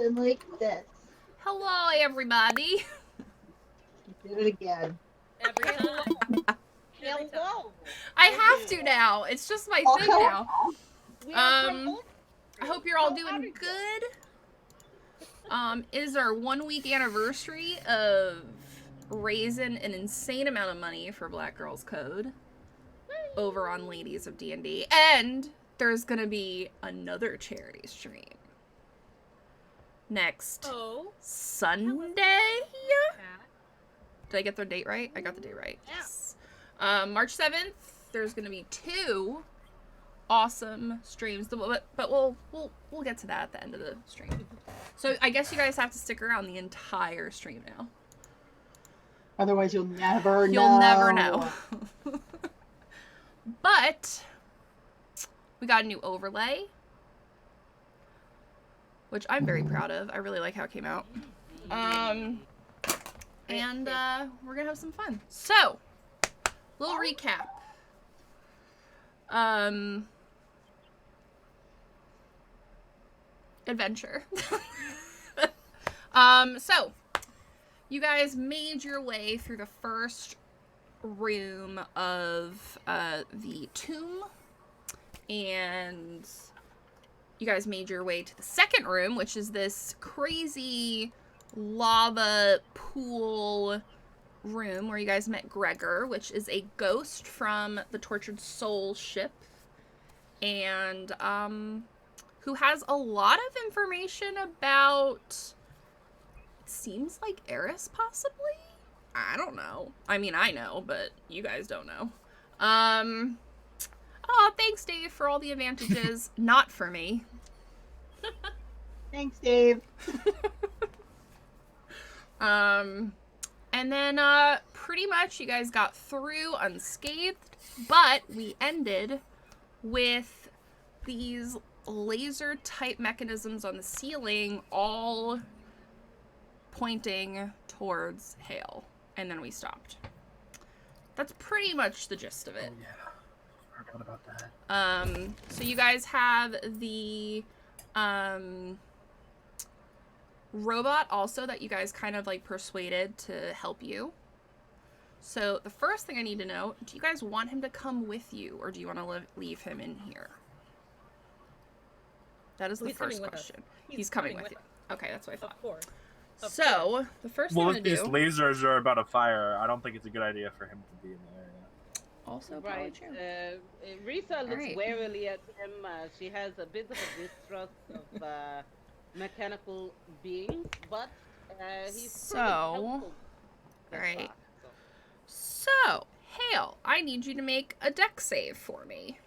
something like this. Hello, everybody. You did it again. Every time. Hello. I have to now. It's just my thing now. We are from I hope you're all doing good. It is our 1 week anniversary of raising an insane amount of money for Black Girls Code over on Ladies of D&D, and there's gonna be another charity stream next Sunday. Did I get the date right? I got the date right. Yes. March 7th. There's gonna be 2 awesome streams, but we'll get to that at the end of the stream. So I guess you guys have to stick around the entire stream now. Otherwise, you'll never know. You'll never know. But we got a new overlay, which I'm very proud of. I really like how it came out. And we're gonna have some fun. So, little recap. Adventure. So you guys made your way through the first room of the tomb, and you guys made your way to the second room, which is this crazy lava pool room where you guys met Gregor, which is a ghost from the Tortured Soul ship, and who has a lot of information about, it seems like Eris, possibly? I don't know. I mean, I know, but you guys don't know. Oh, thanks, Dave, for all the advantages. Not for me. Thanks, Dave. And then, pretty much you guys got through unscathed, but we ended with these laser-type mechanisms on the ceiling, all pointing towards Hale. And then we stopped. That's pretty much the gist of it. Oh, yeah. I forgot about that. So you guys have the, robot also that you guys kind of, like, persuaded to help you. So the first thing I need to know, do you guys want him to come with you, or do you want to leave him in here? That is the first question. He's coming with you. Okay, that's what I thought. Of course. So, the first thing I'm Well, going if to these do... lasers are about a fire, I don't think it's a good idea for him to be in the area. Also, Right. true. Risa looks Alright. warily at him. She has a bit of a distrust of mechanical beings, but he's So, pretty helpful thus alright. far, so. So, Hale, I need you to make a deck save for me.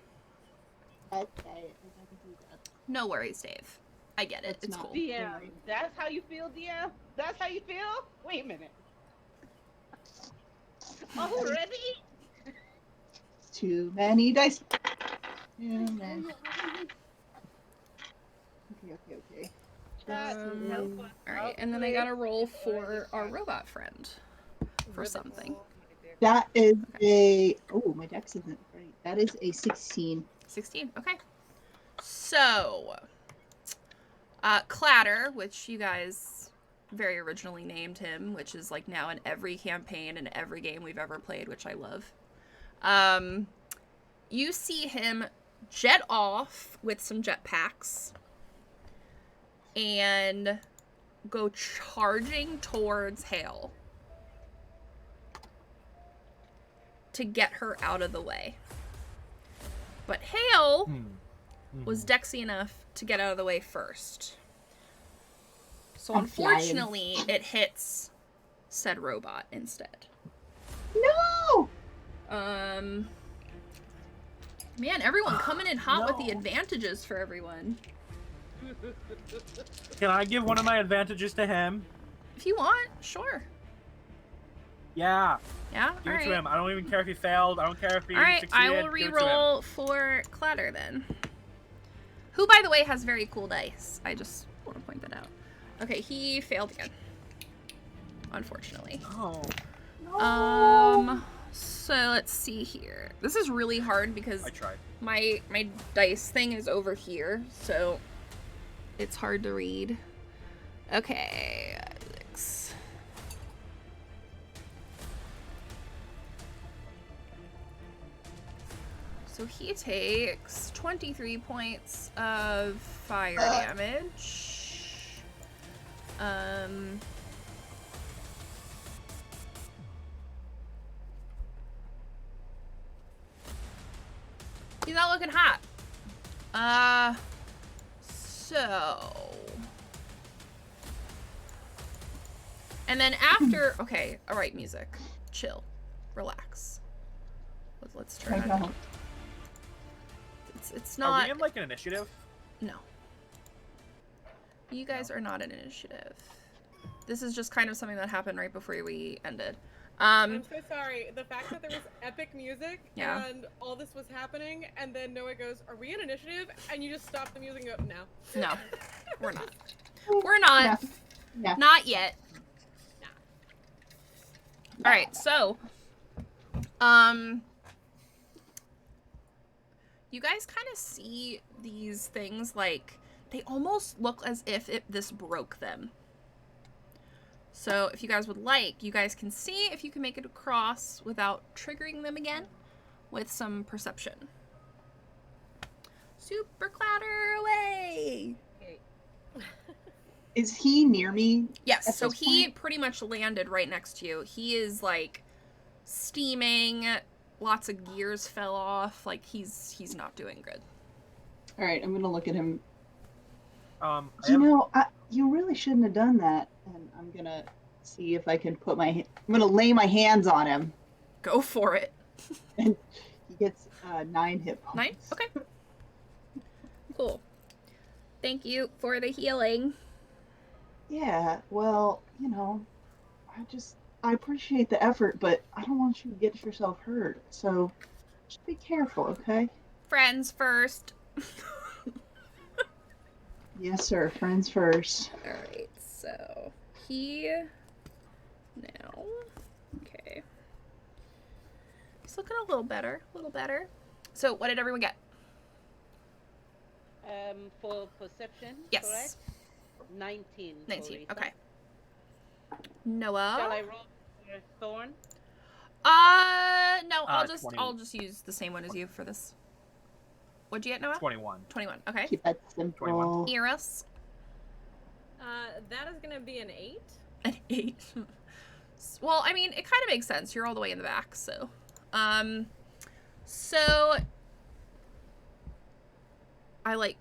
Okay, I can do that. No worries, Dave. I get it. It's It's not. cool. DM, that's how you feel, DM? That's how you feel? Wait a minute. Already? Too many dice. Too many. Okay. Alright, and then I gotta roll for our robot friend for something. That is a... Oh, my dex isn't right. That is a 16. 16, okay. So, Clatter, which you guys very originally named him, which is like now in every campaign and every game we've ever played, which I love. You see him jet off with some jetpacks and go charging towards Hale to get her out of the way. But Hale was dexy enough to get out of the way first. So unfortunately, it hits said robot instead. No! Man, everyone coming in hot with the advantages for everyone. Can I give one of my advantages to him? If you want, sure. Yeah. Yeah? Give it Alright. to him. I don't even care if he failed. I don't care if he Alright, succeeded. I will Give it to him. re-roll for Clatter then. Who, by the way, has very cool dice. I just want to point that out. Okay, he failed again. Unfortunately. Oh. So let's see here. This is really hard because I tried. my dice thing is over here, so it's hard to read. Okay. Alex. So he takes 23 points of fire damage. He's not looking hot. So. And then after, okay, all right, music, chill, relax. Let's turn it on. It's not. Are we in like an initiative? No. You guys are not an initiative. This is just kind of something that happened right before we ended. I'm so sorry. The fact that there was epic music Yeah. and all this was happening, and then Noah goes, "Are we in initiative?" And you just stop the music and go, "No." No, we're not. We're not. No. Not yet. All right, so, you guys kind of see these things like they almost look as if this broke them. So if you guys would like, you guys can see if you can make it across without triggering them again with some perception. Super clatter away. Okay. Is he near me? Yes, At so this he point? pretty much landed right next to you. He is like steaming, lots of gears fell off, like he's not doing good. All right, I'm gonna look at him. I You have, know, you really shouldn't have done that. And I'm gonna see if I can put I'm gonna lay my hands on him, Go for it. and he gets 9 hit points. 9? Okay. Cool. Thank you for the healing. Yeah. Well, you know, I appreciate the effort, but I don't want you to get yourself hurt. So just be careful, okay? Friends first. Yes, sir. Friends first. Alright, so he now. Okay. He's looking a little better. So what did everyone get? For perception, Yes. correct? 19. for 19. Risa. Okay. Shall Noah. I roll for Thorn? No, I'll 20. just use the same one as you for this. What'd you get, Noah? 21. 21. Okay. Keep that simple. 21. Eros. That is gonna be an 8. An 8. Well, I mean, it kind of makes sense. You're all the way in the back, so. So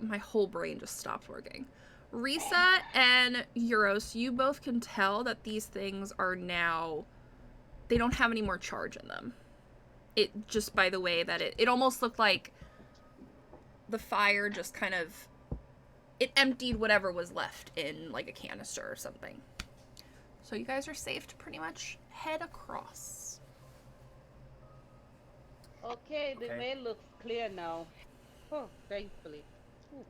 my whole brain just stopped working. Risa and Euros, you both can tell that these things are now, they don't have any more charge in them. It just by the way that it almost looked like the fire just kind of, it emptied whatever was left in like a canister or something. So you guys are safe to pretty much head across. Okay, the Okay. way looks clear now. Oh, thankfully. Ooh.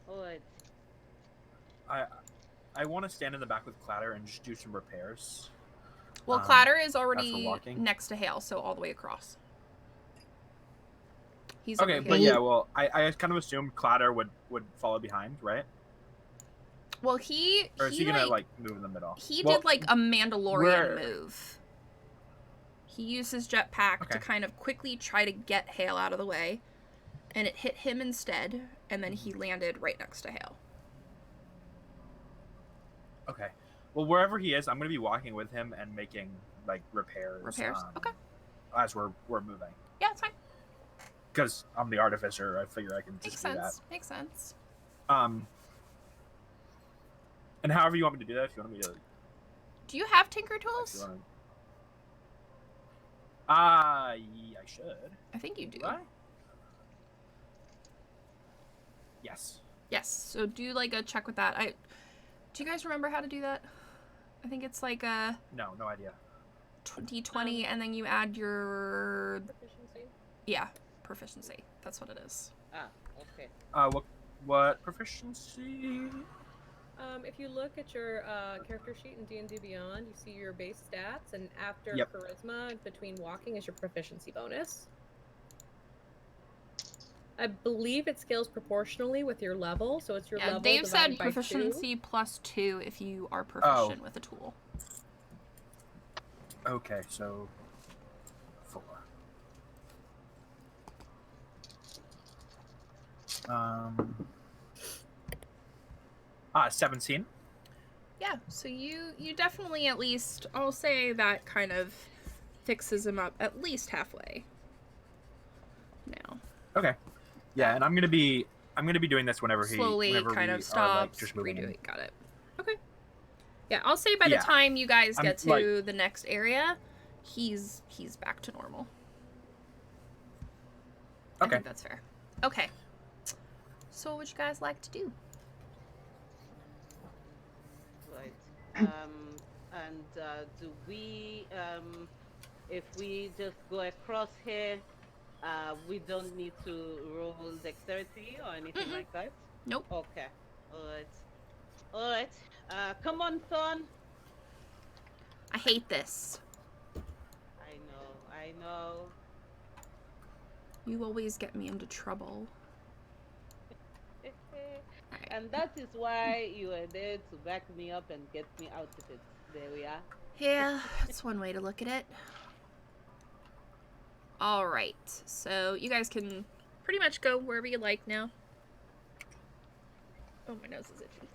All right. I want to stand in the back with Clatter and just do some repairs. Well, Um, Clatter is as we're already walking. next to Hale, so all the way across. He's Okay, over but here. yeah, well, I kind of assumed Clatter would follow behind, right? Well, he Or is he gonna like move in the middle? he Well, did like a Mandalorian where- move. He used his jetpack to Okay. kind of quickly try to get Hale out of the way, and it hit him instead, and then he landed right next to Hale. Okay. Well, wherever he is, I'm gonna be walking with him and making like repairs. Repairs? Okay. As we're moving, Yeah, it's fine. because I'm the artificer, I figure I can Makes just do sense. Makes sense. that. And however you want me to do that, if you want me to, Do you have Tinker if you Tools? want yeah, I should. I think you do. Do I? Yes. Yes. So do like a check with that. Do you guys remember how to do that? I think it's like a No idea. D20 and then you add your Proficiency. proficiency. That's what it is. Ah, okay. What proficiency? If you look at your character sheet in D&D Beyond, you see your base stats, and after Yep. charisma, between walking is your proficiency bonus. I believe it scales proportionally with your level, so it's your Yeah, level Dave divided said by 2. proficiency +2 if you are proficient with a tool. Okay, so 4. 17. Yeah, so you definitely at least, I'll say that kind of fixes him up at least halfway. Now. Okay. Yeah, and I'm gonna be doing this whenever Slowly kind we of are like stops, just moving in. redoing. Got it. Okay. Yeah, I'll say by the Yeah. time you guys I'm, get to the next area, he's back to normal. I Okay. think that's fair. Okay. So what would you guys like to do? Right. And do we, if we just go across here, we don't need to roll dexterity or anything like that? Nope. Okay. All right. Come on, Thorn. I hate this. I know. You always get me into trouble. And that is why you are there to back me up and get me out of it. There we are. Yeah, that's one way to look at it. Alright, so you guys can pretty much go wherever you like now. Oh, my nose is itchy.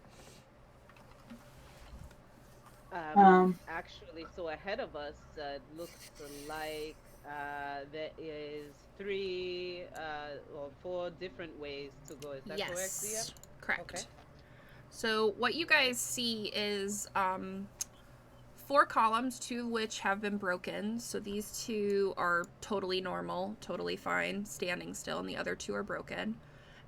Actually, so ahead of us, looks like there is 3 or 4 different ways to go. Is that correct, Leah? Correct. Okay. So what you guys see is 4 columns, 2 of which have been broken. So these 2 are totally normal, totally fine, standing still, and the other 2 are broken.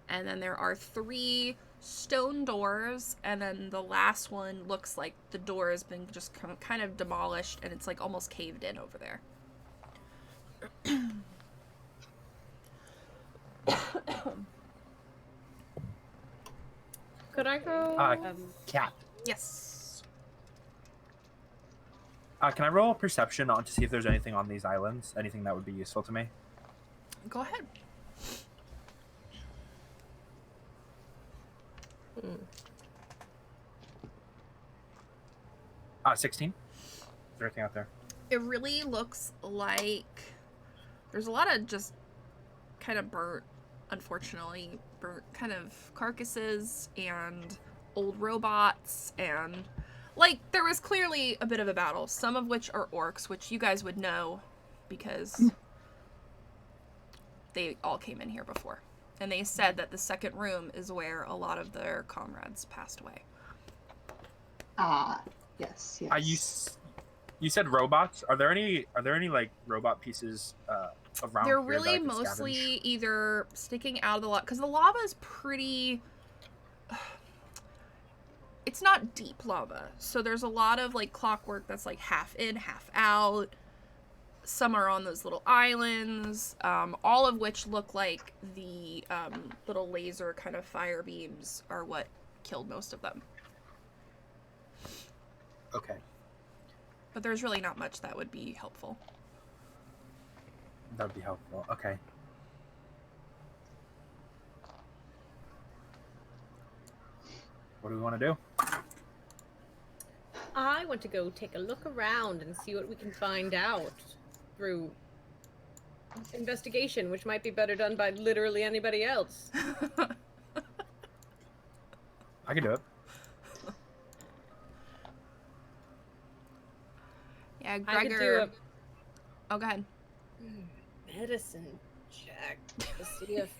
And then there are 3 stone doors, and then the last one looks like the door has been just kind of demolished, and it's like almost caved in over there. Could I go? Cat. Yes. Can I roll perception on to see if there's anything on these islands? Anything that would be useful to me? Go ahead. 16. Is there anything out there? It really looks like there's a lot of just kind of burnt, unfortunately, burnt kind of carcasses and old robots, and like there was clearly a bit of a battle, some of which are orcs, which you guys would know because they all came in here before. And they said that the second room is where a lot of their comrades passed away. Yes. You said robots. Are there any like robot pieces around? They're here really that I can mostly scavenge? either sticking out of the lava, because the lava is pretty. It's not deep lava, so there's a lot of like clockwork that's like half in, half out. Some are on those little islands, all of which look like the little laser kind of fire beams are what killed most of them. Okay. But there's really not much that would be helpful. That would be helpful. Okay. What do we want to do? I want to go take a look around and see what we can find out through investigation, which might be better done by literally anybody else. I can do it. Yeah, I could Gregor. do Oh, go ahead. a medicine check to see if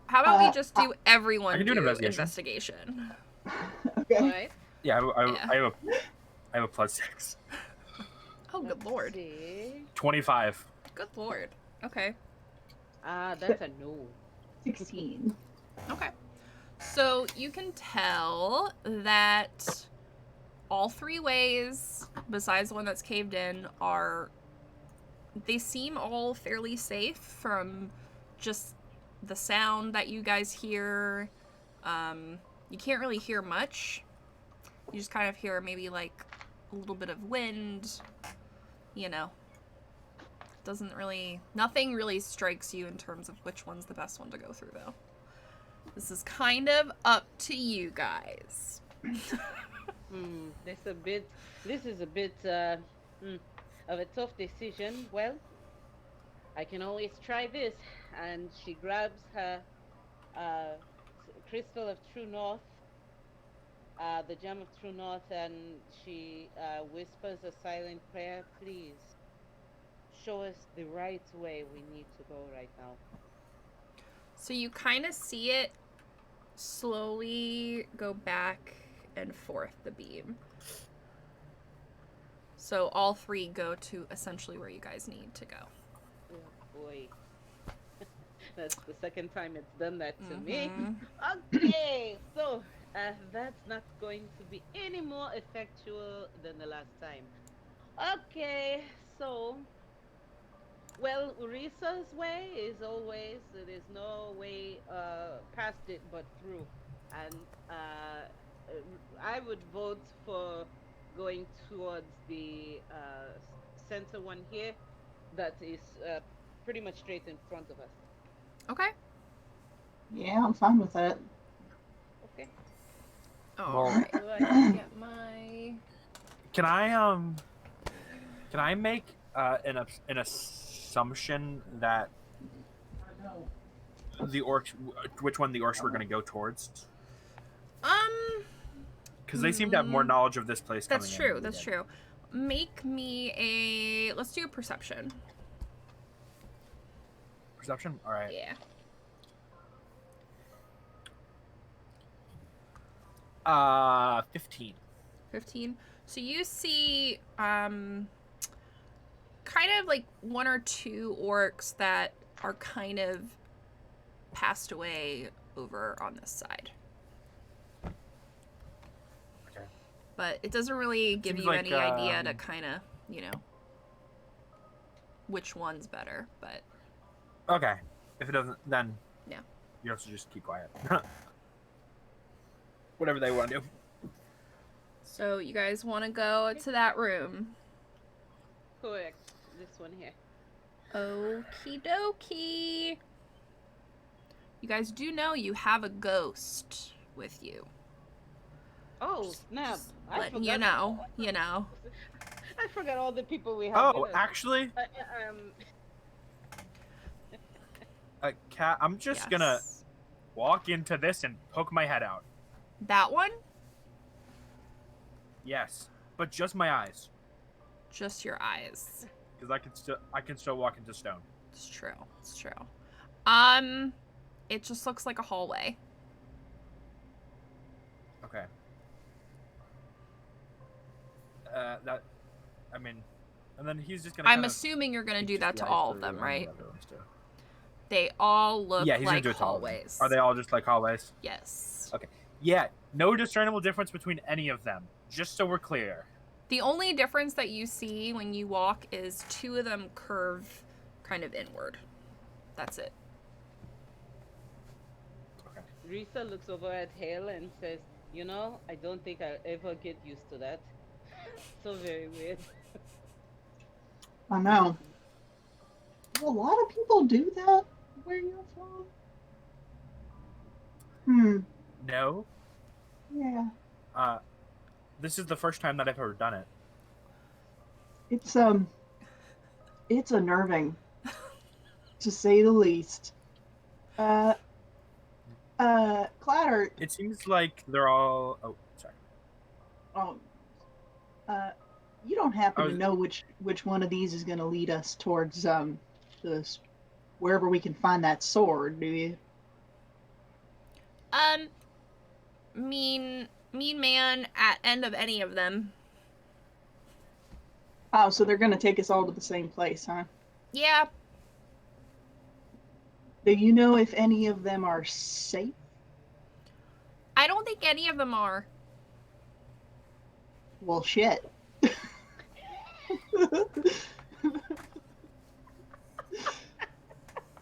How about we just do I everyone can do an do investigation. Okay. What? Yeah, Yeah. I have a +6. Oh, good lord. See? 25. Good lord. Okay. That's a no. 16. Okay. So you can tell that all 3 ways, besides the one that's caved in, they seem all fairly safe from just the sound that you guys hear. You can't really hear much. You just kind of hear maybe like a little bit of wind, you know. nothing really strikes you in terms of which one's the best one to go through, though. This is kind of up to you guys. This is a bit of a tough decision. Well, I can always try this. And she grabs her crystal of true north, the gem of true north, and she whispers a silent prayer. Please show us the right way we need to go right now. So you kind of see it slowly go back and forth, the beam. So all three go to essentially where you guys need to go. Oh boy. That's the second time it's done that to me. Mm-hmm. Okay, so that's not going to be any more effectual than the last time. Okay, so, well, Urisa's way is always, there's no way past it but through. And I would vote for going towards the center one here that is pretty much straight in front of us. Okay. Yeah, I'm fine with that. Okay. All right. So I can get My Can I make an assumption that the orcs, which one the orcs were going to go towards? Because they seem to have more knowledge of this place. That's true. That's true. Make me let's do a perception. Perception. All right. Yeah. 15. 15. So you see kind of like one or two orcs that are kind of passed away over on this side. Okay. But it doesn't really give Seems you like, any idea to kind of, which one's better, but Okay. If it doesn't, then yeah. You have to just keep quiet. Whatever they want to do. So you guys want to go to that room. correct. This one here. Okie dokie. You guys do know you have a ghost with you. Oh, snap. I But forgot. you know. I forgot all the people we have. Oh, with us. actually, Cat, I'm just gonna Yes. walk into this and poke my head out. That one? Yes, but just my eyes, Just your eyes. because I can still walk into stone. It's true. It's true. It just looks like a hallway. Okay. And then he's just gonna. I'm kinda assuming you're gonna do just that to drive all of through them, and right? the other ones too. They all look Yeah, he's like gonna do it to all of them. hallways. Are they all just like hallways? Yes. Okay. Yeah, no discernible difference between any of them. Just so we're clear. The only difference that you see when you walk is two of them curve kind of inward. That's it. Okay. Risa looks over at Hale and says, I don't think I'll ever get used to that. So very weird. I know. Do a lot of people do that where you're from? No. Yeah. This is the first time that I've ever done it. It's unnerving, to say the least. Clatter. It seems like they're all. Oh, sorry. You don't happen I was- to know which one of these is going to lead us towards wherever we can find that sword, do you? Mean man at end of any of them. Oh, so they're going to take us all to the same place, huh? Yeah. Do you know if any of them are safe? I don't think any of them are. Well, shit.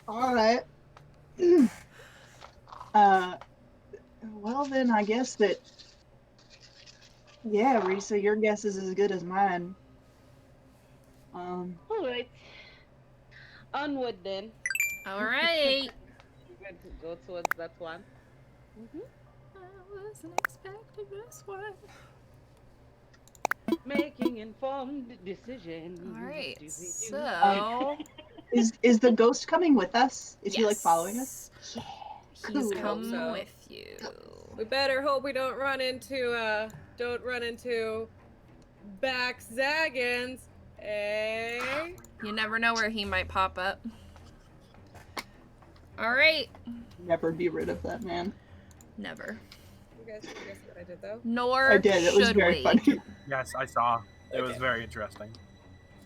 All right. Well, then I guess that. Yeah, Risa, your guess is as good as mine. All right. Onward then. All right. We're going to go towards that one. I wasn't expecting this one. Making informed decisions. All right. Do. So Is the ghost coming with us? Is he like following us? yes, Yeah. he's Cool. come So. with you. We better hope we don't run into back Zaggins. Eh? You never know where he might pop up. All right. Never be rid of that man. Never. You guys see what I did though? Nor I did. It was should very we. funny. Yes, I saw. It was Okay. very interesting.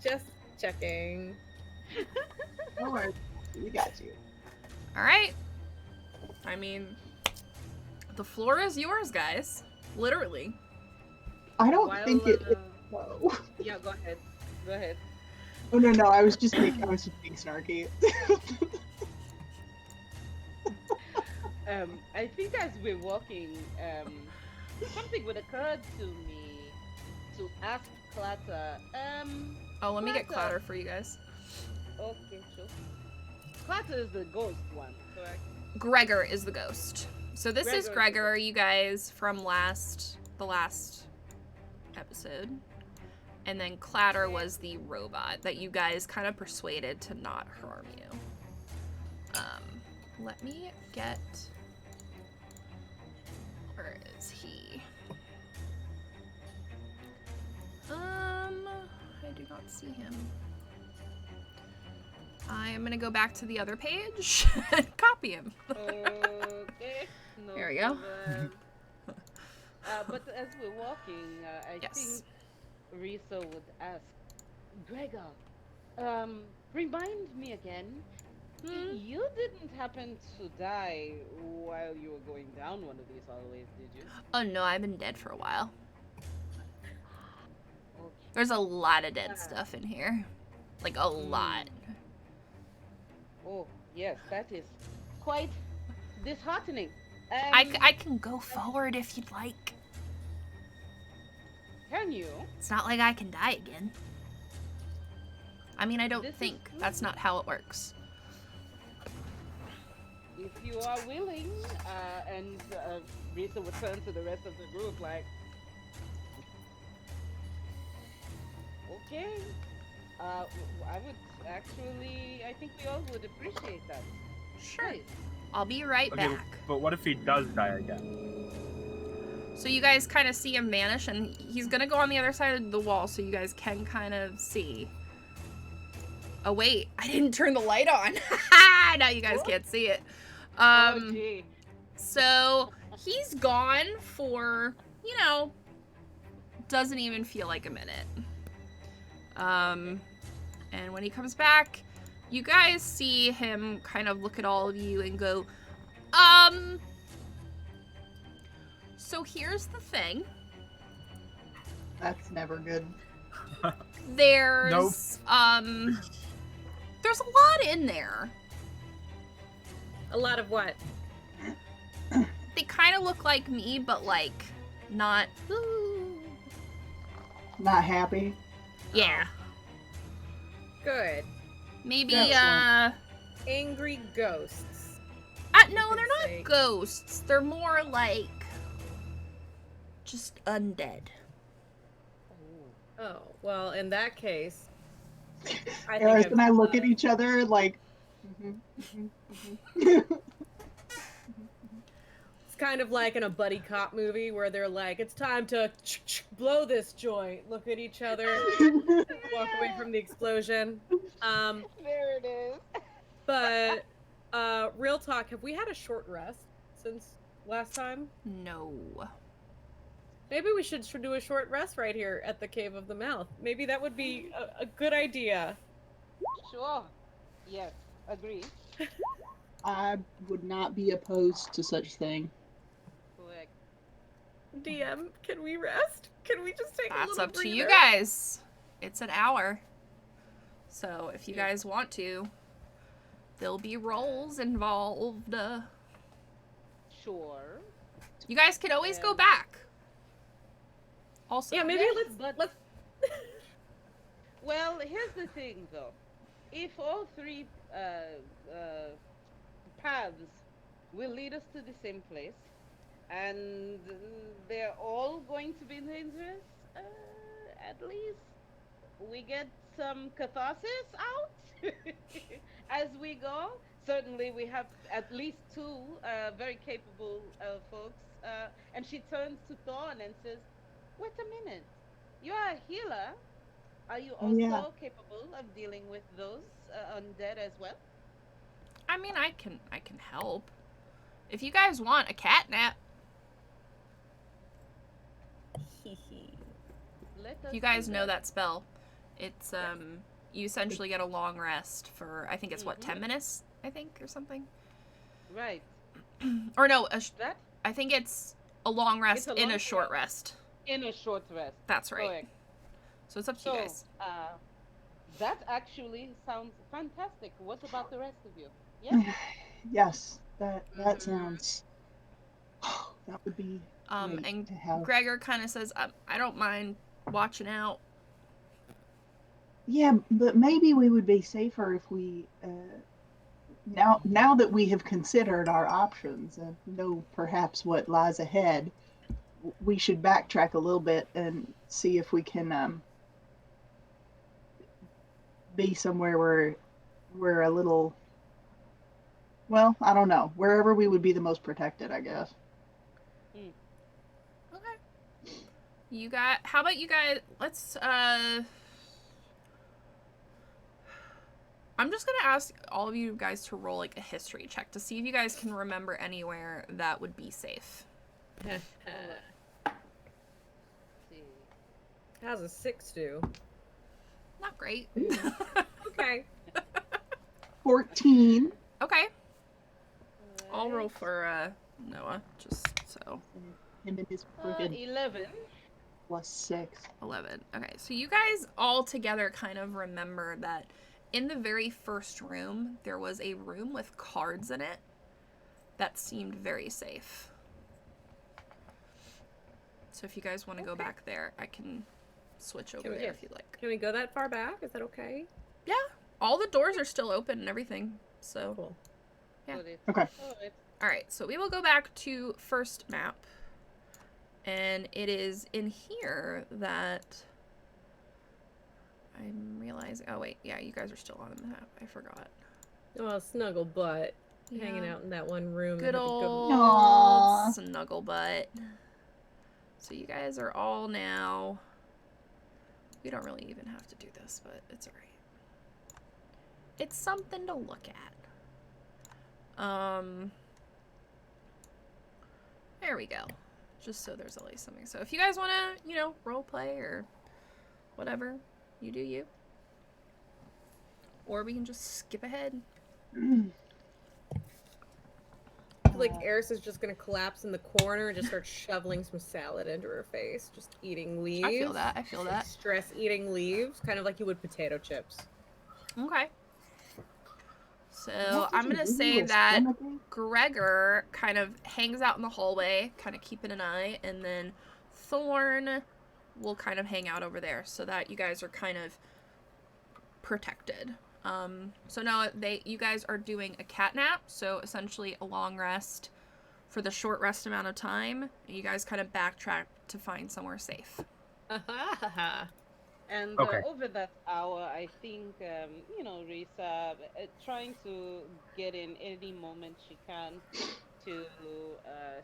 Just checking. Don't worry. We got you. All right. I mean, the floor is yours, guys. Literally. I don't While, think it. No. Yeah, go ahead. Go ahead. Oh no, I was just being snarky. I think as we're walking, something would occur to me to ask Clatter. Oh, let me get Clatter. Clatter for you guys. Okay, sure. Clatter is the ghost one, correct? Gregor is the ghost. So this is Gregor. Gregor, you guys, from the last episode. And then Clatter was the robot that you guys kind of persuaded to not harm you. Let me get... Where is he? I do not see him. I am gonna go back to the other page and copy him. Okay. No There we go. problem. But as we're walking, I Yes. think Risa would ask, Gregor, remind me again, you didn't happen to die while you were going down one of these hallways, did you? Oh no, I've been dead for a while. Okay. There's a lot of dead stuff in here. Like a lot. Oh, yes, that is quite disheartening. I can go forward if you'd like. Can you? It's not like I can die again. I mean, I don't This is think good. that's not how it works. If you are willing, and Risa would turn to the rest of the group like, okay, I would actually, I think we all would appreciate that. Sure. Please. I'll be right Okay, back. but what if he does die again? So you guys kind of see him vanish, and he's gonna go on the other side of the wall so you guys can kind of see. Oh wait, I didn't turn the light on. Now you guys can't see it. Oh, gee. So he's gone for, you know, doesn't even feel like a minute. And when he comes back, you guys see him kind of look at all of you and go, so here's the thing. That's never good. There's, Nope. there's a lot in there. A lot of what? They kind of look like me, but like not. Not happy. Yeah, Good. maybe. Excellent. Angry ghosts. No, they're not Say. ghosts. They're more like just undead. Oh, well, in that case, I Eris think and I look at each other like. it's kind of like in a buddy cop movie where they're like, it's time to blow this joint. Look at each other, walk away from the explosion. There it is. But real talk, have we had a short rest since last time? No. Maybe we should do a short rest right here at the Cave of the Mouth. Maybe that would be a good idea. Sure. Yes, agree. I would not be opposed to such thing. Correct. DM, can we rest? Can we just take a That's little up to you breather? guys. It's an hour. So if you guys want to, there'll be rolls involved. Sure. You guys can always go back. Also, Yeah, maybe Yes, let's but- Well, here's the thing, though. If all three paths will lead us to the same place, and they're all going to be dangerous. At least we get some catharsis out as we go. Certainly, we have at least two very capable folks. And she turns to Thorn and says, "Wait a minute. You are a healer. Are you Oh yeah. also capable of dealing with those undead as well?" I mean, I can help. If you guys want a cat nap, Let if us you guys do know that. that spell, it's you essentially get a long rest for I think it's what 10 minutes I think or something. Right. Or no, That I think it's a long rest a in long a short rest. in a short rest. That's right. Correct. So it's up to you So, guys. that actually sounds fantastic. What about the rest of you? Yeah? Yes, that Mhm. sounds. That would be great And to have. Gregor kind of says, I don't mind watching out. Yeah, but maybe we would be safer if we now that we have considered our options and know perhaps what lies ahead, we should backtrack a little bit and see if we can be somewhere where we're a little. Well, I don't know. Wherever we would be the most protected, I guess. Okay. How about you guys, let's, I'm just gonna ask all of you guys to roll like a history check to see if you guys can remember anywhere that would be safe. See. How's a 6 do? Not great. Okay. 14. Okay. I'll roll for Noah, just so. Him and his friggin' 11. +6. 11. Okay, so you guys all together kind of remember that in the very first room, there was a room with cards in it that seemed very safe. So if you guys want to go back there, I can switch over there if you'd like. Can we go that far back? Is that okay? Yeah, all the doors are still open and everything, so. Cool. Yeah. Okay. Alright, so we will go back to first map. And it is in here that I'm realizing. Oh, wait. Yeah, you guys are still on the map. I forgot. Oh, snuggle butt. Hanging Yeah. out in that one room. Good that had the old Aw. snuggle butt. So you guys are all now. We don't really even have to do this, but it's alright. It's something to look at. There we go. Just so there's at least something. So if you guys want to, you know, role play or whatever, you do you. Or we can just skip ahead. I feel like Eris is just gonna collapse in the corner and just start shoveling some salad into her face, just eating leaves. I feel that. I feel that. Stress eating leaves, kind of like you would potato chips. Okay. So I'm gonna say that Gregor kind of hangs out in the hallway, kind of keeping an eye, and then Thorn will kind of hang out over there, so that you guys are kind of protected. So now you guys are doing a cat nap, so essentially a long rest for the short rest amount of time, and you guys kind of backtrack to find somewhere safe. And Okay. over that hour, I think, you know, Risa trying to get in any moment she can to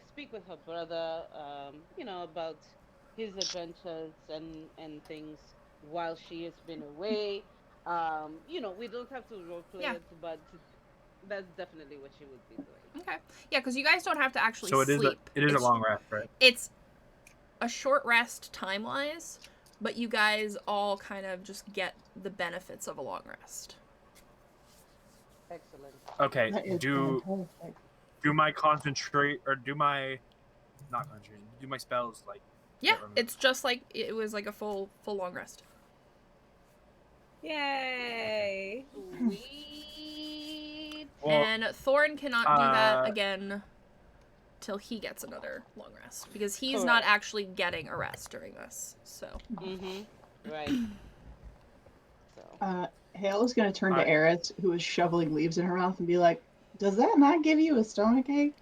speak with her brother, you know, about his adventures and things while she has been away. You know, we don't have to roleplay Yeah. it, but that's definitely what she would be doing. Okay. Yeah, because you guys don't have to actually So it is sleep. a It's- long rest, right? It's a short rest time-wise, but you guys all kind of just get the benefits of a long rest. Excellent. Okay. That is Do fantastic. my concentrate or do my not concentrate? Do my spells like? Yeah, get removed? it's just like it was like a full long rest. Yay! Sweet. Well, And Thorn cannot do that again till he gets another long rest because he's not actually getting a rest during this. So Mm-hmm. Right. So. Hale is going to turn to Alright. Eris, who is shoveling leaves in her mouth, and be like, "Does that not give you a stomachache?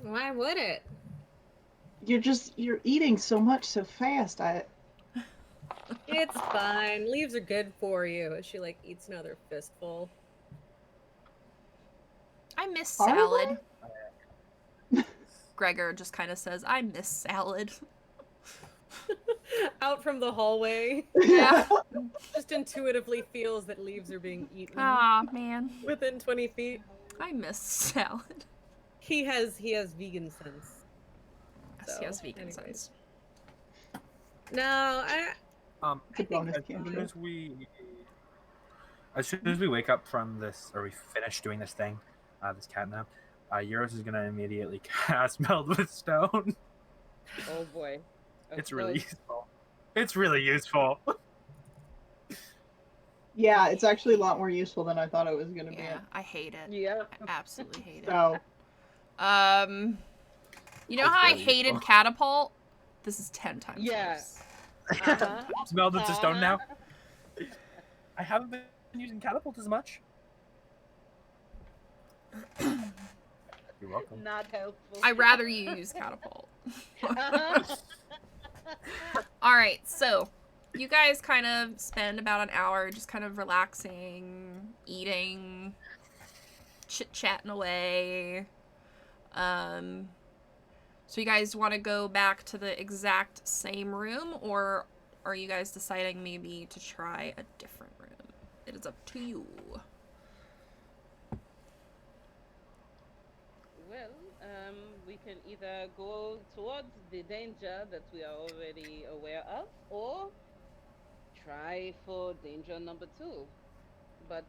Why would it? You're eating so much so fast. It's fine. Leaves are good for you. And she like eats another fistful. I miss Are salad. Gregor just kind of says, I miss salad. Out from the hallway, Yeah. just intuitively feels that leaves are being eaten Aw, man. within 20 feet. I miss salad. He has vegan sense. Yes, he has vegan anyways. sense. No, I It's a bonus As candy. soon as we wake up from this, or we finish doing this thing, this catnap, Euros is gonna immediately cast Meld with Stone. Oh boy. It's really useful. It's really useful. Yeah, it's actually a lot more useful than I thought it was going to Yeah, I hate it. Yeah. I absolutely hate be. it. So, You know how I hated catapult? This is 10 times Yeah. worse. Uh-huh. It's melded to stone now. I haven't been using catapult as much. You're welcome. Not helpful. I'd rather you use catapult. Uh-huh. Alright, so you guys kind of spend about an hour just kind of relaxing, eating, chit-chatting away. So you guys want to go back to the exact same room, or are you guys deciding maybe to try a different room? It is up to you. Well, we can either go towards the danger that we are already aware of, or try for danger number 2. But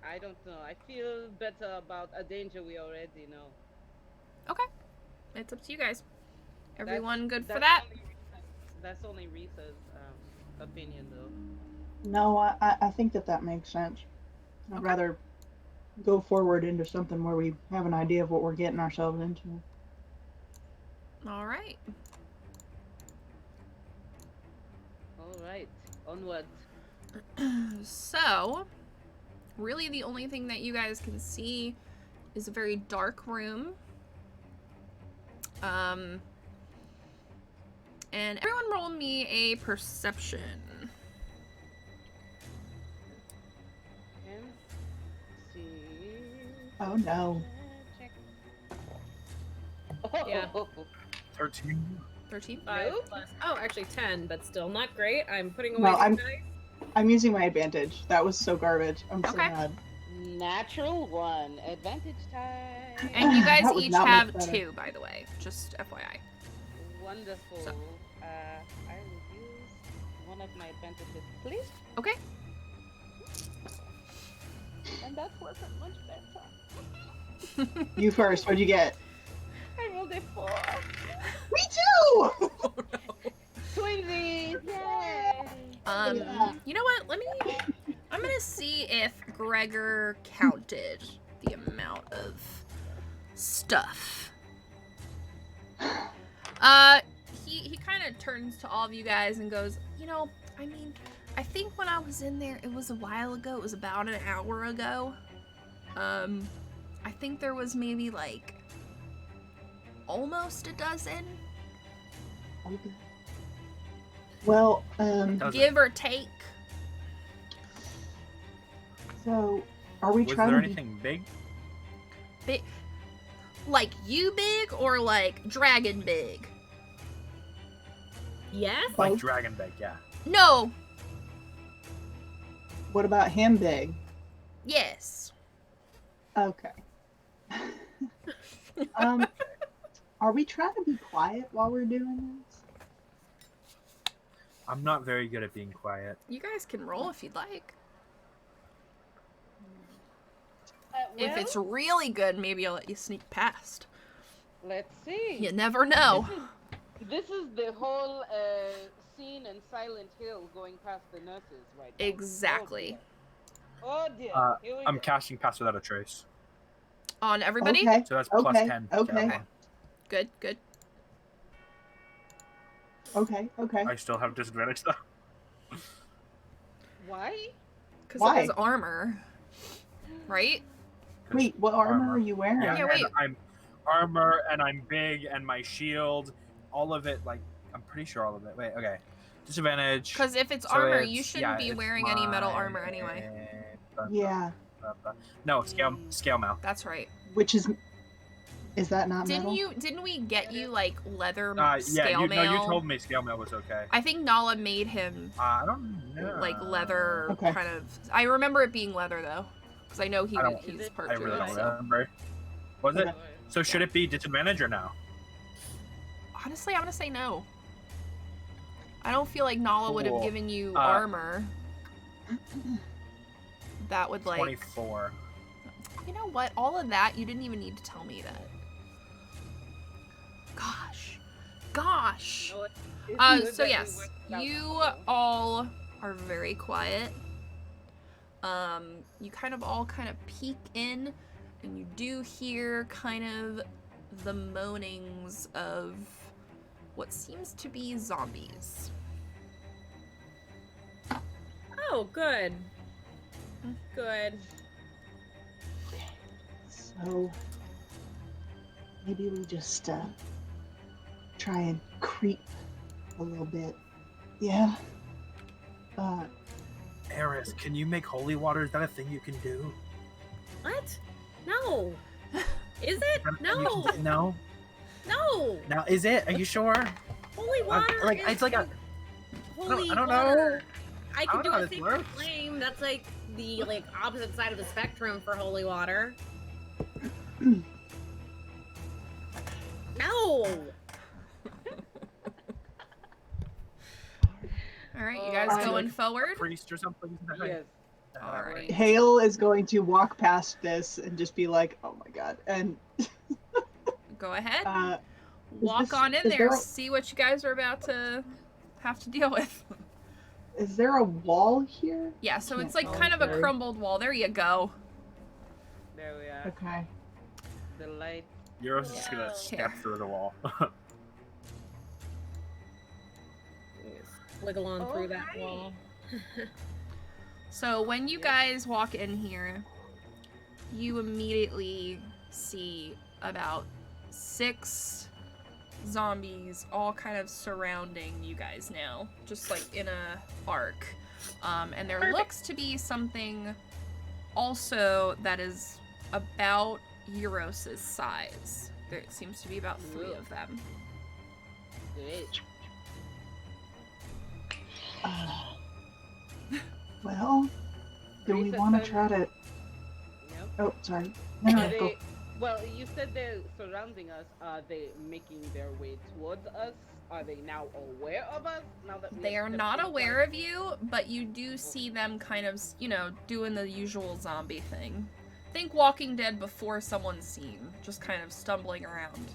I don't know. I feel better about a danger we already know. Okay. It's up to you guys. Everyone good for That's that? That's only Risa's opinion, though. no, I think that makes sense. I'd Okay. rather go forward into something where we have an idea of what we're getting ourselves into. All right. All right, onwards. So, really the only thing that you guys can see is a very dark room. And everyone roll me a perception. Okay. See. Oh no. Check. Yeah. 13. 13? 5 Nope. plus. Oh, actually 10, but still not great. I'm putting away Well, these I'm- dice. I'm using my advantage. That was so garbage. I'm so Okay. mad. Natural 1. Advantage time. And you guys That was each not much have better. 2, by the way. Just FYI. Wonderful. So- I will use one of my advantages, please. Okay. And that wasn't much better. You first. What'd you get? I rolled a 4. Me too. Oh, no. Twinsies! Yay! Yeah. You know what? I'm gonna see if Gregor counted the amount of stuff. He kind of turns to all of you guys and goes, you know, I mean, I think when I was in there, it was a while ago. It was about an hour ago. I think there was maybe like almost a dozen, Well, Does give or take. so are we Was trying there to be anything big? Big, like you big or like dragon big? Yes? Like Both? dragon big, yeah. No. What about him big? Yes. Okay. Are we trying to be quiet while we're doing this? I'm not very good at being quiet. You guys can roll if you'd like. Well, If it's really good, maybe I'll let you sneak past. let's see. You never know. This is the whole scene in Silent Hill going past the nurses right now. Exactly. Oh dear. Here we I'm go. casting Pass Without a Trace. On everybody? Okay. So that's Okay, plus 10. to okay. everyone. Good, good. Okay. I still have disadvantage though. Why? Because Why? of his armor. Right? Wait, what armor are you wearing? Yeah, Yeah, wait. and I'm armor, and I'm big, and my shield, all of it, like, I'm pretty sure all of it. Wait, okay. Disadvantage. Because if it's So armor, you it's- shouldn't yeah, be it's wearing any metal my- armor anyway. Yeah, No, scale mail. That's right. which is that not metal? Didn't we get you like leather Yeah, scale you mail? told me scale mail was okay. I think Nala made him I don't know. like leather Okay. kind of. I remember it being leather though, because I know I don't- he's I part I really druid. don't So. remember. Was it? Okay. So should it be disadvantage or no? Honestly, I'm gonna say no. I don't feel like Nala would have Cool. given you armor. That would like. 24. You know what? All of that, you didn't even need to tell me that. Gosh. No, it's good So that we yes, worked it out you before. all are very quiet. You kind of peek in, and you do hear kind of the moanings of what seems to be zombies. Oh, good. Good. So maybe we just try and creep a little bit. Yeah. Eris, can you make holy water? Is that a thing you can do? What? No. Is it? No. No. No. Now, is it? Are you sure? Holy water. like, is it's like a- holy I don't water. know. I I can don't do know how a this sacred works. flame. That's like the opposite side of the spectrum for holy water. No. All right, you guys Alright. going forward? Priest or something? Yes. All right. Hale is going to walk past this and just be like, "Oh my god!" And Go ahead. is this- on in is there. there a- See what you guys are about to have to deal with. is there a wall here? Yeah, so it's Can't like tell. kind of a Okay. crumbled wall. There you go. There we are. Okay. The light. Euros is just gonna Whoa. step through the wall. Wiggle on through that Alright. wall. So when you guys walk in here, you immediately see about 6 zombies all kind of surrounding you guys now, just like in a arc. And there Perfect. looks to be something also that is about Euros' size. There seems to be about 3 Ooh. of them. Great. Well, do we Reset want to time. try to? Yep. Oh, sorry. No, Are go. they, well, you said they're surrounding us. Are they making their way towards us? Are they now aware of us? Now that we They have are stepped not inside? aware of you, but you do see them kind of, doing the usual zombie thing. Think Walking Dead before someone's seen, just kind of stumbling around.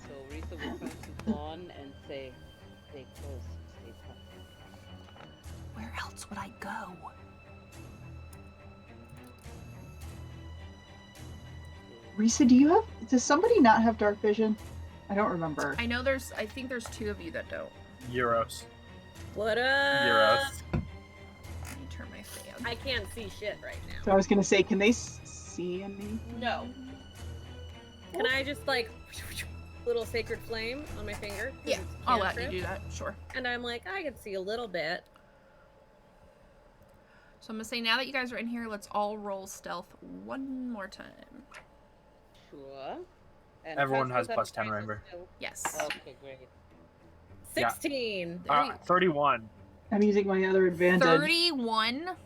So Risa will turn to Dawn and say, "Stay close, stay tough." Where else would I go? Risa, does somebody not have dark vision? I don't remember. I think there's 2 of you that don't. Euros. What up? Euros. Let me turn my fan. I can't see shit right So now. I was gonna say, can they see anything? No. Can I just like little sacred flame on my finger? 'Cause Yeah, it's I'll let you cantrip. do that, sure. And I'm like, I can see a little bit. So I'm gonna say now that you guys are in here, let's all roll stealth one more time. Sure. And Everyone Casper's has plus 10, advisor remember? still- Yes. Okay, great. Yeah. 16. There you- 31. I'm using my other advantage. 31.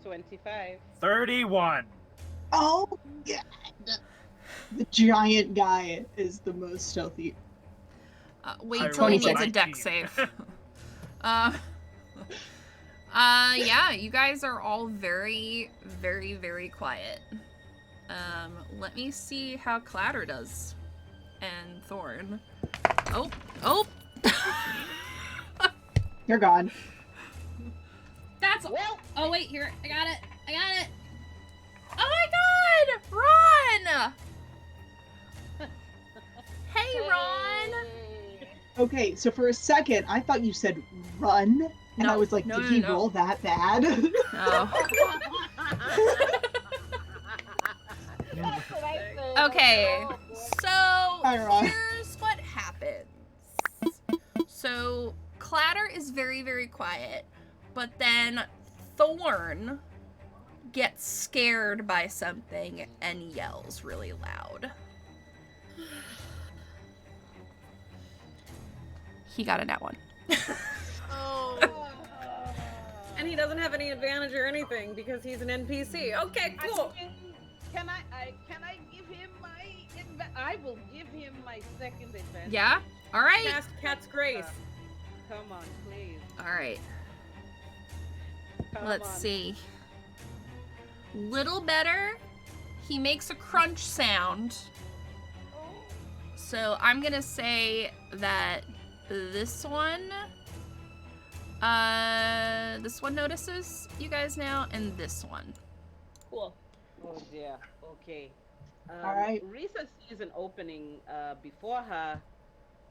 25. 31. Oh, yeah. The giant guy is the most stealthy. Wait I till he rolled needs a 19. deck save. Yeah, you guys are all very, very, very quiet. Let me see how Clatter does. And Thorn. Oh! You're gone. That's. Well, Oh, wait, here. I got it. Oh my god! Ron! Hey, Ron! hey. Oh Okay, so for a second, I thought you said run, and I No, was like, no, did no, he no. roll that bad? Oh. That's what I said. Okay, Oh, boy. so Hi, Ron. here's what happens. So Clatter is very, very quiet, but then Thorn gets scared by something and yells really loud. He got a nat one. Oh. And he doesn't have any advantage or anything because he's an NPC. Okay, cool. I mean, can I give him my? I will give him my second advantage. Yeah? All right. Cast Cat's Grace. Come on, please. All right. Come Let's on. see. Little better. He makes a crunch sound. So I'm gonna say that this one notices you guys now, and this one. Cool. Oh dear. Okay. All right. Risa sees an opening before her,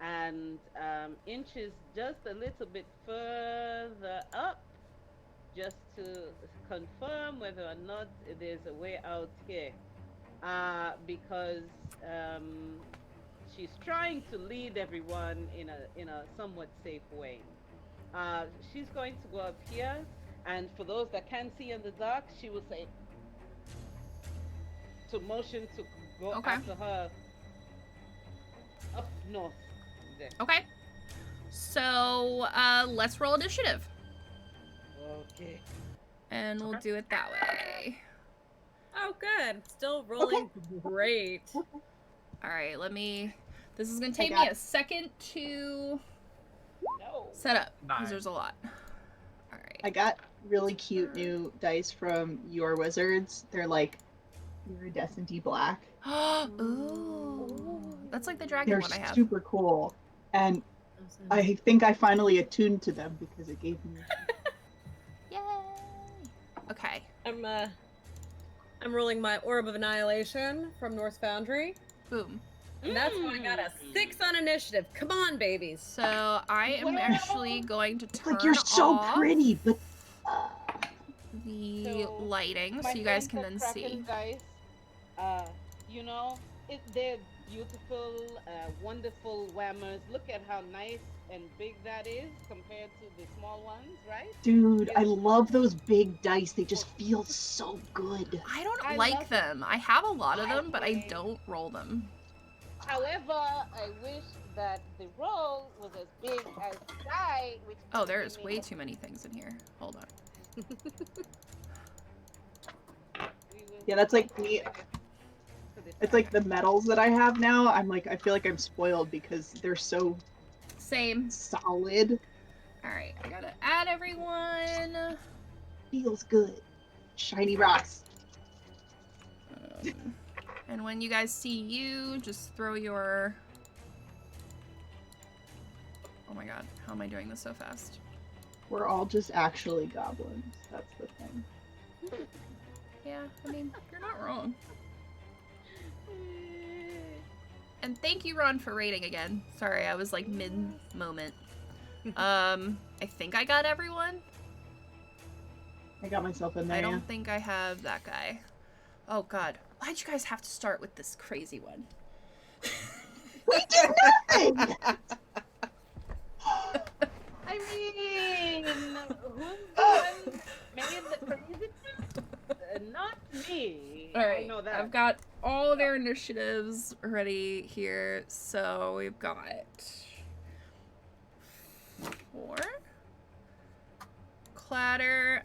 and inches just a little bit further up, just to confirm whether or not there's a way out here. Because she's trying to lead everyone in a somewhat safe way. She's going to go up here, and for those that can't see in the dark, she will say to motion to go Okay. after her up north. There. Okay. So let's roll initiative, Okay. and we'll do it that way. Oh, good. Still rolling great. All right. This is gonna take me got- a second to No. set up because Nice. there's a lot. All right. I got really cute new dice from Your Wizards. They're like iridescent black. Ooh, that's like the dragon They're one I have. super cool. And I think I finally attuned to them because it gave me. Yay! Okay. I'm rolling my Orb of Annihilation from North Foundry. Boom. And that's why I got a 6 on initiative. Come on, babies. So I am actually going to It's turn like you're so off pretty, but the So, lighting My so you guys friends can at then Kraken see. Dice, you know, they're beautiful, wonderful whammers. Look at how nice and big that is compared to the small ones, right? dude, I love those big dice. They just feel so good. I don't I like love- them. I have a lot of them, but I Okay. don't roll them. However, I wish that the roll was as big as die. Which Oh, would there's give me way a- too many things in here. Hold on. we will- Yeah, that's like me. to the It's like the medals that I have now. I feel like I'm spoiled because they're so Same. solid. All right, I gotta add everyone. Feels good. Shiny rocks. And when you guys see you, just throw your... Oh my god, how am I doing this so fast? We're all just actually goblins. That's the thing. Yeah, I mean, you're not wrong. And thank you, Ron, for rating again. Sorry, I was like mid-moment. I think I got everyone. I got myself in there. I yeah. don't think I have that guy. Oh god, why'd you guys have to start with this crazy one? We did nothing! I mean, who's the one made the crazy? Not me. All right, I know that. I've got all their initiatives ready here. So we've got 4. Clatter.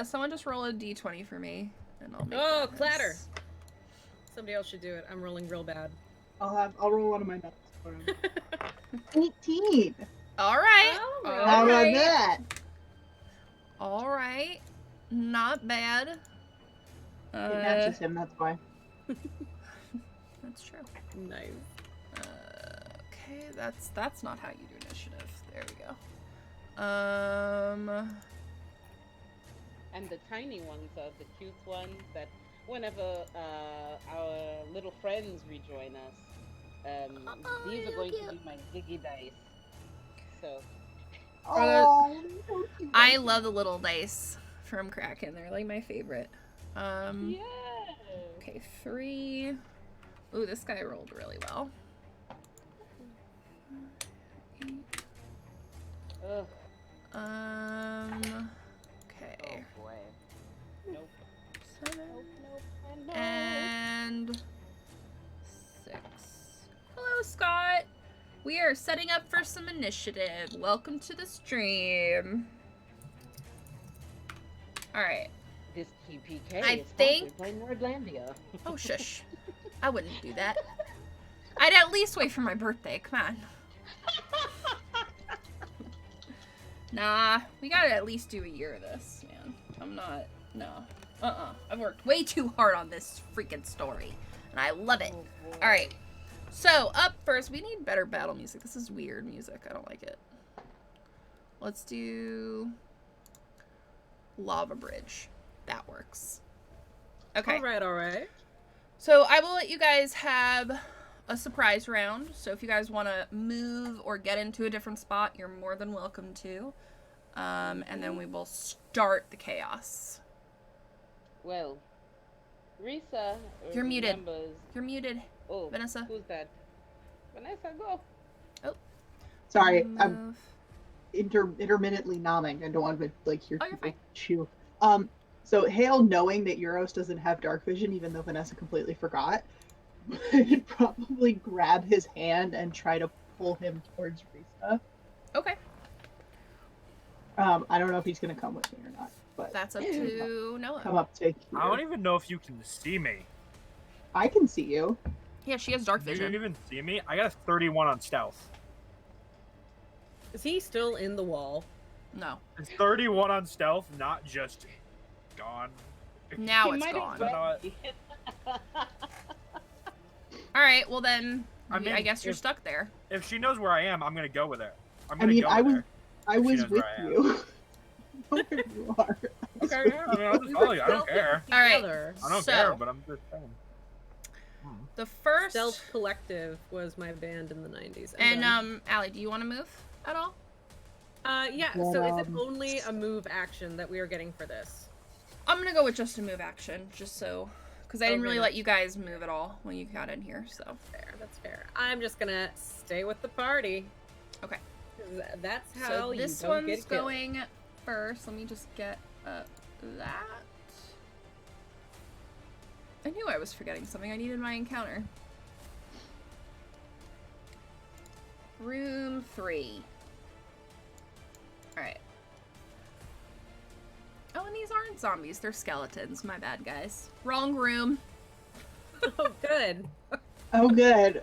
Someone just roll a d20 for me, and I'll make. Oh, that Clatter. nice. Somebody else should do it. I'm rolling real bad. I'll roll one of my medals for him. 18. All right. Oh, all really? How about right. that? All right. Not bad. It matches him, that's why. That's true. Nice. Okay, that's not how you do initiative. There we go. And the tiny ones are the cute ones that whenever our little friends rejoin us, these are going to be my ziggy dice. so. Oh, so cute. I love the little dice from Kraken. They're like my favorite. Yeah. Okay, 3. Ooh, this guy rolled really well. 8. Ugh. Okay. Oh boy. Nope. 7 Nope. Nope. and 6. Hello, Scott. We are setting up for some initiative. Welcome to the stream. All right. This TPK I is think- sponsored by Nordlandia. Oh, shush. I wouldn't do that. I'd at least wait for my birthday. Come on. Nah, we gotta at least do a year of this, man. I'm not. No. I've worked way too hard on this freaking story, and I love it. Oh, boy. All right. So up first, we need better battle music. This is weird music. I don't like it. Let's do Lava Bridge. That works. Okay. All right. So I will let you guys have a surprise round. So if you guys want to move or get into a different spot, you're more than welcome to. And then we will start the chaos. Well, Risa You're muted. remembers... You're muted, Oh, Vanessa. who's that? Vanessa, go. Sorry, I'm Move. intermittently nomming. I don't want to like hear Oh, you're people fine. chew. So Hale, knowing that Euros doesn't have dark vision, even though Vanessa completely forgot, would probably grab his hand and try to pull him towards Risa. Okay. I don't know if he's gonna come with me or not, but That's up to Noah. come up to here. I don't even know if you can see me. I can see you. Yeah, she has dark You didn't vision. even see me? I got a 31 on stealth. Is he still in the wall? No. Is 31 on stealth not just gone? Now He it's might gone. as No, well be. All right. Well then, I I mean, guess you're if- stuck there. If she knows where I am, I'm gonna go with her. I'm I gonna mean, go I with was her. I She was knows with where I am. you. Where you are. Okay, yeah, I mean, I'll just follow you. I don't care. All right. Together. I don't So- care, but I'm just saying. The first. Stealth Collective was my band in the 90s. And done. Allie, do you want to move at all? Yeah, so is it Um, only a move action that we are getting for this? I'm gonna go with just a move action, just so, because I didn't really Okay. let you guys move at all when you got in here. So That's fair. I'm just gonna stay with the party. Okay. 'Cause That's how so you this don't one's get killed. going first. Let me just get that. I knew I was forgetting something. I needed my encounter. Room 3. Alright. Oh, and these aren't zombies. They're skeletons. My bad, guys. Wrong room. Oh, good. Oh, good.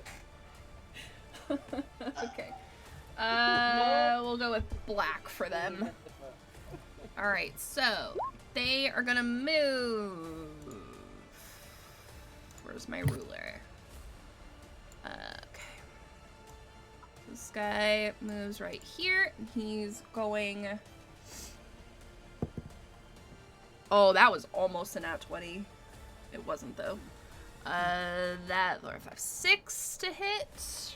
Okay. We'll go with black for them. Alright, so they are gonna move. Where's my ruler? Okay. This guy moves right here, and he's going. Oh, that was almost an at 20. It wasn't though. That or if I have 6 to hit, so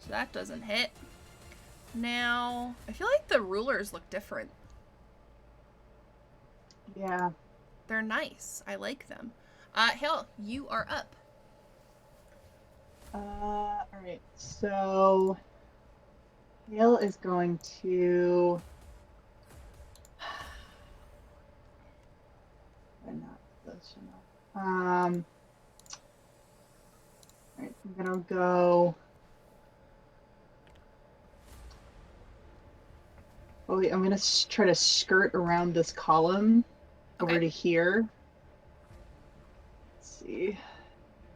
that doesn't hit. Now I feel like the rulers look different. Yeah. They're nice. I like them. Hale, you are up. Alright, so Hale is going to not close enough. Alright, I'm gonna go. Oh, wait, I'm gonna try to skirt around this column over Okay. to here. Let's see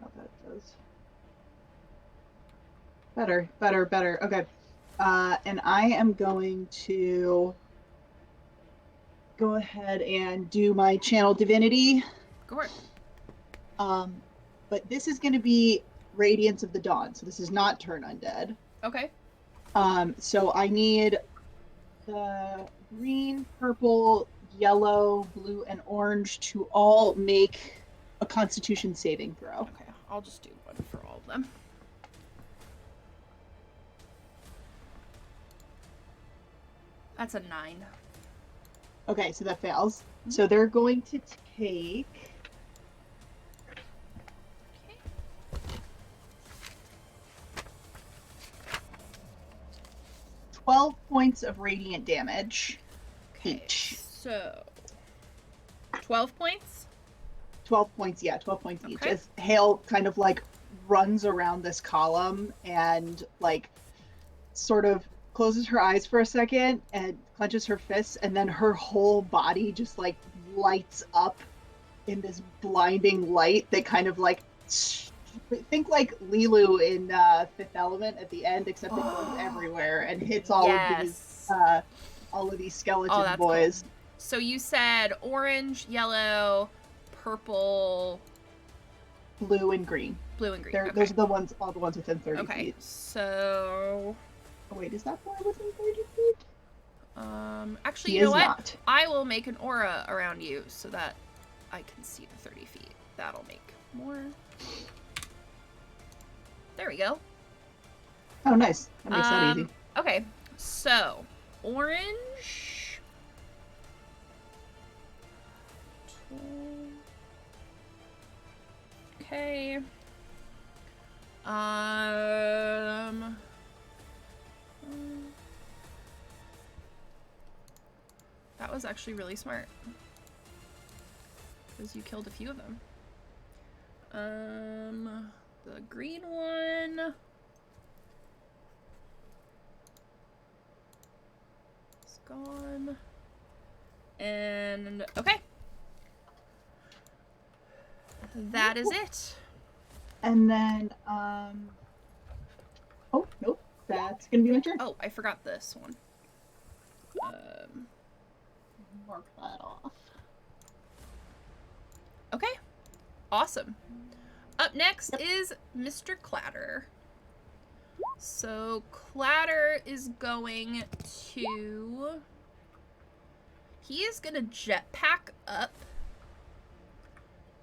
how that does. Better. Okay. And I am going to go ahead and do my channel divinity. Go for it. But this is going to be Radiance of the Dawn, so this is not Turn Undead. Okay. So I need the green, purple, yellow, blue, and orange to all make a Constitution saving throw. Okay. I'll just do one for all of them. That's a 9. Okay, so that fails. So they're going to take Okay. 12 points of radiant damage Okay. each. So 12 points. 12 points, yeah, 12 points each. Okay. As Hale kind of like runs around this column and like sort of closes her eyes for a second and clenches her fists, and then her whole body just like lights up in this blinding light that kind of like think like Lilu in Fifth Element at the end, except it goes everywhere and hits all Yes. of these skeleton Oh, that's boys. cool. So you said orange, yellow, purple, Blue and green. blue, and green. They're, Okay. Those are the ones, all the ones within 30 Okay. feet. So, Oh, wait, is that boy within 30 feet? actually, He you know is what? not. I will make an aura around you so that I can see the 30 feet. That'll make more. There we go. Oh, nice. That makes that easy. Okay, so orange. Okay. That was actually really smart. Because you killed a few of them. The green one. It's gone. And okay. That is it. And then, oh, nope. That's gonna be my turn. Oh, I forgot this one. Mark that off. Okay. Awesome. Up next is Mr. Clatter. So Clatter is going to... He is going to jetpack up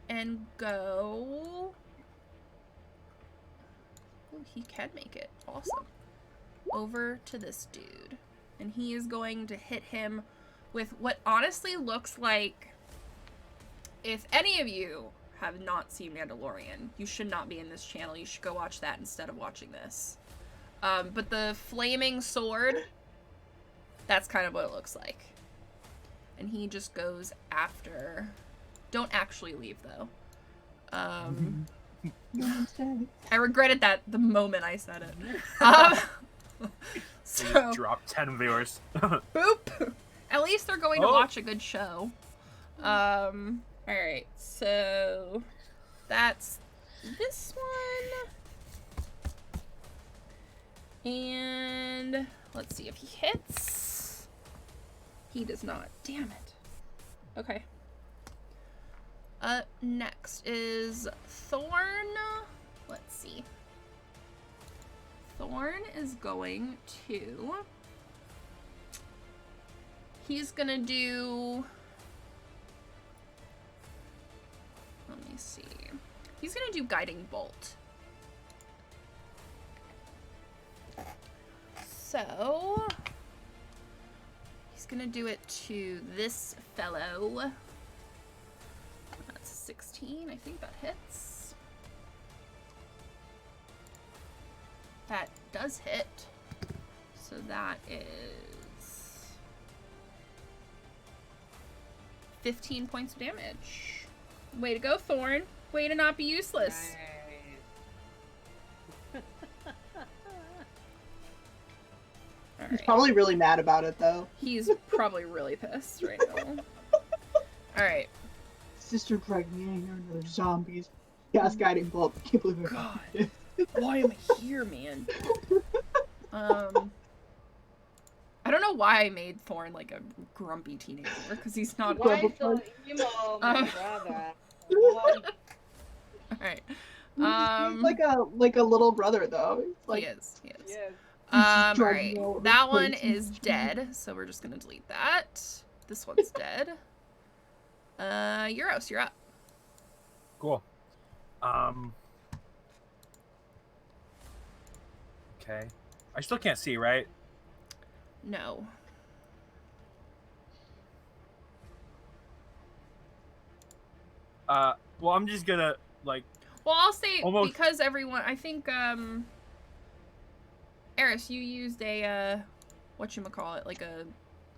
and go... Oh, he can make it. Awesome. Over to this dude. And he is going to hit him with what honestly looks like... If any of you have not seen Mandalorian, you should not be in this channel. You should go watch that instead of watching this. But the flaming sword, that's kind of what it looks like. And he just goes after... Don't actually leave, though. I regretted that the moment I said it. So Drop 10 viewers. boop. At least they're going to watch a good show. Alright, so that's this one. And let's see if he hits. He does not. Damn it. Okay. Next is Thorn. Let's see. Thorn is going to... He's gonna do... Let me see. He's gonna do Guiding Bolt. So... He's gonna do it to this fellow. That's 16. I think that hits. That does hit. So that is 15 points of damage. Way to go, Thorn. Way to not be useless. Nice. He's Alright. probably really mad about it, though. He's probably really pissed right now. Alright. Sister dragged me in here and there's zombies. Gas guiding bolt. I can't believe it. God. Why am I here, man? I don't know why I made Thorn like a grumpy teenager, because he's not. Why so emo, my brother? What? Alright. He's like a little brother, though. It's like, He is. He is. Yes. Alright. dragging all That the one plates is and dead, so we're just gonna delete that. This one's dead. Euros, you're up. Cool. Okay. I still can't see, right? No. Well, I'm just gonna like. Well, I'll say Almost- because everyone, I think, Eris, you used a, whatchamacallit, like a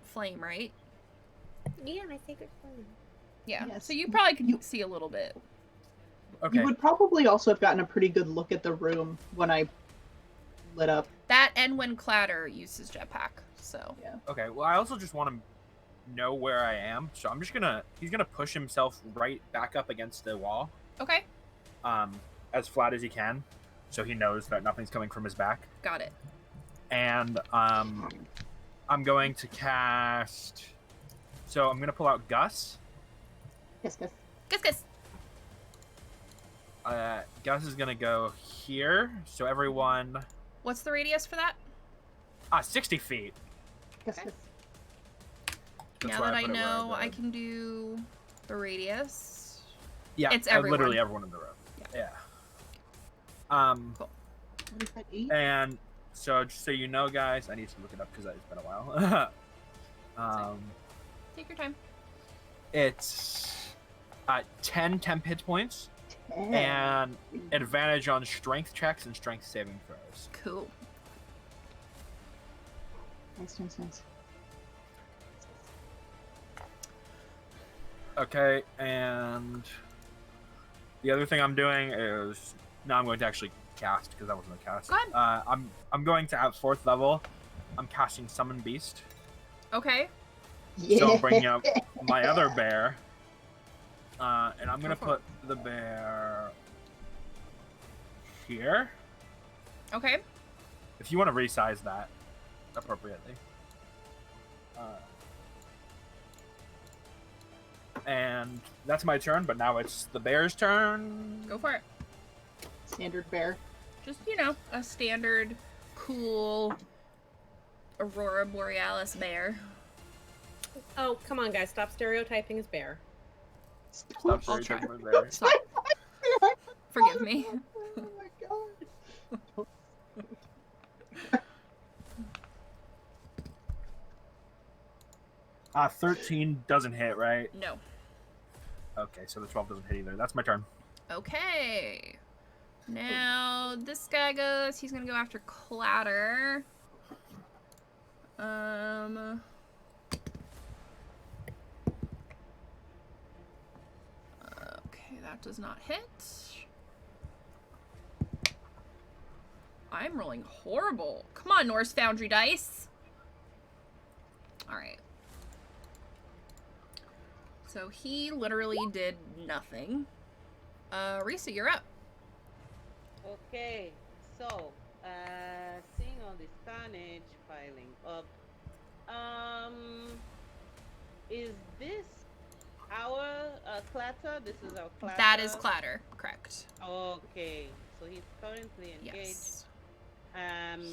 flame, right? Yeah, my sacred flame. Yeah. Yes. So you probably could You- see a little bit. Okay. You would probably also have gotten a pretty good look at the room when I lit up. That and when Clatter uses jetpack. So. Yeah. Okay. Well, I also just want to know where I am, so I'm just gonna. He's gonna push himself right back up against the wall, Okay. as flat as he can, so he knows that nothing's coming from his back. Got it. And I'm going to cast. So I'm gonna pull out Gus. Yes, yes. Kiss. Gus is gonna go here, so everyone. What's the radius for that? 60 feet. Yes, Okay. yes. That's now why that I put it where know, I did. can do the radius. Yeah, It's literally everyone. everyone in the room. Yeah. Yeah. What is that, 8? And so just so you know, guys, I need to look it up because it's been a while. Take your time. It's 10 temp hit points 10. and advantage on strength checks and strength saving throws. Cool. Nice. Okay, and the other thing I'm doing is now I'm going to actually cast because that wasn't a cast. Go ahead. I'm going to at 4th level. I'm casting Summon Beast. Okay. Yeah. So I'm bringing up my other bear, and I'm gonna Go for put the bear here. Okay. If you want to resize that appropriately. And that's my turn, but now it's the bear's turn. Go for it. Standard bear. Just, you know, a standard, cool Aurora Borealis bear. Oh, come on, guys. Stop stereotyping as bear. Stop I'll stereotyping try. my bear. Stop. Forgive me. Oh my god. 13 doesn't hit, right? No. Okay, so the 12 doesn't hit either. That's my turn. Okay. Now this guy goes. He's gonna go after Clatter. Okay, that does not hit. I'm rolling horrible. Come on, Norse Foundry dice. All right. So he literally did nothing. Risa, you're up. Okay, so seeing all this carnage piling up, is this our Clatter? This is our Clatter. That is Clatter, correct. Okay, so he's currently engaged. Yes.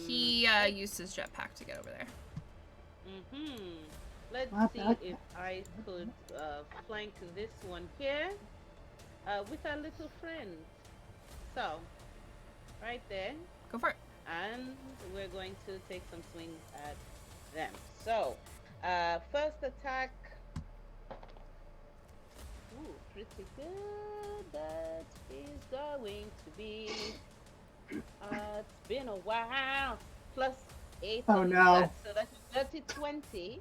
He He used his jetpack to get over there. Let's Not see bad. if I could flank this one here with our little friend. So, right there, Go for it. and we're going to take some swings at them. So, first attack. Ooh, pretty good. That is going to be. It's been a while. Plus 8. Oh, on no. that, so that's dirty 20.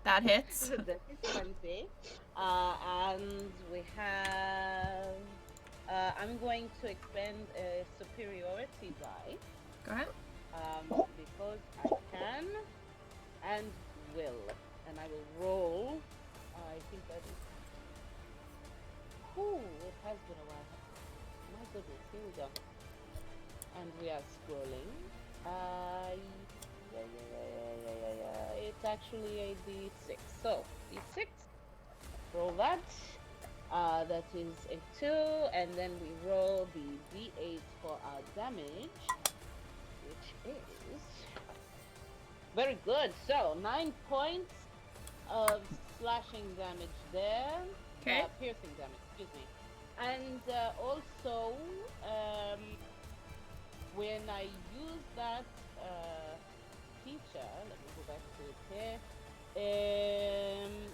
That hits. Dirty 20. And we have. I'm going to expend a superiority die. Go ahead. Because I can and will. And I will roll. I think that is. Ooh, it has been a while. My goodness, here we go. And we are scrolling. Yeah. It's actually a d6. So, d6. Roll that. That is a 2. And then we roll the d8 for our damage. Which is. Very good. So, 9 points of slashing damage there. Okay. Piercing damage, excuse me. And also, when I use that feature, let me go back to it here.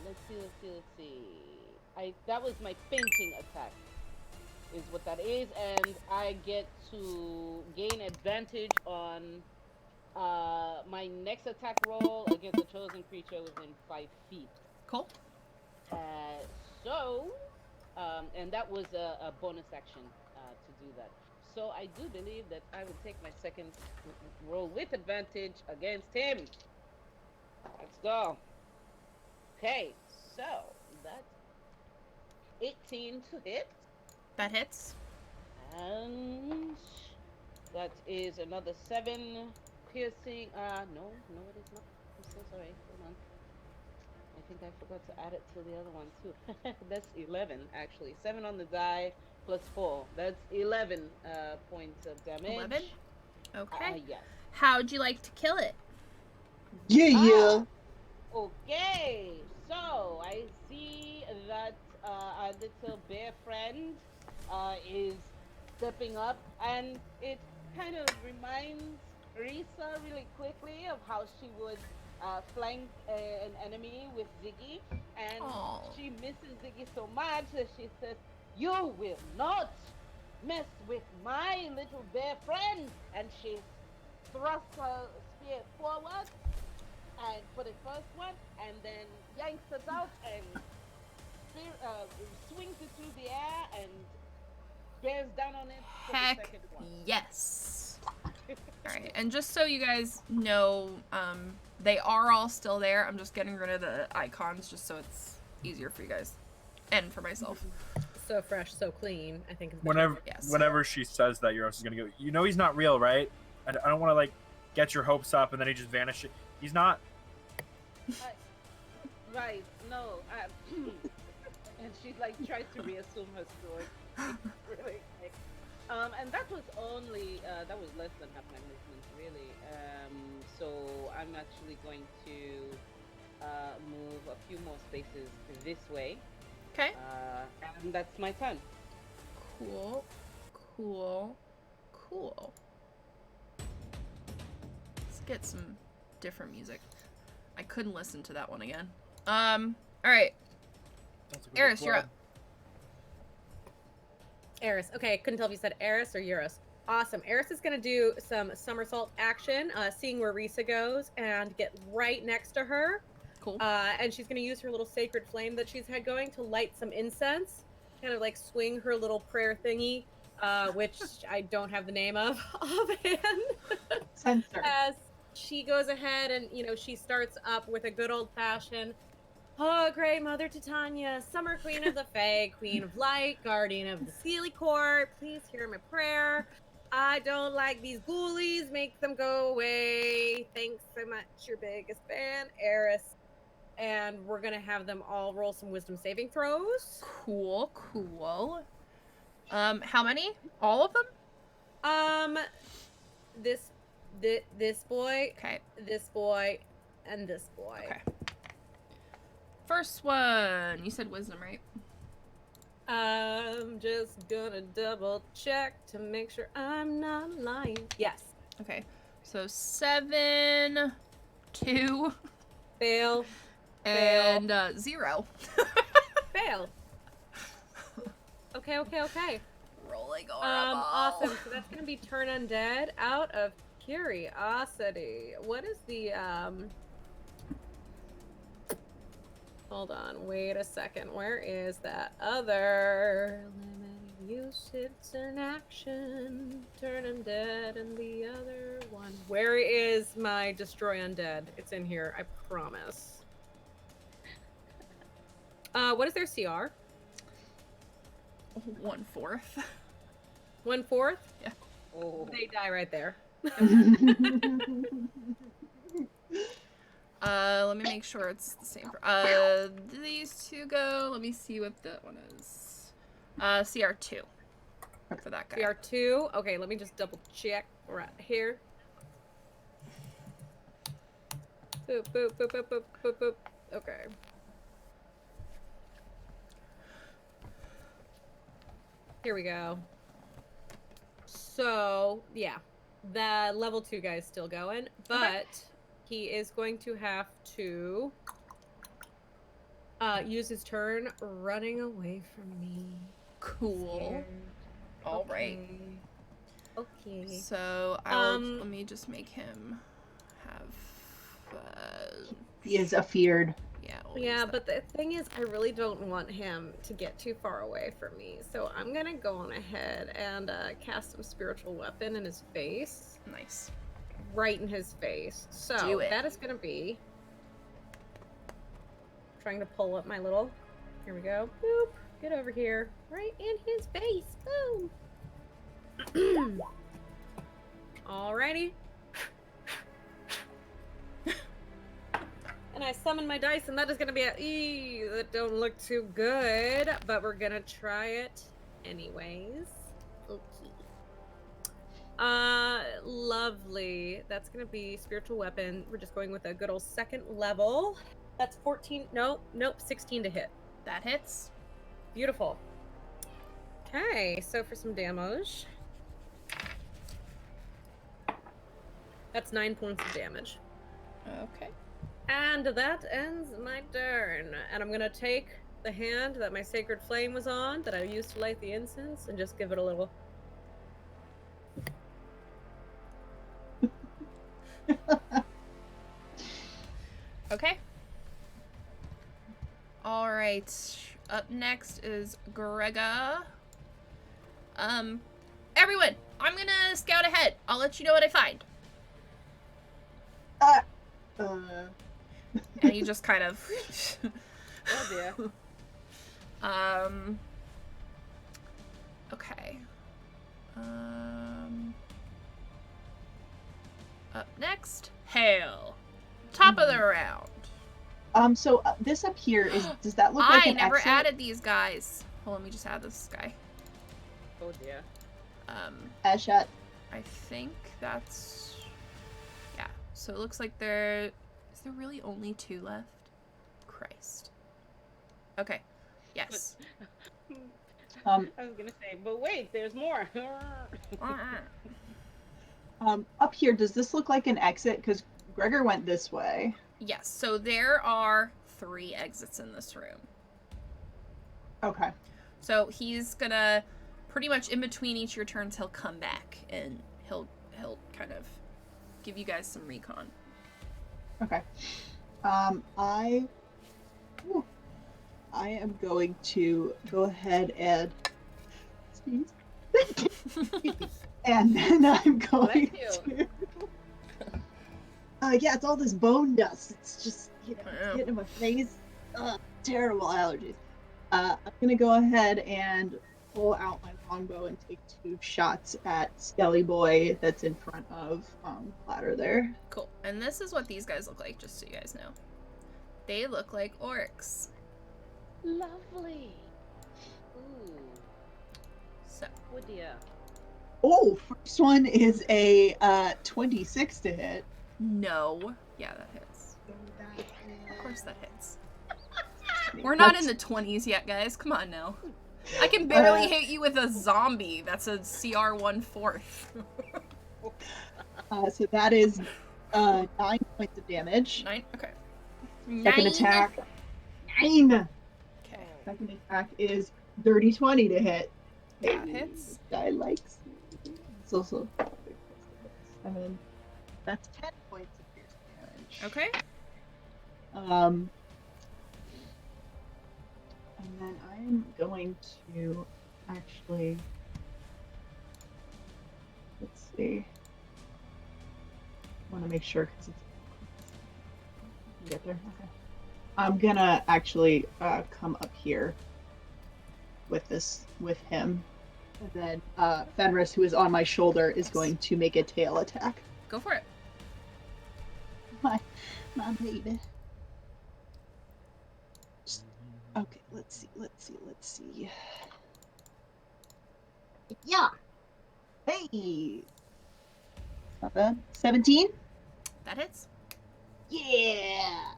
Let's see. that was my fainting attack, is what that is, and I get to gain advantage on my next attack roll against a chosen creature within 5 feet. Cool. Uh, so, and that was a bonus action to do that. So I do believe that I will take my second roll with advantage against him. Let's go. Okay, so that's 18 to hit. That hits. And that is another 7 piercing. No, it is not. I'm so sorry. Hold on. I think I forgot to add it to the other one too. That's 11 actually. 7 on the die plus 4. That's 11 points of damage. 11? Okay. Yes. How'd you like to kill it? Yeah. Okay. So I see that our little bear friend is stepping up, and it kind of reminds Risa really quickly of how she would flank an enemy with Ziggy, and Aw. she misses Ziggy so much that she says, "You will not mess with my little bear friend," and she thrusts her spear forward and for the first one, and then yanks it out and swings it through the air and bears down on it for the Heck second one. yes. Alright, and just so you guys know, they are all still there. I'm just getting rid of the icons just so it's easier for you guys. And for myself. So fresh, so clean. I think. Is the Whenever term. Yes. whenever she says that, Euros is gonna go. You know he's not real, right? I don't want to like get your hopes up and then he just vanishes. He's not. Right, no. And she like tries to reassume her story. Really quick. And that was only that was less than half my movement, really. So I'm actually going to move a few more spaces this way. Okay. And that's my turn. Cool. Cool. Cool. Let's get some different music. I couldn't listen to that one again. Alright. Eris, you're up. Eris. Okay, I couldn't tell if you said Eris or Eurus. Awesome. Eris is going to do some somersault action, seeing where Risa goes, and get right next to her. Cool. And she's going to use her little sacred flame that she's had going to light some incense, kind of like swing her little prayer thingy, which I don't have the name of offhand. Censor. As she goes ahead and, she starts up with a good old-fashioned, "Oh, great Mother Titania, Summer Queen of the Fae, Queen of Light, Guardian of the Sealy Court, please hear my prayer. I don't like these ghoulies, make them go away. Thanks so much, your biggest fan, Eris." And we're gonna have them all roll some wisdom saving throws. Cool, cool. How many? All of them? This boy, Okay. this boy, and this boy. Okay. First one. You said wisdom, right? I'm just gonna double check to make sure I'm not lying. Yes. Okay. So 7, 2, Fail. and 0. Fail. Okay. Rolling horrible. Awesome. So that's gonna be turn undead out of curiosity. What is the Hold on, wait a second. Where is that other limited usage and action? Turn undead and the other one. Where is my destroy undead? It's in here, I promise. What is their CR? 1/4. 1/4? Yeah. Oh. They die right there. Let me make sure it's the same. These two go. Let me see what that one is. CR2 for that guy. CR2? Okay, let me just double check right here. Boop, boop, boop, boop, boop, boop, boop. Okay. Here we go. So, yeah. The level 2 guy's still going, but he is going to have to use his turn running away from me. Cool. Scared. All right. Okay. So let me just make him have. He is afeared. Yeah. we'll Yeah, use that. but the thing is, I really don't want him to get too far away from me. So I'm gonna go on ahead and cast some spiritual weapon in his face. Nice. Right in his face. So Do it. that is gonna be trying to pull up my little. Here we go. Boop. Get over here. Right in his face. Boom. Alrighty. And I summon my dice, and that is gonna be that don't look too good, but we're gonna try it anyways. Okay. Lovely. That's gonna be spiritual weapon. We're just going with a good old second level. That's 14. Nope, 16 to hit. That hits. Beautiful. Okay, so for some damage. That's 9 points of damage. Okay. And that ends my turn. And I'm gonna take the hand that my sacred flame was on, that I used to light the incense, and just give it a little. Okay. All right. Up next is Grega. Everyone, I'm gonna scout ahead. I'll let you know what I find. And you just kind of. Oh dear. Okay. Up next, Hail. Top of the round. So this up here does that look like I an never exit? added these guys. Hold on, let me just add this guy. Oh dear. Ashat. I think that's. Yeah. So it looks like is there really only 2 left? Christ. Okay. Yes. I was gonna say, but wait, there's more. Up here, does this look like an exit? Because Gregor went this way. Yes. So there are 3 exits in this room. Okay. So he's gonna pretty much in between each of your turns, he'll come back and he'll kind of give you guys some recon. Okay. I am going to go ahead and sneeze. And then I'm going Bless to. Yeah, it's all this bone dust. It's just, it's getting in my face. Terrible allergies. I'm gonna go ahead and pull out my longbow and take 2 shots at Skelly Boy that's in front of Platter there. Cool. And this is what these guys look like, just so you guys know. They look like orcs. Lovely. Ooh. So. Oh dear. Oh, first one is a 26 to hit. No. Yeah, that hits. Of course that hits. We're not in the 20s yet, guys. Come on now. I can barely hit you with a zombie. That's a CR 1/4. So that is 9 points of damage. 9? Okay. Second 9. attack. 9! Okay. Second attack is dirty 20 to hit. That hits. Guy likes. It's also 7. That's 10 points of piercing damage. Okay. And then I'm going to actually. Let's see. I want to make sure because it's. Get there. Okay. I'm gonna actually come up here with him, and then Fenris, who is on my shoulder, is going to make a tail attack. Go for it. My baby. Okay, let's see. Yeah. Hey. Not bad. 17? That hits. Yeah.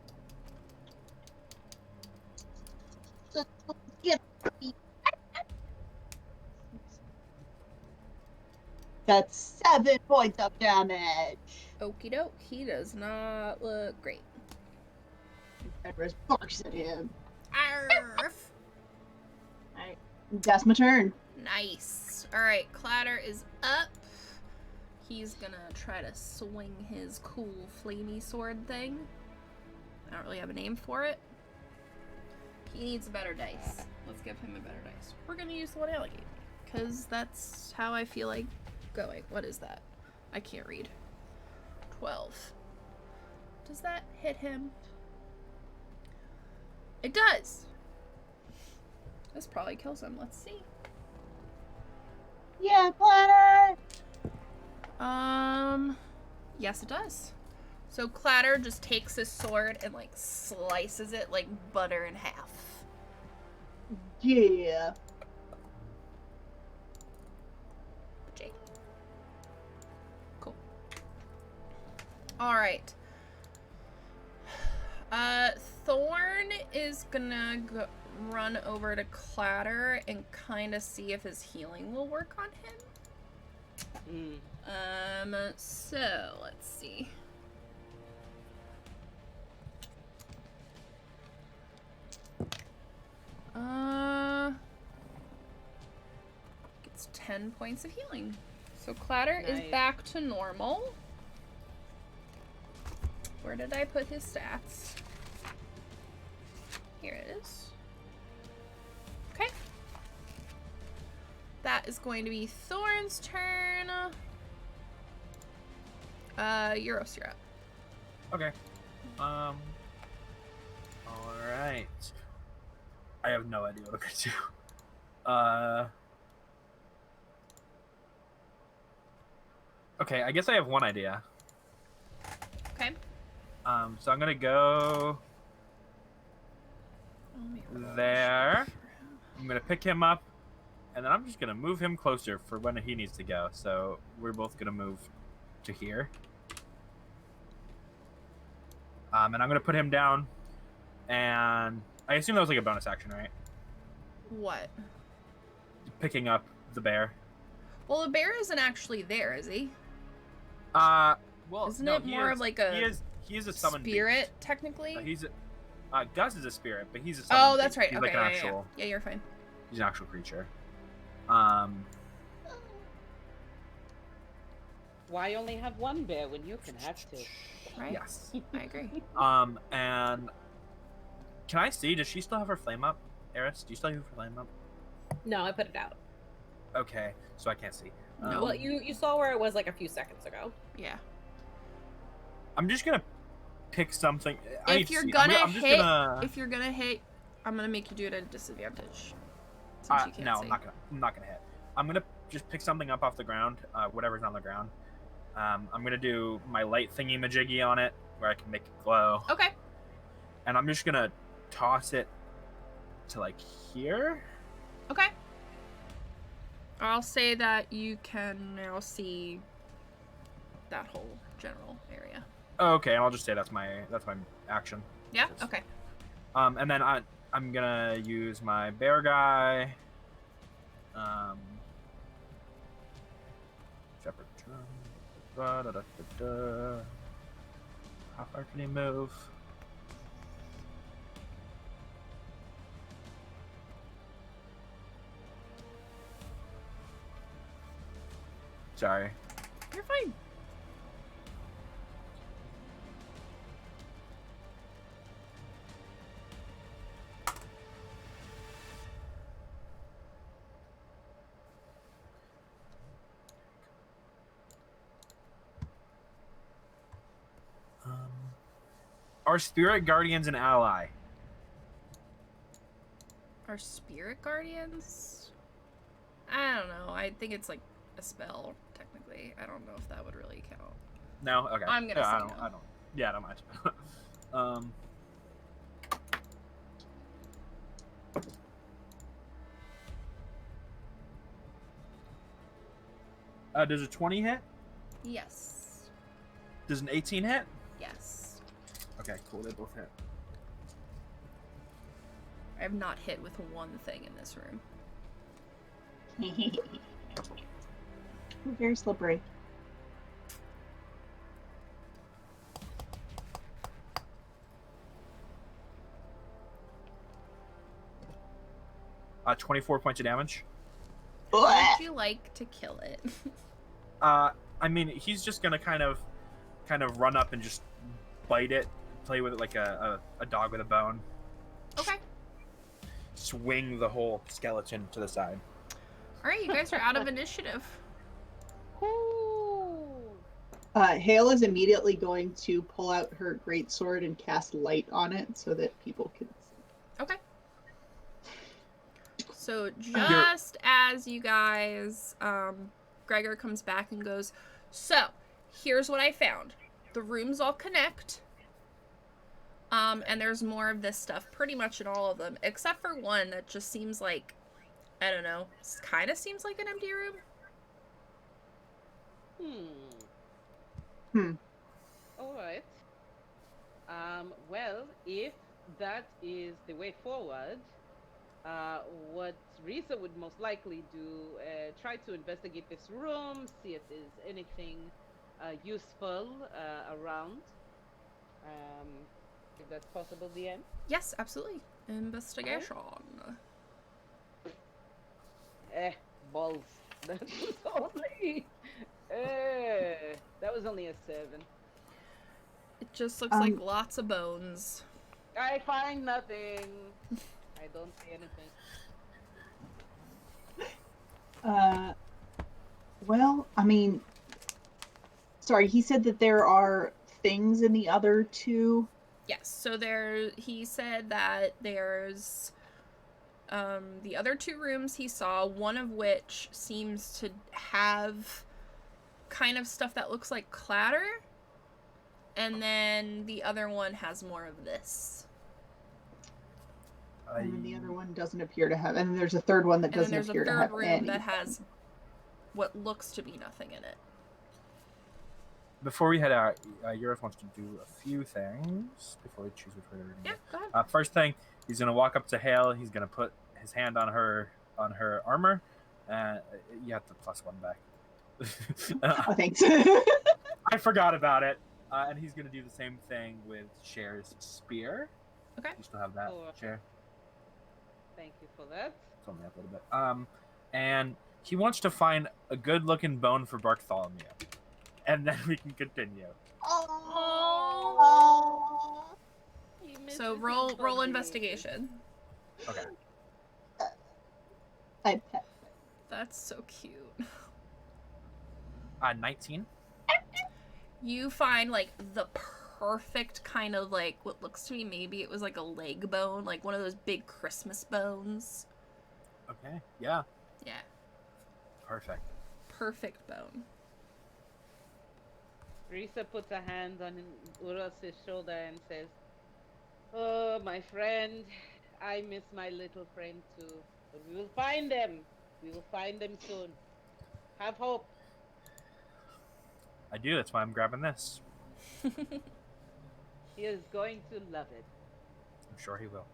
That's 7 points of damage. Okie doke. He does not look great. Fenris barks at him. Arf. Alright, that's my turn. Nice. Alright, Clatter is up. He's gonna try to swing his cool flamey sword thing. I don't really have a name for it. He needs a better dice. Let's give him a better dice. We're gonna use the one Allie gave me, because that's how I feel like going. What is that? I can't read. 12. Does that hit him? It does! This probably kills him. Let's see. Yeah, Clatter! Yes, it does. So Clatter just takes his sword and, like, slices it like butter in half. Yeah. Jake. Cool. Alright. Thorn is gonna run over to Clatter and kind of see if his healing will work on him. So, let's see. Gets 10 points of healing. So Clatter is Nice. back to normal. Where did I put his stats? Here it is. Okay. That is going to be Thorn's turn. Euros, you're up. Okay. All right. I have no idea what I'm gonna do. Okay, I guess I have one idea. Okay. So I'm gonna go Let me roll there. for him. I'm gonna pick him up, and then I'm just gonna move him closer for when he needs to go. So we're both gonna move to here. And I'm gonna put him down, and I assume that was like a bonus action, right? What? Picking up the bear. Well, the bear isn't actually there, is he? Well, Isn't no, it he more is, of like a he is a summoned spirit, beast. technically? He's Gus is a spirit, but he's a summoned Oh, that's beast. right. He's Okay, like an yeah, actual. yeah. Yeah, you're fine. He's an actual creature. Why only have one bear when you can have two? Right? Yes. I agree. And can I see? Does she still have her flame up? Eris, do you still have her flame up? No, I put it out. Okay, so I can't see. No. Well, you saw where it was like a few seconds ago. Yeah. I'm just gonna pick something. I need If to you're see. gonna I'm just hit, gonna... if you're gonna hit, I'm gonna make you do it at a disadvantage. Since you can't no, see. I'm not gonna hit. I'm gonna just pick something up off the ground, whatever's on the ground. I'm gonna do my light thingy majiggy on it, where I can make it glow. Okay. And I'm just gonna toss it to like here. Okay. I'll say that you can now see that whole general area. Okay, and I'll just say that's my action. Yeah. Just- Okay. And then I'm gonna use my bear guy. Shepherd drum. Da-da-da-da-da. How far can he move? Sorry. You're fine. Are spirit guardians an ally? Our spirit guardians? I don't know. I think it's like a spell, technically. I don't know if that would really count. No. Okay. I'm gonna Yeah, say I don't. no. I don't. Yeah, I don't mind. Does a 20 hit? Yes. Does an 18 hit? Yes. Okay, cool. They both hit. I have not hit with one thing in this room. Very slippery. 24 points of damage. Would you like to kill it? I mean, he's just gonna kind of run up and just bite it, play with it like a dog with a bone. Okay. Swing the whole skeleton to the side. All right, you guys are out of initiative. Hale is immediately going to pull out her greatsword and cast light on it so that people can see. Okay. So just as you guys, Gregor comes back and goes, so here's what I found. The rooms all connect. And there's more of this stuff pretty much in all of them, except for one that just seems like, I don't know, kind of seems like an empty room. All right. Well, if that is the way forward, what Risa would most likely do, try to investigate this room, see if there's anything useful around. If that's possible, DM? Yes, absolutely. Investigation. Balls. That was only a 7. It just looks like lots of bones. I find nothing. I don't see anything. Well, I mean, sorry, he said that there are things in the other two. Yes, so he said that there's the other 2 rooms he saw, one of which seems to have kind of stuff that looks like clatter, and then the other one has more of this. And then the other one doesn't appear to have, and then there's a third one that doesn't appear to have room anything. that has what looks to be nothing in it. Before we head out, Eurus wants to do a few things before we choose which way we're going to Yeah, go. go ahead. First thing, he's going to walk up to Hale. He's going to put his hand on her armor. You have to +1 back. Oh, thanks. I forgot about it. And he's going to do the same thing with Cher's spear. Okay. You still have that, Cher? Thank you for that. It's only up a little bit. And he wants to find a good-looking bone for Bartholomew. And then we can continue. So roll investigation. Okay. That's so cute. 19. You find like the perfect kind of like what looks to me, maybe it was like a leg bone, like one of those big Christmas bones. Okay. Yeah. Yeah. Perfect. Perfect bone. Risa puts a hand on Uros's shoulder and says, "Oh, my friend, I miss my little friend too. But we will find them. We will find them soon. Have hope." I do. That's why I'm grabbing this. He is going to love it. I'm sure he will.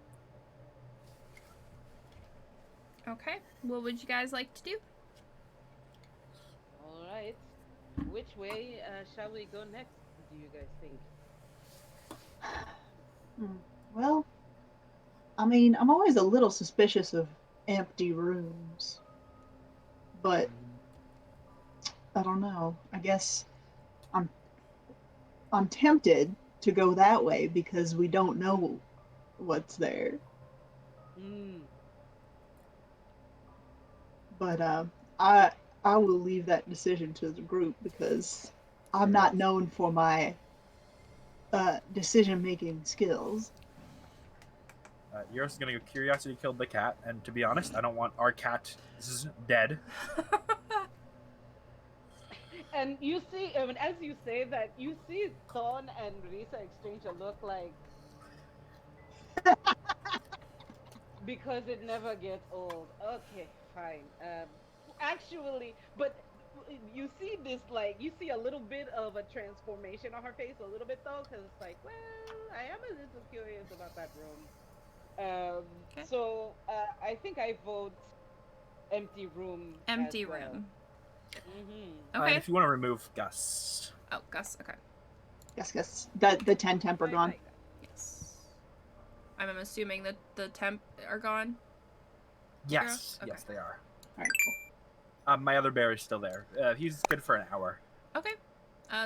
Okay. What would you guys like to do? All right. Which way shall we go next, do you guys think? Well, I mean, I'm always a little suspicious of empty rooms. But I don't know. I guess I'm tempted to go that way because we don't know what's there. But I will leave that decision to the group because I'm not known for my decision-making skills. Yours is going to go curiosity killed the cat, and to be honest, I don't want our cat dead. And you see, as you say that, you see Thorn and Risa exchange a look like... because it never gets old. Okay, fine. Actually, but you see this, like, you see a little bit of a transformation on her face, a little bit though, because it's like, well, I am a little curious about that room. Okay. So, I think I vote empty room. Empty as well. room. Mm-hmm. Okay. And if you want to remove Gus. Oh, Gus. Okay. Yes. The 10 temp are gone. Yes. I'm assuming that the temp are gone. Yes, Okay. yes, they are. All right, cool. My other bear is still there. He's good for an hour. Okay.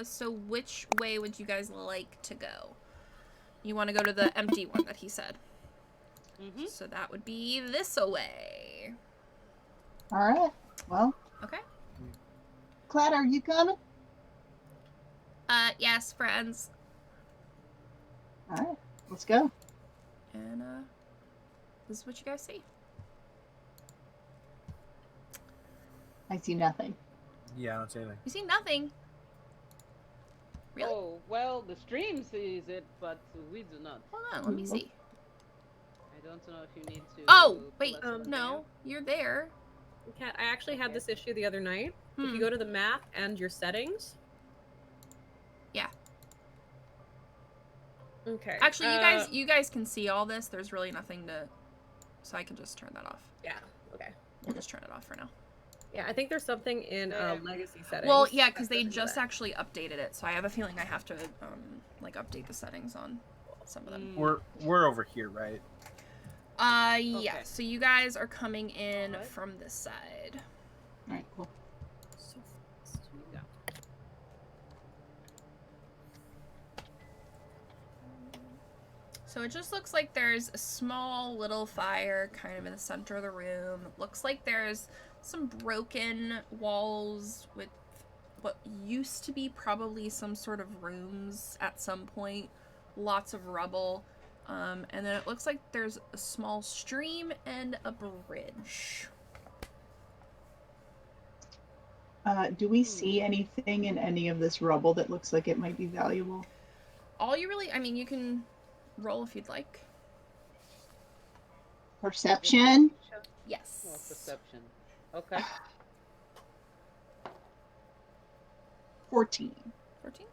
So which way would you guys like to go? You want to go to the empty one that he said. Mm-hmm. So that would be this away. All right. Well, Okay. Clad, are you coming? Yes, friends. All right. Let's go. And this is what you guys see. I see nothing. Yeah, I don't say anything. You see nothing. Really? Oh, well, the stream sees it, but we do not. Hold on, let me see. I don't know if you need to. Oh, pull wait, us up no, you're there. Kat, I actually had Okay. this issue the other night. If Hmm. you go to the map and your settings. Yeah. Okay. Actually, you guys can see all this. There's really nothing to, so I can just turn that off. Yeah. Okay. We'll just turn it off for now. Yeah, I think there's something in There. legacy settings. Well, yeah, because that they does just that. actually updated it, so I have a feeling I have to like update the settings on some of them. We're over here, right? Yeah. Okay. So you guys are coming in Alright. from this side. All right, cool. So fast. Yeah. So it just looks like there's a small little fire kind of in the center of the room. It looks like there's some broken walls with what used to be probably some sort of rooms at some point. Lots of rubble. And then it looks like there's a small stream and a bridge. Do we see anything in any of this rubble that looks like it might be valuable? All you really, I mean, you can roll if you'd like. Perception? Yes. Oh, perception. Okay. 14. 14?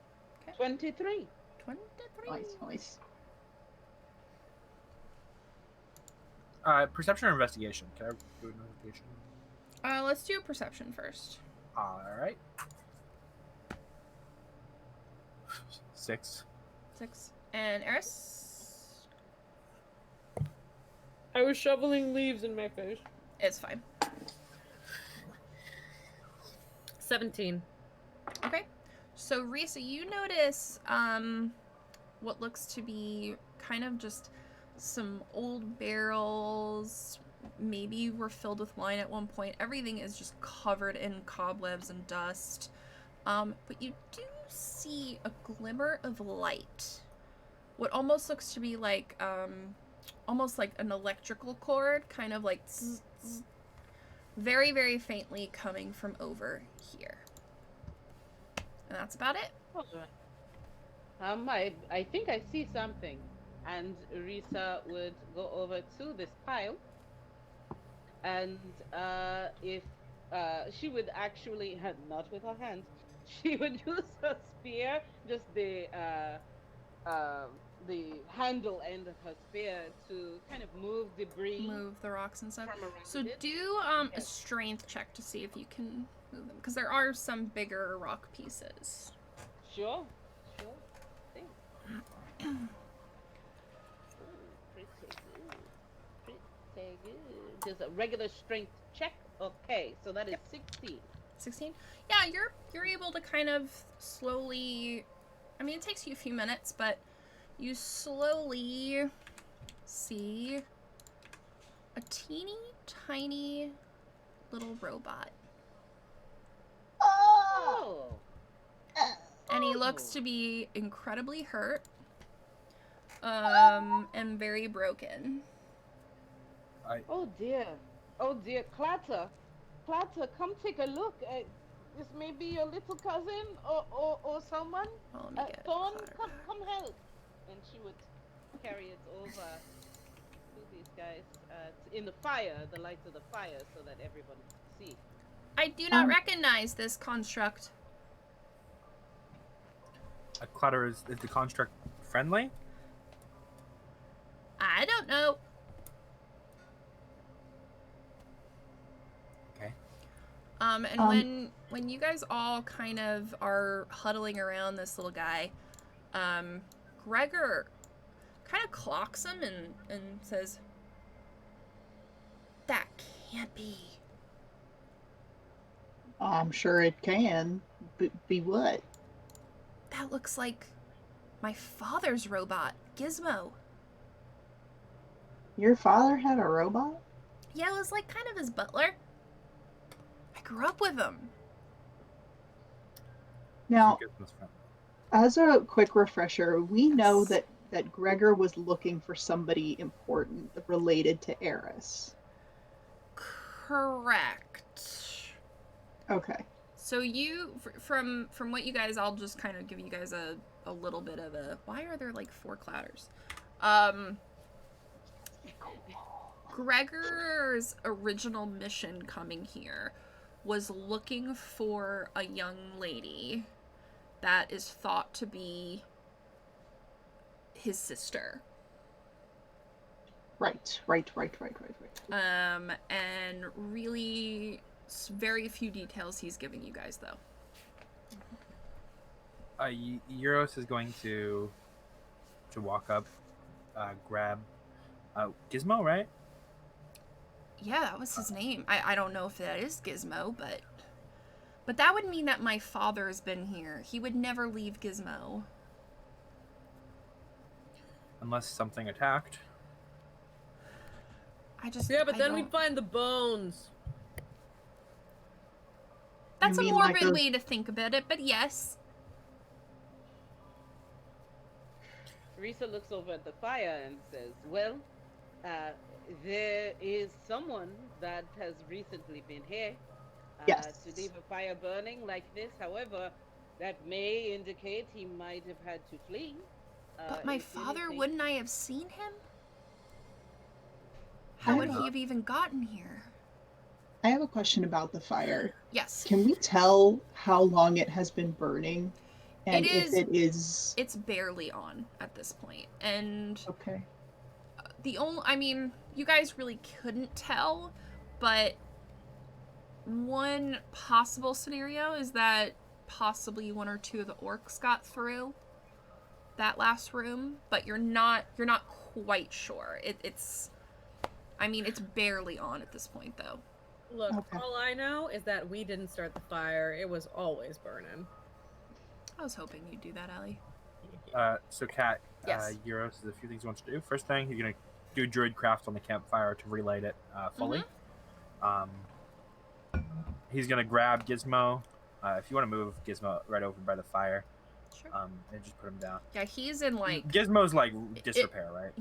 23. 23. Nice. Perception or investigation? Can I do an investigation? Let's do a perception first. All right. 6. 6. And Eris? I was shoveling leaves in my face. It's fine. 17. Okay. So, Risa, you notice what looks to be kind of just some old barrels. Maybe were filled with wine at one point. Everything is just covered in cobwebs and dust. But you do see a glimmer of light. What almost looks to be like, almost like an electrical cord, kind of like zzz, zzz, very, very faintly coming from over here. And that's about it. Alright. I think I see something. And Risa would go over to this pile. And if she would actually, not with her hands, she would use her spear, just the handle end of her spear to kind of move debris. Move the rocks and stuff. from around So it. do a Yes. strength check to see if you can move them. Because there are some bigger rock pieces. Sure. Thanks. Ooh, pretty good. Just a regular strength check. Okay, so that is 16. 16? Yeah, you're able to kind of slowly, I mean, it takes you a few minutes, but you slowly see a teeny tiny little robot. Oh! And he looks to be incredibly hurt. And very broken. Oh dear. Clatter, come take a look. This may be your little cousin or someone. Oh, let me get Thorn, Clatter. come help. And she would carry it over to these guys in the fire, the light of the fire, so that everyone can see. I do not recognize this construct. Clutter is the construct friendly? I don't know. Okay. And when you guys all kind of are huddling around this little guy, Gregor kind of clocks him and says, "That can't be. I'm sure it can. Be what? That looks like my father's robot, Gizmo. Your father had a robot? Yeah, it was like kind of his butler. I grew up with him. Now, Gizmo's friend. as a quick refresher, we know Yes. that Gregor was looking for somebody important related to Eris. Correct. Okay. So you, from what you guys, I'll just kind of give you guys a little bit of a. Why are there like 4 clatters? Gregor's original mission coming here was looking for a young lady that is thought to be his sister. Right. And really very few details he's giving you guys, though. Euros is going to walk up, grab Gizmo, right? Yeah, that was his name. I don't know if that is Gizmo, but that would mean that my father has been here. He would never leave Gizmo. Unless something attacked. Yeah, but I then don't- we'd find the bones. That's a mean morbid like a- way to think about it, but yes. Risa looks over at the fire and says, well, there is someone that has recently been here Yes. to leave a fire burning like this. However, that may indicate he might have had to flee. But my if father, anything. wouldn't I have seen him? How would I- he have even gotten here? I have a question about the fire. Yes. Can we tell how long it has been burning? And It if is- it is It's barely on at this point. And okay. the only, I mean, you guys really couldn't tell, but one possible scenario is that possibly 1 or 2 of the orcs got through that last room, but you're not quite sure. It's barely on at this point, though. Look, Okay. all I know is that we didn't start the fire. It was always burning. I was hoping you'd do that, Ellie. So Kat, Yes. Euros has a few things he wants to do. First thing, he's gonna do druid craft on the campfire to relight it fully. He's gonna grab Gizmo. If you want to move Gizmo right over by the fire, Sure. and just put him down. Yeah, he's in like Gizmo's like disrepair, right?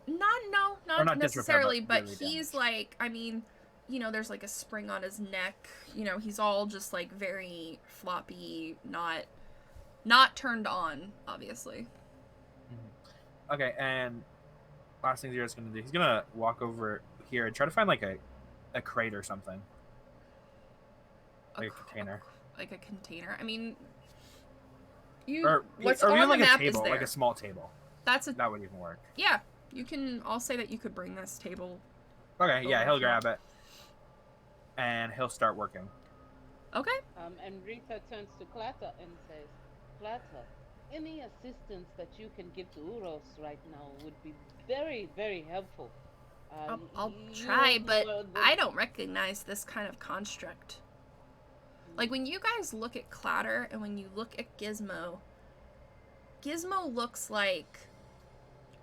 not not disrepair, necessarily, but but really he's damaged. like, I mean, there's like a spring on his neck. He's all just like very floppy, not turned on, obviously. Okay, and last thing Zero's gonna do, he's gonna walk over here and try to find like a crate or something, like a container, Like a container. I mean, or what's or on even the like map a table, is there. like a small table. That's a That would even work. yeah. You can. I'll say that you could bring this table. Okay, yeah, Over he'll here. grab it, and he'll start working. Okay. And Rita turns to Clatter and says, Clatter, any assistance that you can give to Uros right now would be very, very helpful. I'll You try, but were the- I don't recognize this kind of construct. Like, when you guys look at Clatter and when you look at Gizmo, Gizmo looks like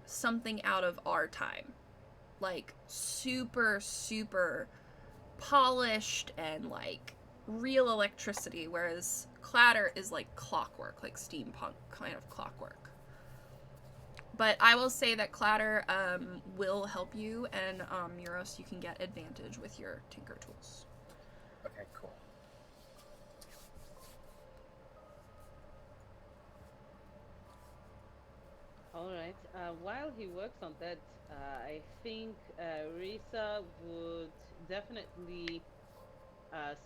something out of our time. Like, super, super polished and, like, real electricity, whereas Clatter is like clockwork, like steampunk kind of clockwork. But I will say that Clatter will help you, and Euros, you can get advantage with your tinker tools. Okay, cool. All right. While he works on that, I think Risa would definitely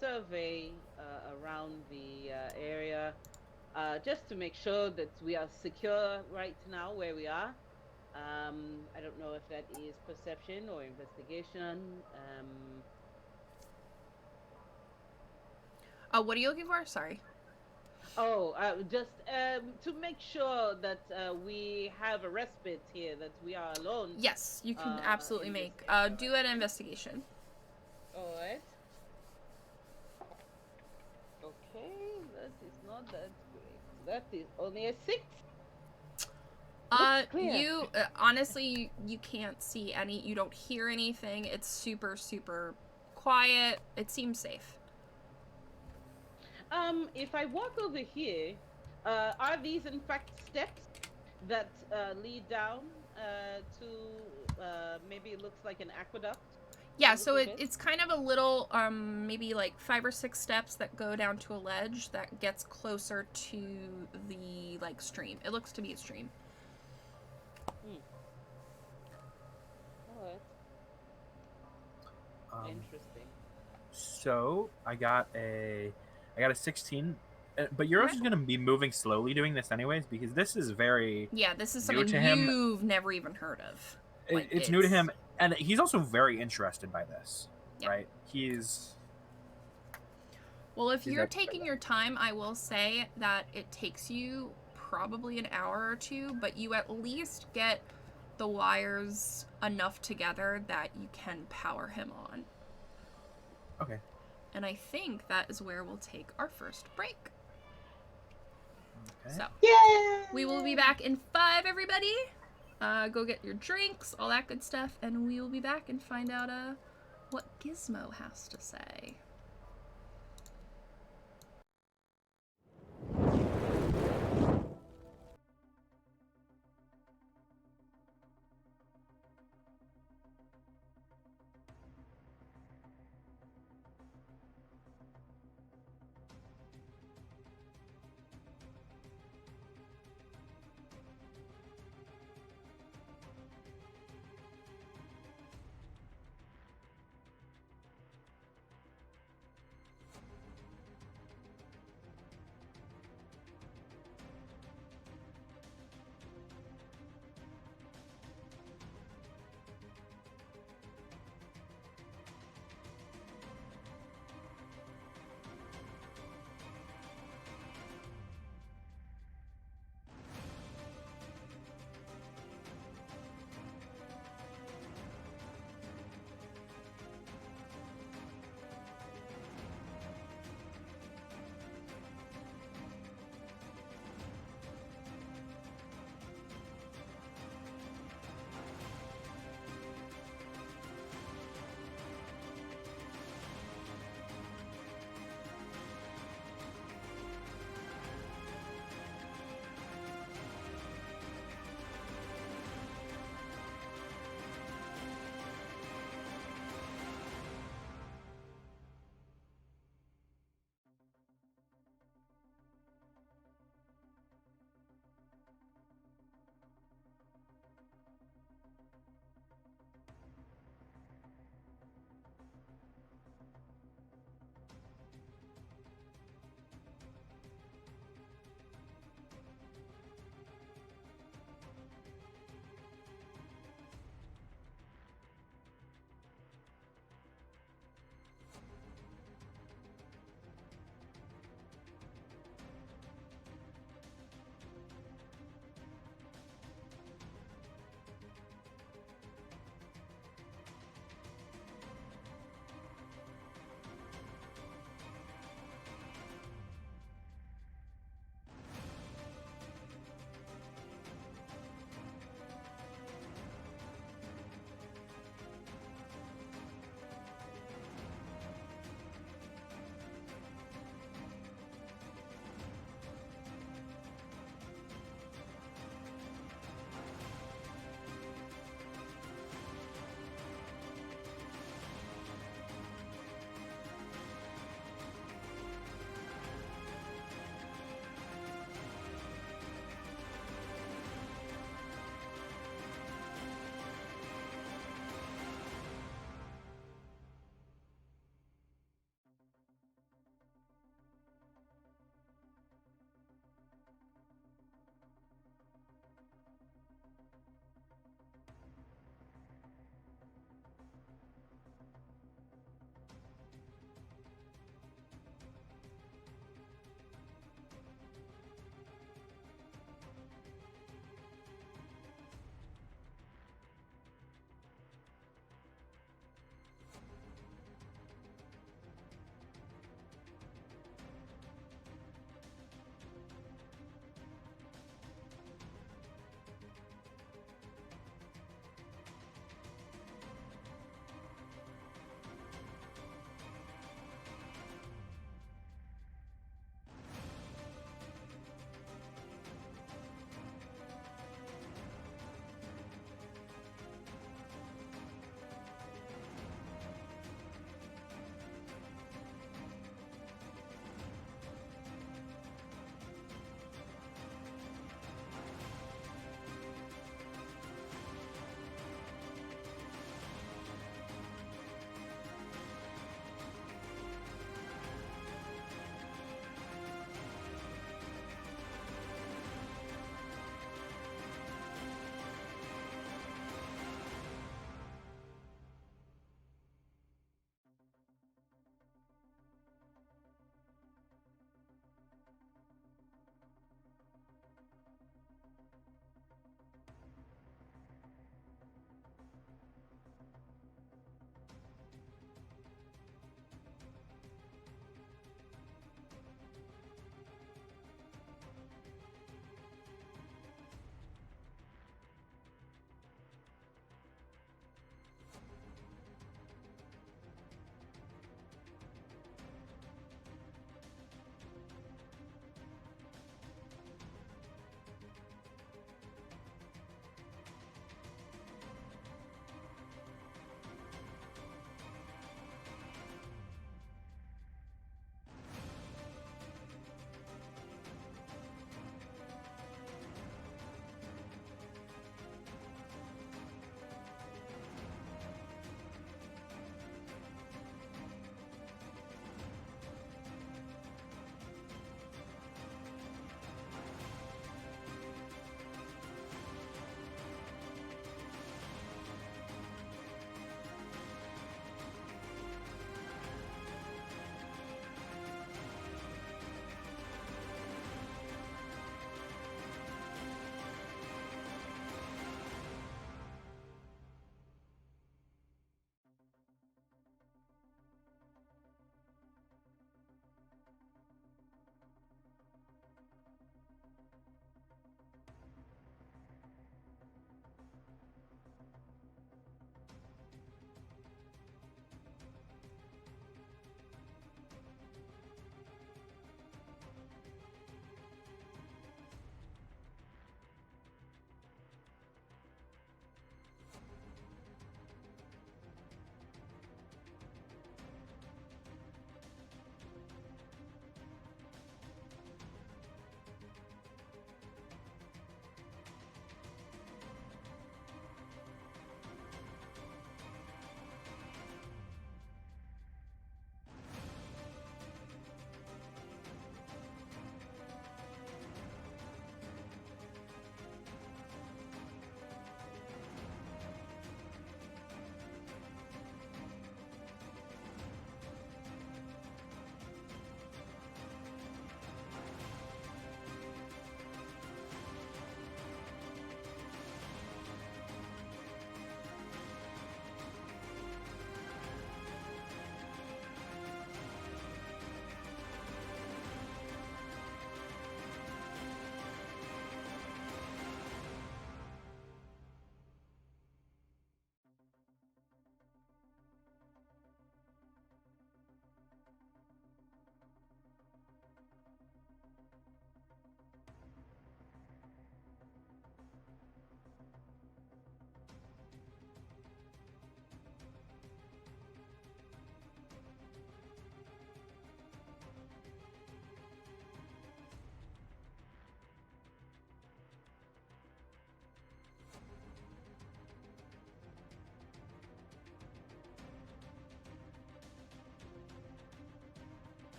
survey around the area just to make sure that we are secure right now where we are. I don't know if that is perception or investigation. What are you looking for? Sorry. Just to make sure that we have a respite here, that we are alone. Yes, you can absolutely make. investigate. Do an investigation. Alright. Okay, that is not that great. That is only a 6. Looks clear. You honestly, you can't see any, you don't hear anything. It's super, super quiet. It seems safe. If I walk over here, are these in fact steps that lead down to maybe it looks like an aqueduct? Yeah, A so little bit? it's kind of a little, maybe like 5 or 6 steps that go down to a ledge that gets closer to the, like, stream. It looks to be a stream. Alright. Um, Interesting. So I got a 16, but you're also Okay. going to be moving slowly doing this anyways because this is very Yeah, this is new something to him. you've never even heard of. Like, It's new to him, and he's also very interested by this, Yeah. right? He's Well, if He's you're up for taking that. your time, I will say that it takes you probably an hour or two, but you at least get the wires enough together that you can power him on. okay. And I think that is where we'll take our first break. Okay. So, Yay! we will be back in 5, everybody. Go get your drinks, all that good stuff, and we will be back and find out what Gizmo has to say.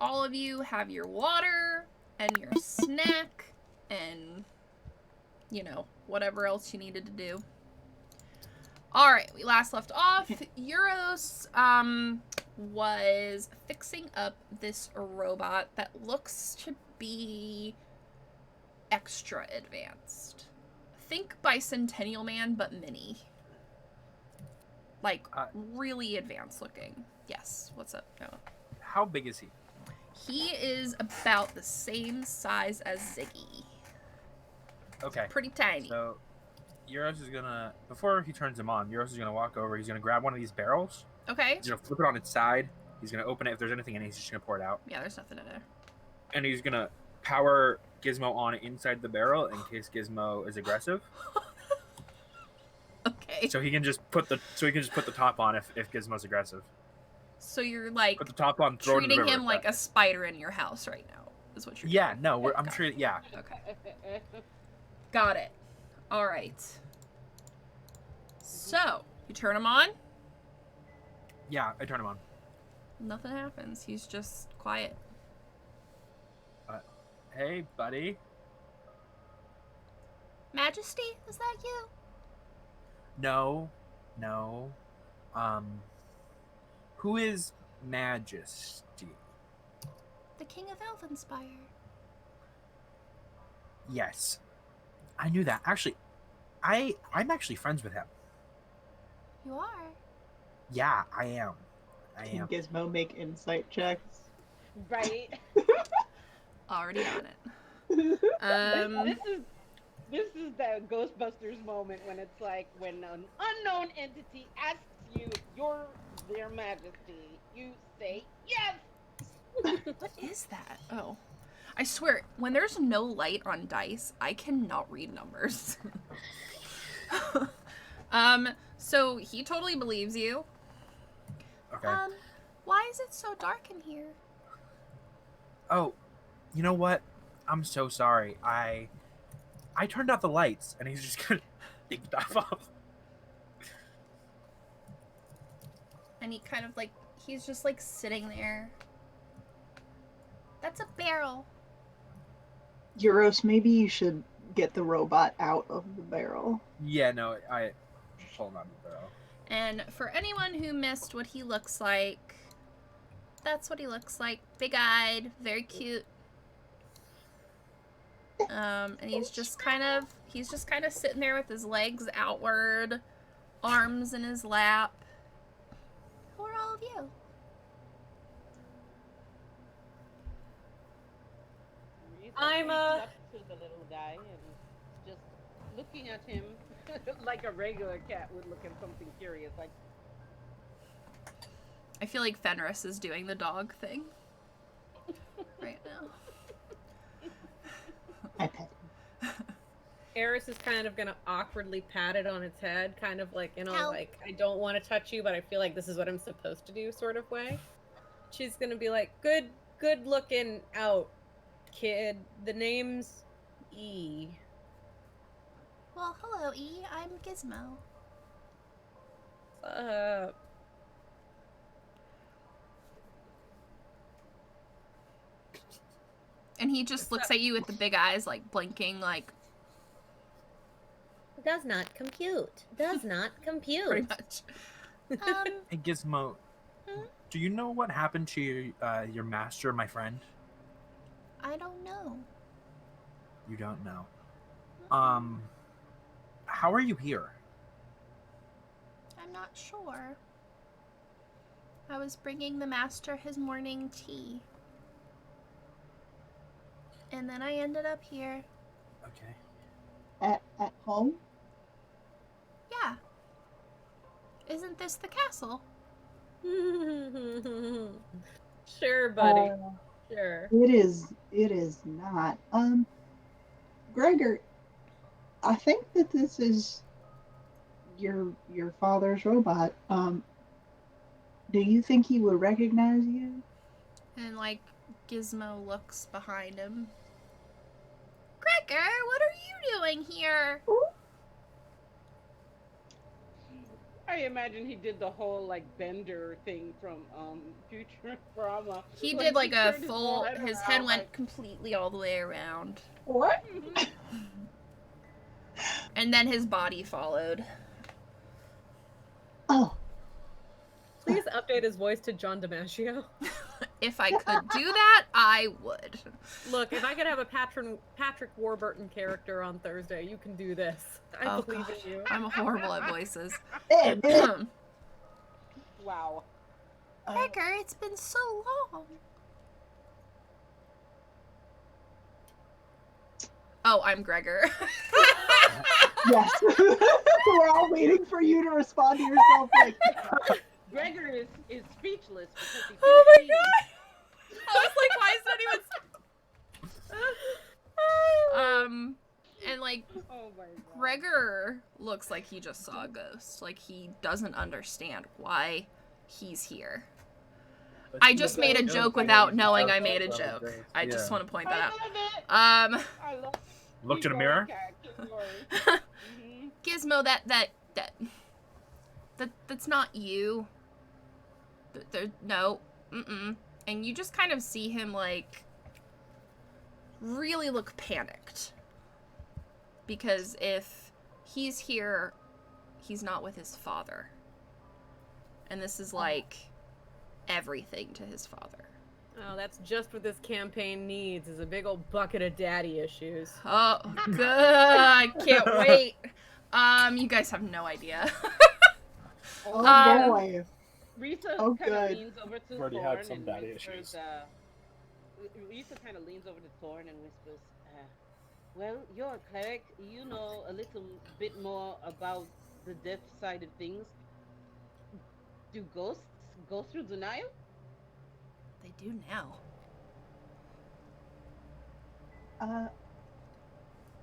all of you have your water and your snack and, you know, whatever else you needed to do. Alright, we last left off. Euros was fixing up this robot that looks to be extra advanced. Think Bicentennial Man, but mini. Like, really advanced looking. Yes, what's up, Noah? How big is he? He is about the same size as Ziggy. Okay. Pretty tiny. So, Euros is gonna, before he turns him on, Euros is gonna walk over, he's gonna grab one of these barrels. Okay. He's gonna flip it on its side. He's gonna open it. If there's anything in it, he's just gonna pour it out. Yeah, there's nothing in there. And he's gonna power Gizmo on inside the barrel in case Gizmo is aggressive. Okay. So he can just put the top on if Gizmo's aggressive. So you're like Put the top on, throw it in the treating river. him like a spider in your house right now, is what you're Yeah, doing. no, I'm sure. Yeah. Okay. Got it. All right. So you turn him on. Yeah, I turn him on. Nothing happens. He's just quiet. Hey, buddy. Majesty, is that you? No. Who is Majesty? The King of Elvenspire. Yes, I knew that. Actually, I'm actually friends with him. You are. Yeah, I am. Can Gizmo make insight checks? Right. Already on it. This is the Ghostbusters moment when it's like when an unknown entity asks you, "You're their Majesty." You say yes. What is that? Oh. I swear, when there's no light on dice, I cannot read numbers. So he totally believes you. Okay. Why is it so dark in here? Oh, you know what? I'm so sorry. I turned out the lights, and he's just gonna take the top off. And he kind of like, he's just like sitting there. That's a barrel. Euros, maybe you should get the robot out of the barrel. Yeah, no, I pull him out of the barrel. And for anyone who missed what he looks like, that's what he looks like. Big-eyed, very cute. And he's just kind of sitting there with his legs outward, arms in his lap. Who are all of you? I'm up to the little guy and just looking at him like a regular cat would look at something curious. Like, I feel like Fenris is doing the dog thing right now. I pet him. Eris is kind of gonna awkwardly pat it on its head, kind of like, you know, Ow. like, I don't want to touch you, but I feel like this is what I'm supposed to do, sort of way. She's gonna be like, good looking out, kid. The name's E. Well, hello, E. I'm Gizmo. And he just looks at you with the big eyes, like, blinking, like... Does not compute. Does not compute. Pretty much. Hey, Gizmo, do you know what happened to your master, my friend? I don't know. You don't know. How are you here? I'm not sure. I was bringing the master his morning tea. And then I ended up here. Okay. At home? Yeah. Isn't this the castle? Sure, buddy. Sure. It is not. Gregor, I think that this is your father's robot. Do you think he would recognize you? And, like, Gizmo looks behind him. Gregor, what are you doing here? I imagine he did the whole like bender thing from Futurama. He when did like a turned full. head His around, head went like, completely all the way around, What? mhm. and then his body followed. Oh, Please update his voice to John DiMaggio. If I could do that, I would. Look, if I could have a Patrick Warburton character on Thursday, you can do this. I Oh, believe gosh. in you. I'm horrible at voices. Wow. Gregor, it's been so long. Oh, I'm Gregor. yes. We're all waiting for you to respond to yourself like, Gregor is speechless because he Oh my can't see. I was like, why is that even? And like, Oh my god. Gregor looks like he just saw a ghost. Like he doesn't understand why he's here. I just made a joke without knowing I made a joke. I just want to point that out. I love it. Looked Keep in a mirror. going, Kat, keep going. Mhm. Gizmo, that's not you. No, and you just kind of see him like really look panicked because if he's here, he's not with his father, and this is like everything to his father. Oh, that's just what this campaign needs, is a big old bucket of daddy issues. Oh, good! I can't wait. You guys have no idea. oh boy. Risa Oh, kind of good. leans over to Already Thorn had some and daddy whispers, issues. Risa kind of leans over to Thorn and whispers, well, you're a cleric. You know a little bit more about the death side of things. Do ghosts go through denial? They do now.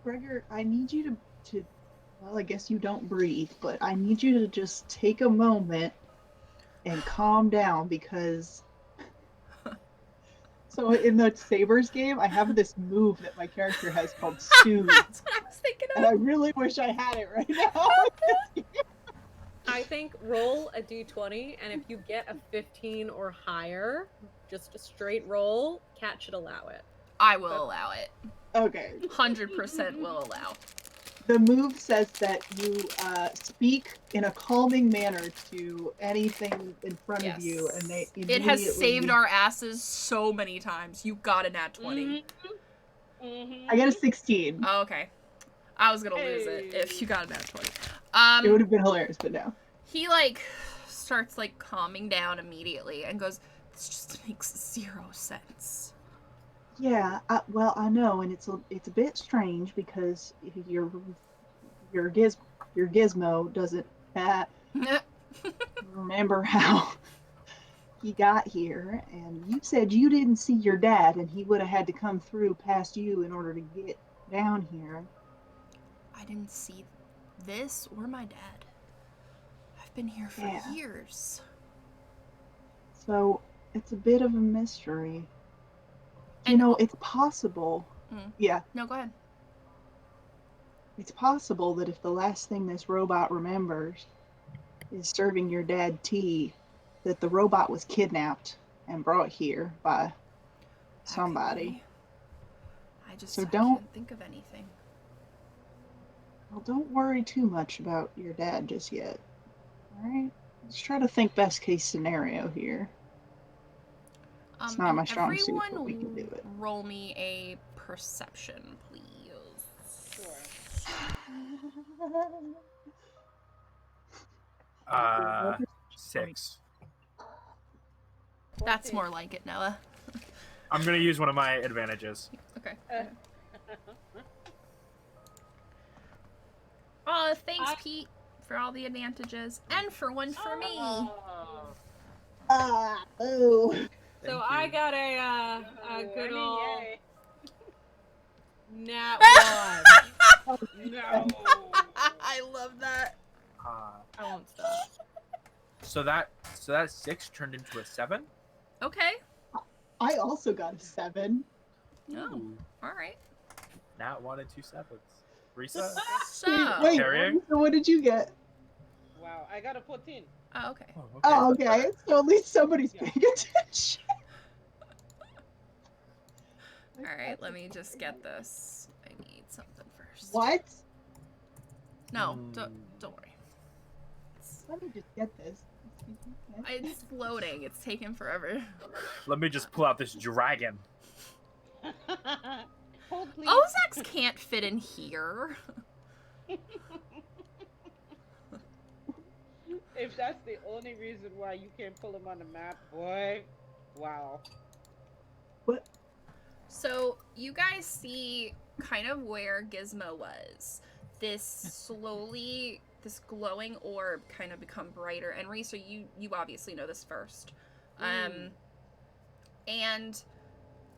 Gregor, I need you to, well, I guess you don't breathe, but I need you to just take a moment and calm down because. So in the Sabers game, I have this move that my character has called Soothe, That's what I was thinking and of. I really wish I had it right now. I think roll a d20, and if you get a 15 or higher, just a straight roll, Cat should allow it. I will allow it. Okay. 100% will allow. The move says that you speak in a calming manner to anything in front of you, and they It has immediately- saved our asses so many times. You got a nat 20. I got a 16. Oh, okay. I was gonna lose it if Hey. you got a nat 20. It would have been hilarious, but no. He like starts like calming down immediately and goes, "This just makes 0 sense." Yeah, well, I know, and it's a bit strange because your gizmo doesn't remember how he got here, and you said you didn't see your dad, and he would have had to come through past you in order to get down here. I didn't see this or my dad. I've been here for Yeah. years. So it's a bit of a mystery. You And- know, it's possible. Mm. Yeah, No, go ahead. it's possible that if the last thing this robot remembers is serving your dad tea, that the robot was kidnapped and brought here by That could somebody. be. I just So I don't- can't think of anything. Well, don't worry too much about your dad just yet. All right? Let's try to think best case scenario here. It's not and my strong suit, but everyone we can do it. roll me a perception, please. Sure. 6. That's more like it, Noah. I'm gonna use one of my advantages. Okay. Oh, thanks, Pete, for all the advantages, and for one for me. Oh. Oh. So Thank I you. got a good old Yay. nat 1. No. I love that. I won't stop. So that 6 turned into a 7. Okay. I also got a 7. Oh, Ooh, all right. Nat 1 and 2 7s. Risa? So, Wait, Carrying? so what did you get? Wow, I got a 14. Oh, okay. Oh, that's okay. better. So at least somebody's Yeah. paying attention. All right, let me just get this. I need something first. What? No, Hmm. don't worry. Let me just get this. It's loading. It's taking forever. Let me just pull out this dragon. Hold, please. Ozaks can't fit in here. If that's the only reason why you can't pull him on the map, boy, wow. What? So you guys see kind of where Gizmo was. This glowing orb kind of become brighter. And Risa, you obviously know this first. And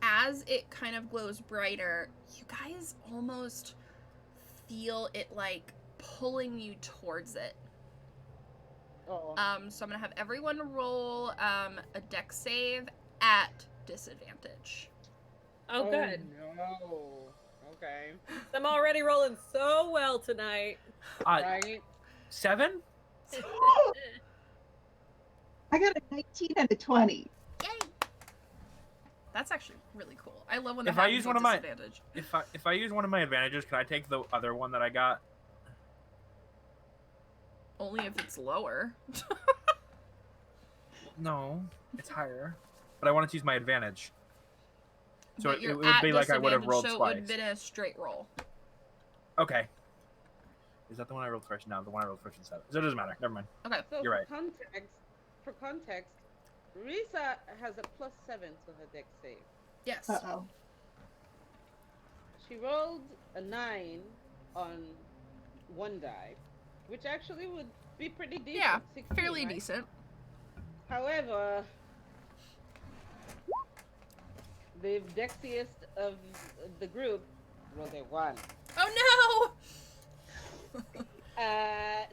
as it kind of glows brighter, you guys almost feel it like pulling you towards it. Uh-oh. So I'm gonna have everyone roll a dex save at disadvantage. Oh, good. No. Okay. I'm already rolling so well tonight. Right? 7? I got a 19 and a 20. Yay! That's actually really cool. I love when If they I have use a one of my- disadvantage. If I use one of my advantages, can I take the other one that I got? Only if it's lower. No, it's higher. But I wanted to use my advantage. So But it you're would at be like I would have disadvantage, rolled so it would twice. have been a straight roll. Okay. Is that the one I rolled first? No, the one I rolled first is 7. So it doesn't matter. Never mind. Okay. So You're right. For context, Risa has a +7 to her dex save. Yes. Uh-oh. She rolled a 9 on one die, which actually would be pretty decent. Yeah, 16, fairly right? decent. However, the dexiest of the group rolled a 1. Oh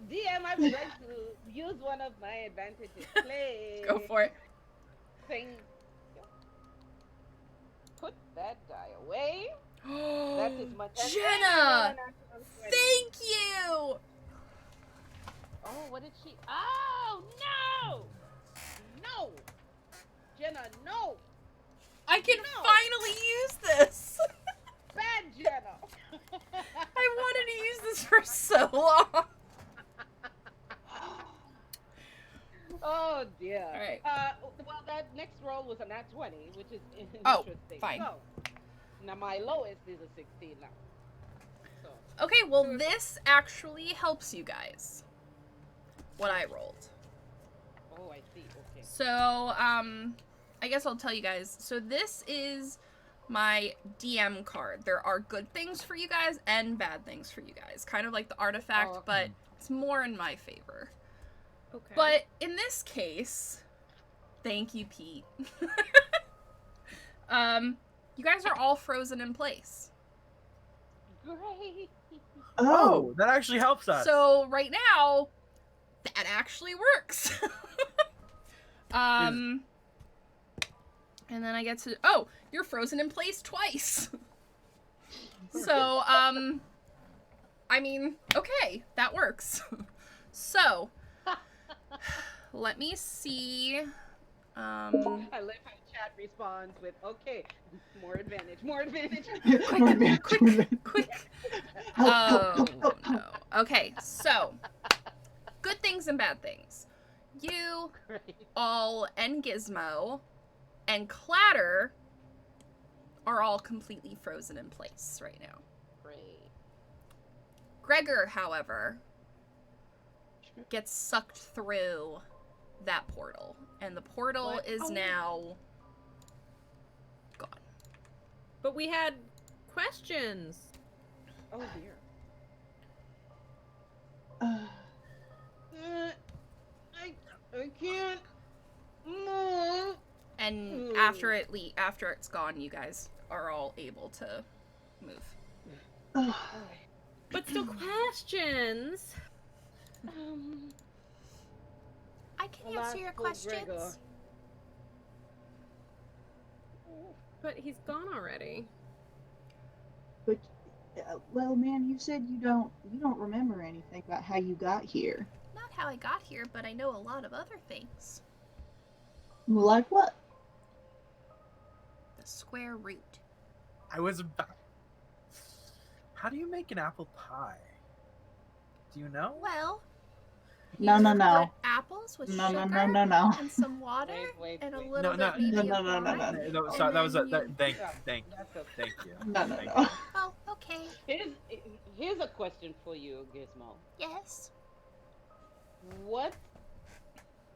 DM, I would like to use one of my advantages. Play. no! Go for it. Thing. Put that die away. That is much. and then Jenna! roll a natural 20. Thank you! Oh, what did she? Oh no! No, Jenna, no! I can No. finally use this! Bad Jenna. I wanted to use this for so long. Oh dear. All right. Well, that next roll was a nat 20, which is Oh, interesting. fine. So, now my lowest is a 16 now. So, Okay, well, this actually helps you guys. What I rolled. oh, I see. Okay. So, I guess I'll tell you guys. So this is my DM card. There are good things for you guys and bad things for you guys. Kind of like the artifact, Oh. but it's more in my favor. Okay. But in this case, thank you, Pete. You guys are all frozen in place. Great. Oh, that actually helps us. So right now, that actually works. And then I get to, oh, you're frozen in place twice. So, I mean, okay, that works. So, let me see. I love how chat responds with, okay, more advantage, more advantage. More advantage, more advantage. Quick. Help, Oh, help, help, help. no. Okay, so, good things and bad things. You Great. all and Gizmo and Clatter are all completely frozen in place right now. Great. Gregor, however, gets sucked through that portal, and the portal What? is Oh. now gone. But we had questions. Oh dear. I can't move. And Ooh. after it's gone, you guys are all able to move. But still questions. I can Alas, answer your poor Gregor. questions. But he's gone already. But, well, man, you said you don't remember anything about how you got here. Not how I got here, but I know a lot of other things. Like what? The square root. I was about. How do you make an apple pie? Do you know? Well, No, you no, no. put apples with No, no, sugar no, no, no. and some water Wait, and a wait. little No, bit maybe no, of no, no, wine. no, no. That was And then thank That's okay. thank you. No, no, Thank no. you. Oh, okay. Here's a question for you, Gizmo. Yes. What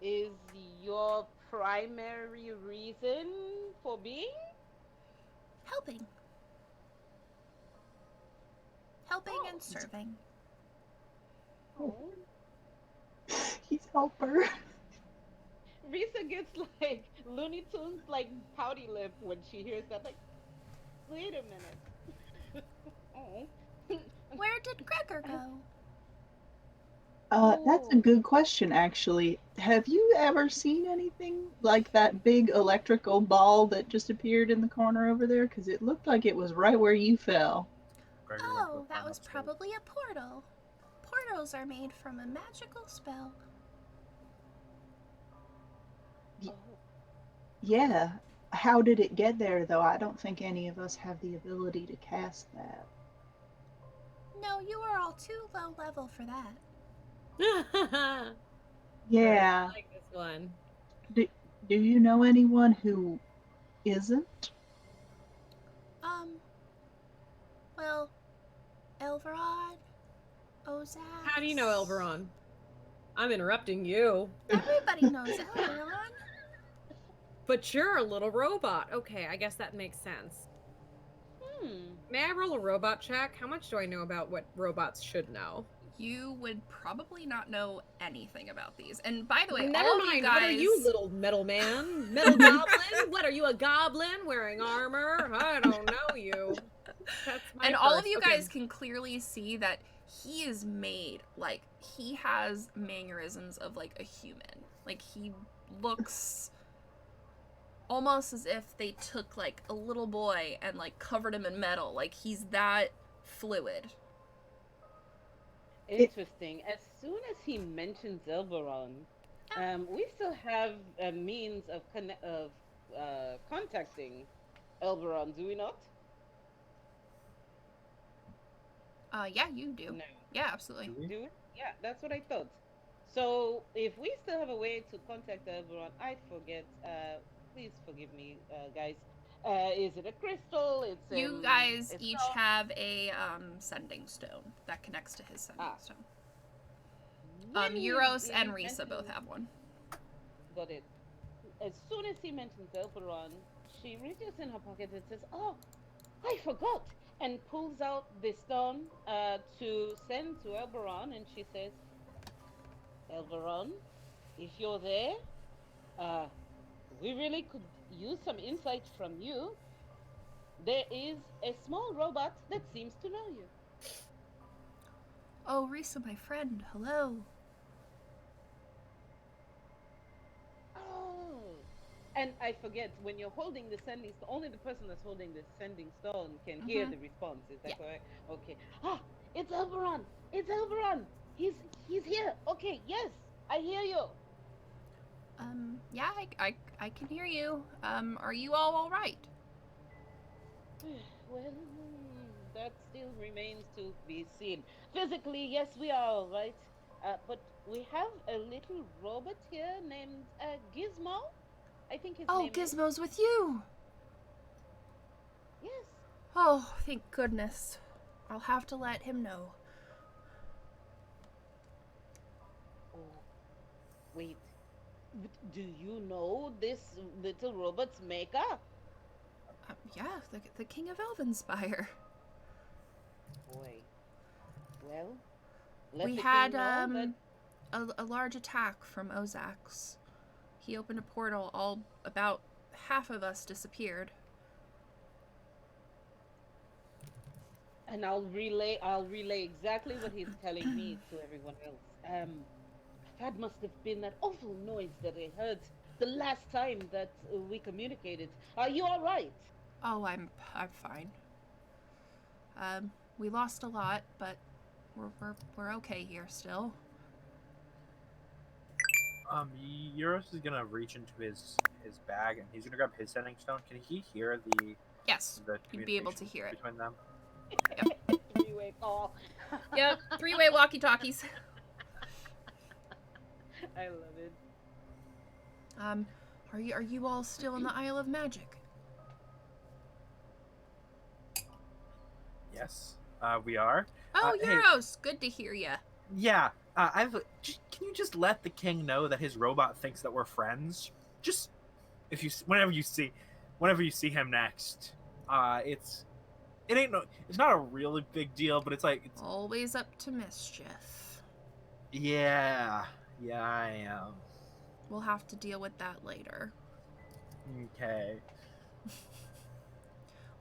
is your primary reason for being? Helping. Helping Oh. and serving. Oh. He's helper. Risa gets like Looney Tunes like pouty lip when she hears that. Like, wait a minute. Oh. Where did Gregor go? That's a good question, actually. Have you ever seen anything like that big electrical ball that just appeared in the corner over there? Because it looked like it was right where you fell. Gregor went to Oh, the that farm was upstairs. probably a portal. Portals are made from a magical spell. Oh. Yeah. How did it get there, though? I don't think any of us have the ability to cast that. No, you are all too low level for that. Yeah. I like this one. Do you know anyone who isn't? Well, Elverod, Ozak. How do you know Elveron? I'm interrupting you. Everybody knows Elveron. But you're a little robot. Okay, I guess that makes sense. May I roll a robot check? How much do I know about what robots should know? You would probably not know anything about these. And by the way, Never all of mind. you guys. What are you, little metal man? Metal goblin? What are you, a goblin wearing armor? I don't know you. That's my And all of first. you Okay. guys can clearly see that he is made like he has mannerisms of like a human. Like he looks almost as if they took like a little boy and like covered him in metal. Like he's that fluid. Interesting. As soon as he mentions Elberon, we still have a means of contacting Elberon, do we not? Yeah, you do. No. Yeah, absolutely. Do we? Do we? Yeah, that's what I thought. So if we still have a way to contact Elberon, I forget. Please forgive me, guys. Is it a crystal? It's You guys it's each not- have a sending stone that connects to his sending Ah. stone. When Euros he and Risa both mentions- have one. Got it. As soon as he mentions Elberon, she reaches in her pocket and says, "Oh, I forgot," and pulls out the stone to send to Elberon, and she says, "Elberon, if you're there, we really could use some insight from you. There is a small robot that seems to know you." Oh, Risa, my friend, hello. Oh, and I forget, when you're holding the sending stone, only the person that's holding the sending stone can hear Mhm. the response. Is that Yeah. correct? Okay. Ah, it's Elberon. It's Elberon. He's here. Okay. Yes, I hear you. Yeah, I can hear you. Are you all right? Well, that still remains to be seen. Physically, yes, we are all right. But we have a little robot here named Gizmo. I think his Oh, name is. Gizmo's with you. Yes. Oh, thank goodness. I'll have to let him know. Oh, wait. Do you know this little robot's maker? Yeah, the King of Elvenspire. Boy. Well, let We the had king know a large attack from Ozak's. He opened a portal. All about half of us disappeared. and I'll relay exactly what he's telling me to everyone else. That must have been that awful noise that I heard the last time that we communicated. Are you all right? Oh, I'm fine. We lost a lot, but we're okay here still. Euros is gonna reach into his bag and he's gonna grab his sending stone. Can he hear Yes, the you'd be able to communication hear it. between them? Three-way call. Yep, 3-way walkie-talkies. I love it. Are you all still in the Isle of Magic? Yes, we are. Oh, Hey. Euros, good to hear ya. Yeah, can you just let the king know that his robot thinks that we're friends? Just whenever you see him next, it's not a really big deal, but it's like Always up to mischief. yeah, I am. We'll have to deal with that later. Okay.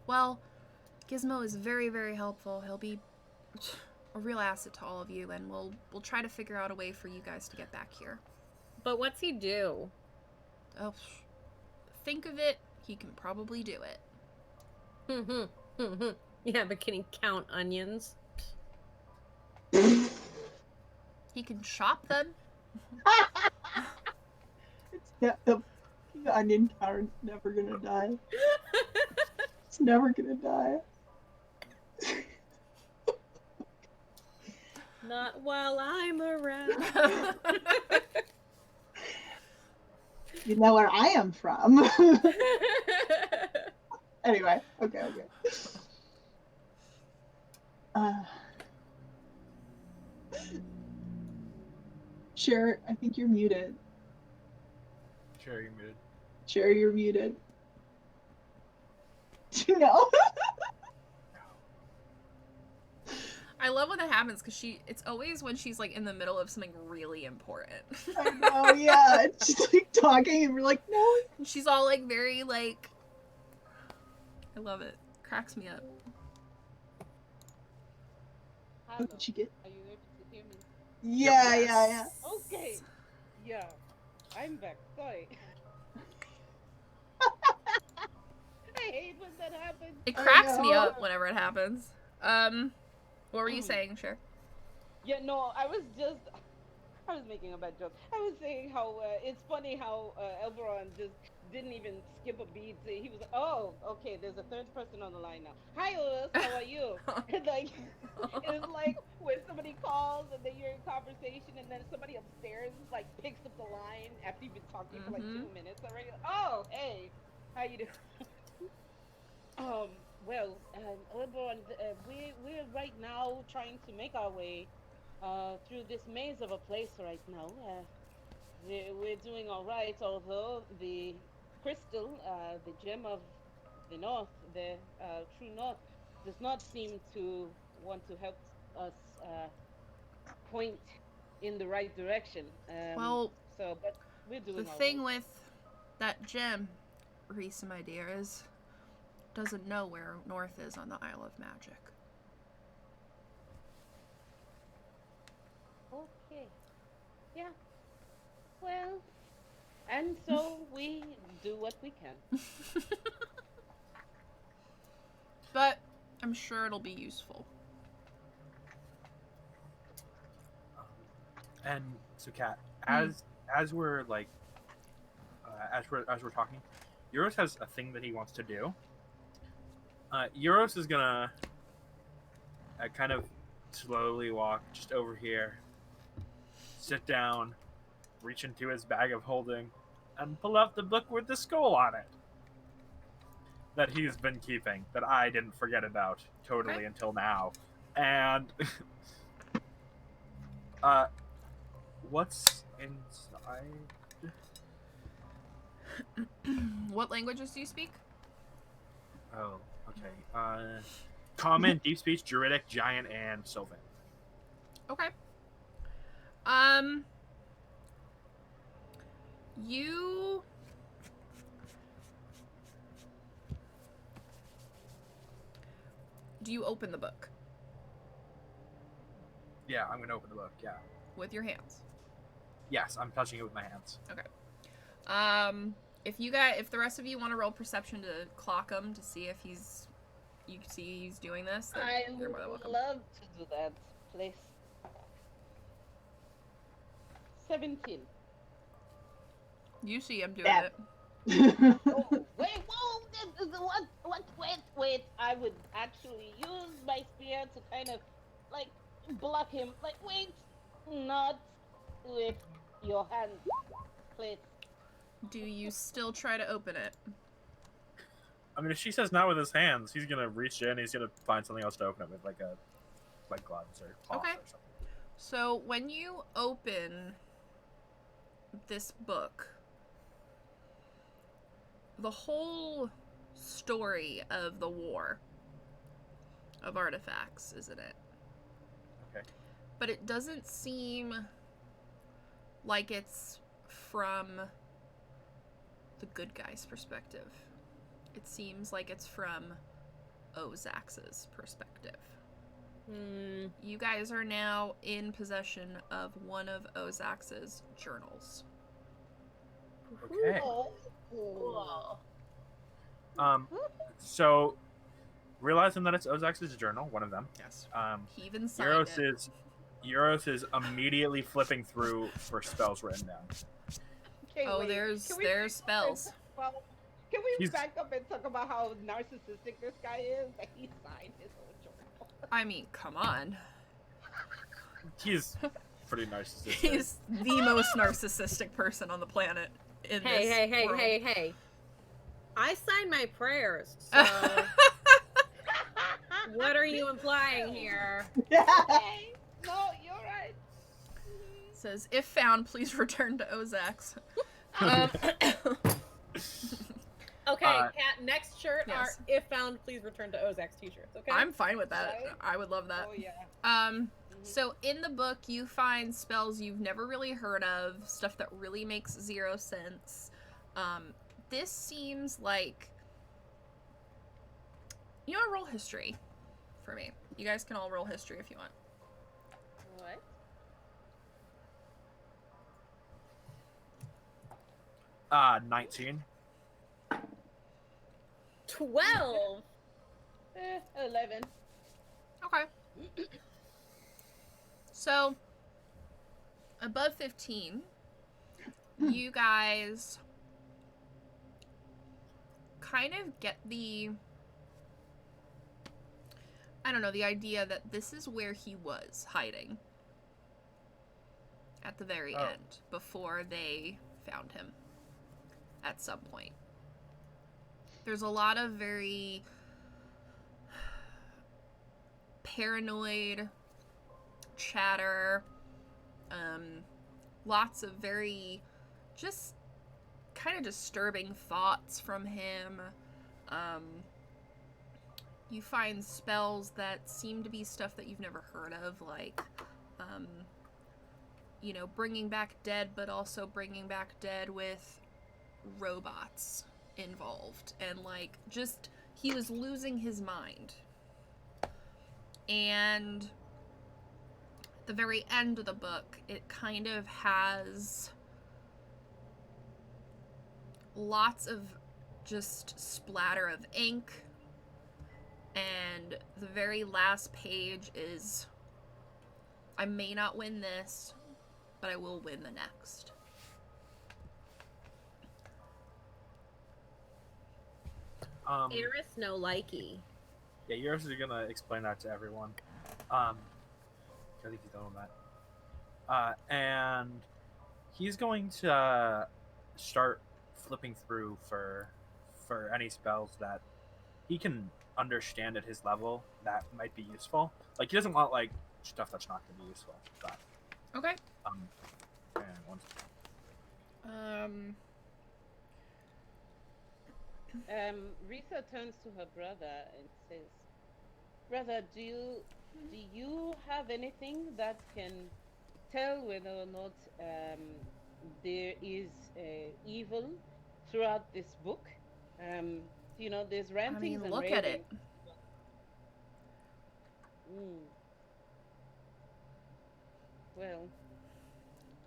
Well, Gizmo is very, very helpful. He'll be a real asset to all of you, and we'll try to figure out a way for you guys to get back here. But what's he do? Oh, think of it. He can probably do it. Yeah, but can he count onions? He can chop them. The onion counter's never gonna die. It's never gonna die. Not while I'm around. You know where I am from. Anyway, okay. Sure, I think you're muted. Sure, you're muted. Sure, you're muted. No. I love when that happens because it's always when she's like in the middle of something really important. I know, yeah. She's like talking and we're like, no. And she's all like very like, I love it. Cracks me up. How did she get? Are you able to hear me? Yeah. Okay. Yeah. I'm back. Sorry. I hate when that happens. It I cracks me know. up whenever it happens. What were you saying, Cher? Yeah, no, I was making a bad joke. I was saying how it's funny how Elberon just didn't even skip a beat. He was like, oh, okay, there's a third person on the line now. Hi, Otis, how are you? And like, it's like when somebody calls and then you're in conversation and then somebody upstairs like picks up the line after you've been talking for like 2 minutes already. Oh, hey, how you doing? Well, Elberon, we're right now trying to make our way through this maze of a place right now. We're doing all right, although the crystal, the gem of the north, the true north, does not seem to want to help us point in the right direction. Well, but we're doing the all thing right. with that gem, Reese, my dear, is doesn't know where north is on the Isle of Magic. Okay. Yeah. Well, and so we do what we can. But I'm sure it'll be useful. And so, Kat, as we're like, as we're talking, Euros has a thing that he wants to do. Euros is gonna kind of slowly walk just over here, sit down, reach into his bag of holding, and pull out the book with the skull on it that he's been keeping, that I didn't forget about totally until now. And what's inside? What languages do you speak? Oh, okay. Common, Deep Speech, Druidic, Giant, and Sylvan. Okay. You... Do you open the book? Yeah, I'm gonna open the book, yeah. With your hands? Yes, I'm touching it with my hands. Okay. If the rest of you want to roll perception to clock him to see if you can see he's doing this, then I you're more than would welcome. love to do that, please. 17. You see him doing That- it. Oh, wait, whoa! Wait! I would actually use my spear to kind of like block him. Like, wait, not with your hand, please. Do you still try to open it? I mean, if she says not with his hands, he's gonna reach in. He's gonna find something else to open it with, like gloves or cloth Okay. or something. So when you open this book, the whole story of the war of artifacts is in it. Okay. But it doesn't seem like it's from the good guy's perspective. It seems like it's from Ozax's perspective. You guys are now in possession of one of Ozax's journals. Okay. Oh. So realizing that it's Ozax's journal, one of them. Yes. He even signed it. Euros is immediately flipping through for spells written down. Okay, Oh, wait. there's Can we there's spells. Well, can we He's- back up and talk about how narcissistic this guy is? That he signed his own journal. I mean, come on. He's pretty narcissistic. He's the most narcissistic person on the planet in Hey, this hey, hey, world. hey, hey. I signed my prayers, so what are you implying here? Okay. No, you're right. Says, if found, please return to Ozax. Okay, Kat, next shirt yes. are if found, please return to Ozax t-shirts, okay? I'm fine with that. Right? I would love that. Oh yeah. So in the book, you find spells you've never really heard of, stuff that really makes zero sense. This seems like... You know, roll history for me. You guys can all roll history if you want. What? 19. 12! 11. Okay. So, above 15, you guys kind of get the, I don't know, the idea that this is where he was hiding at the very end, before they found him at some point. There's a lot of very paranoid chatter, lots of very just kind of disturbing thoughts from him. You find spells that seem to be stuff that you've never heard of, like, you know, bringing back dead, but also bringing back dead with robots involved, and like, just, he was losing his mind. And at the very end of the book, it kind of has lots of just splatter of ink, and the very last page is, I may not win this, but I will win the next. Eris no likey. Yeah, yours is gonna explain that to everyone. I think he's done with that. And he's going to start flipping through for any spells that he can understand at his level that might be useful. Like, he doesn't want like stuff that's not going to be useful. But, Okay. and one Risa turns to her brother and says, "Brother, do you have anything that can tell whether or not there is evil throughout this book? You know, there's I rantings mean, and look raving." at it. Well,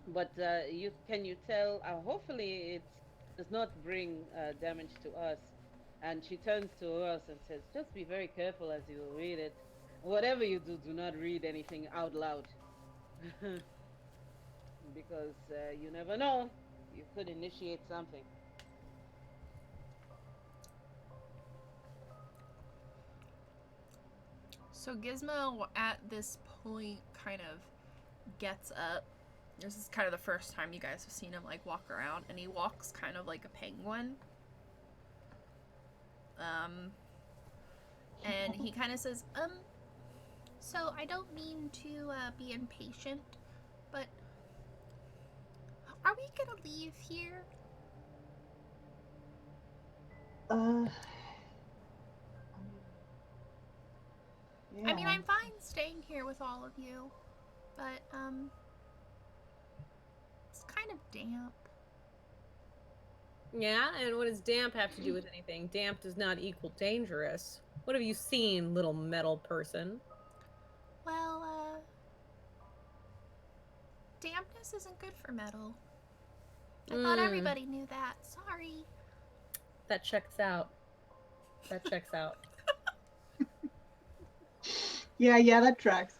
but can you tell? Hopefully, it does not bring damage to us. And she turns to us and says, "Just be very careful as you read it. Whatever you do, do not read anything out loud, because you never know. You could initiate something. So Gizmo at this point kind of gets up. This is kind of the first time you guys have seen him like walk around, and he walks kind of like a penguin. And he kind of says, so I don't mean to be impatient, but are we gonna leave here? Yeah. I mean, I'm fine staying here with all of you, but it's kind of damp. Yeah, and what does damp have to do with anything? Damp does not equal dangerous. What have you seen, little metal person? Well, dampness isn't good for metal. I thought everybody knew that. Sorry. That checks out. That checks out. Yeah, that tracks.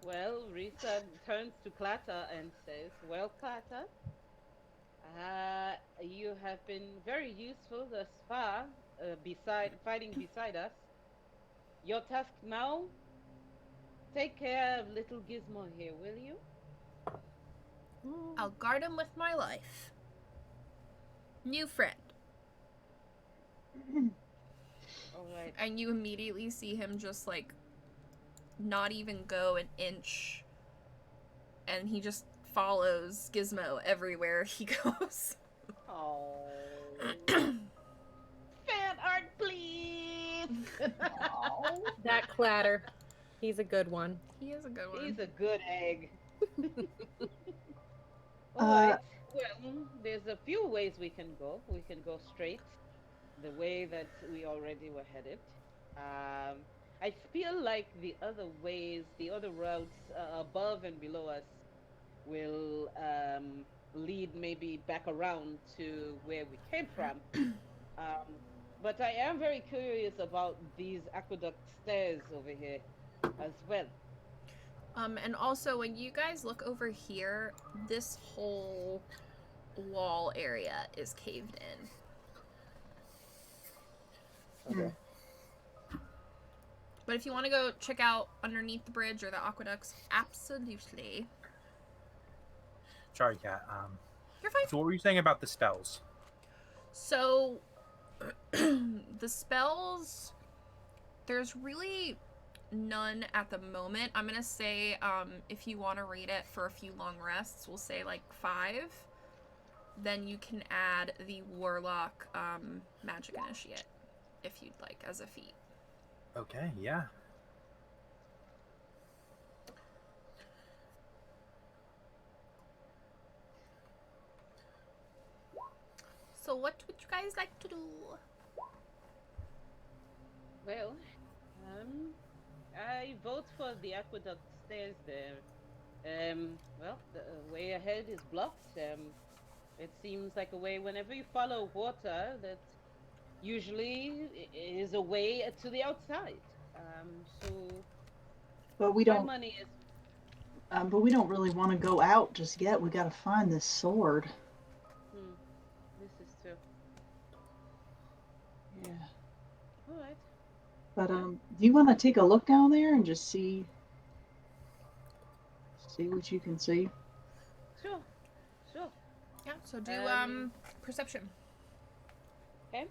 Well, Risa turns to Clatter and says, "Well, Clatter, you have been very useful thus far, fighting beside us. Your task now, take care of little Gizmo here, will you?" I'll guard him with my life. New friend. All right. And you immediately see him just like not even go an inch, and he just follows Gizmo everywhere he goes. Oh. Fan art, please. That Clatter. He's a good one. He is a good one. He's a good egg. All right. Well, there's a few ways we can go. We can go straight, the way that we already were headed. I feel like the other ways, the other routes above and below us, will lead maybe back around to where we came from. But I am very curious about these aqueduct stairs over here as well. And also when you guys look over here, this whole wall area is caved in. Okay. But if you want to go check out underneath the bridge or the aqueducts, absolutely. Sorry, Kat. You're fine. So what were you saying about the spells? So, the spells, there's really none at the moment. I'm going to say, if you want to rate it for a few long rests, we'll say like 5. Then you can add the Warlock Magic Initiate, if you'd like, as a feat. Okay, yeah. So what would you guys like to do? Well, I vote for the aqueduct stairs there. Well, the way ahead is blocked. It seems like a way whenever you follow water that usually is a way to the outside. So But we my don't. money is But we don't really want to go out just yet. We got to find this sword. this is true. Yeah. All right. But do you want to take a look down there and just see what you can see? Sure. Yeah, so do perception. Okay.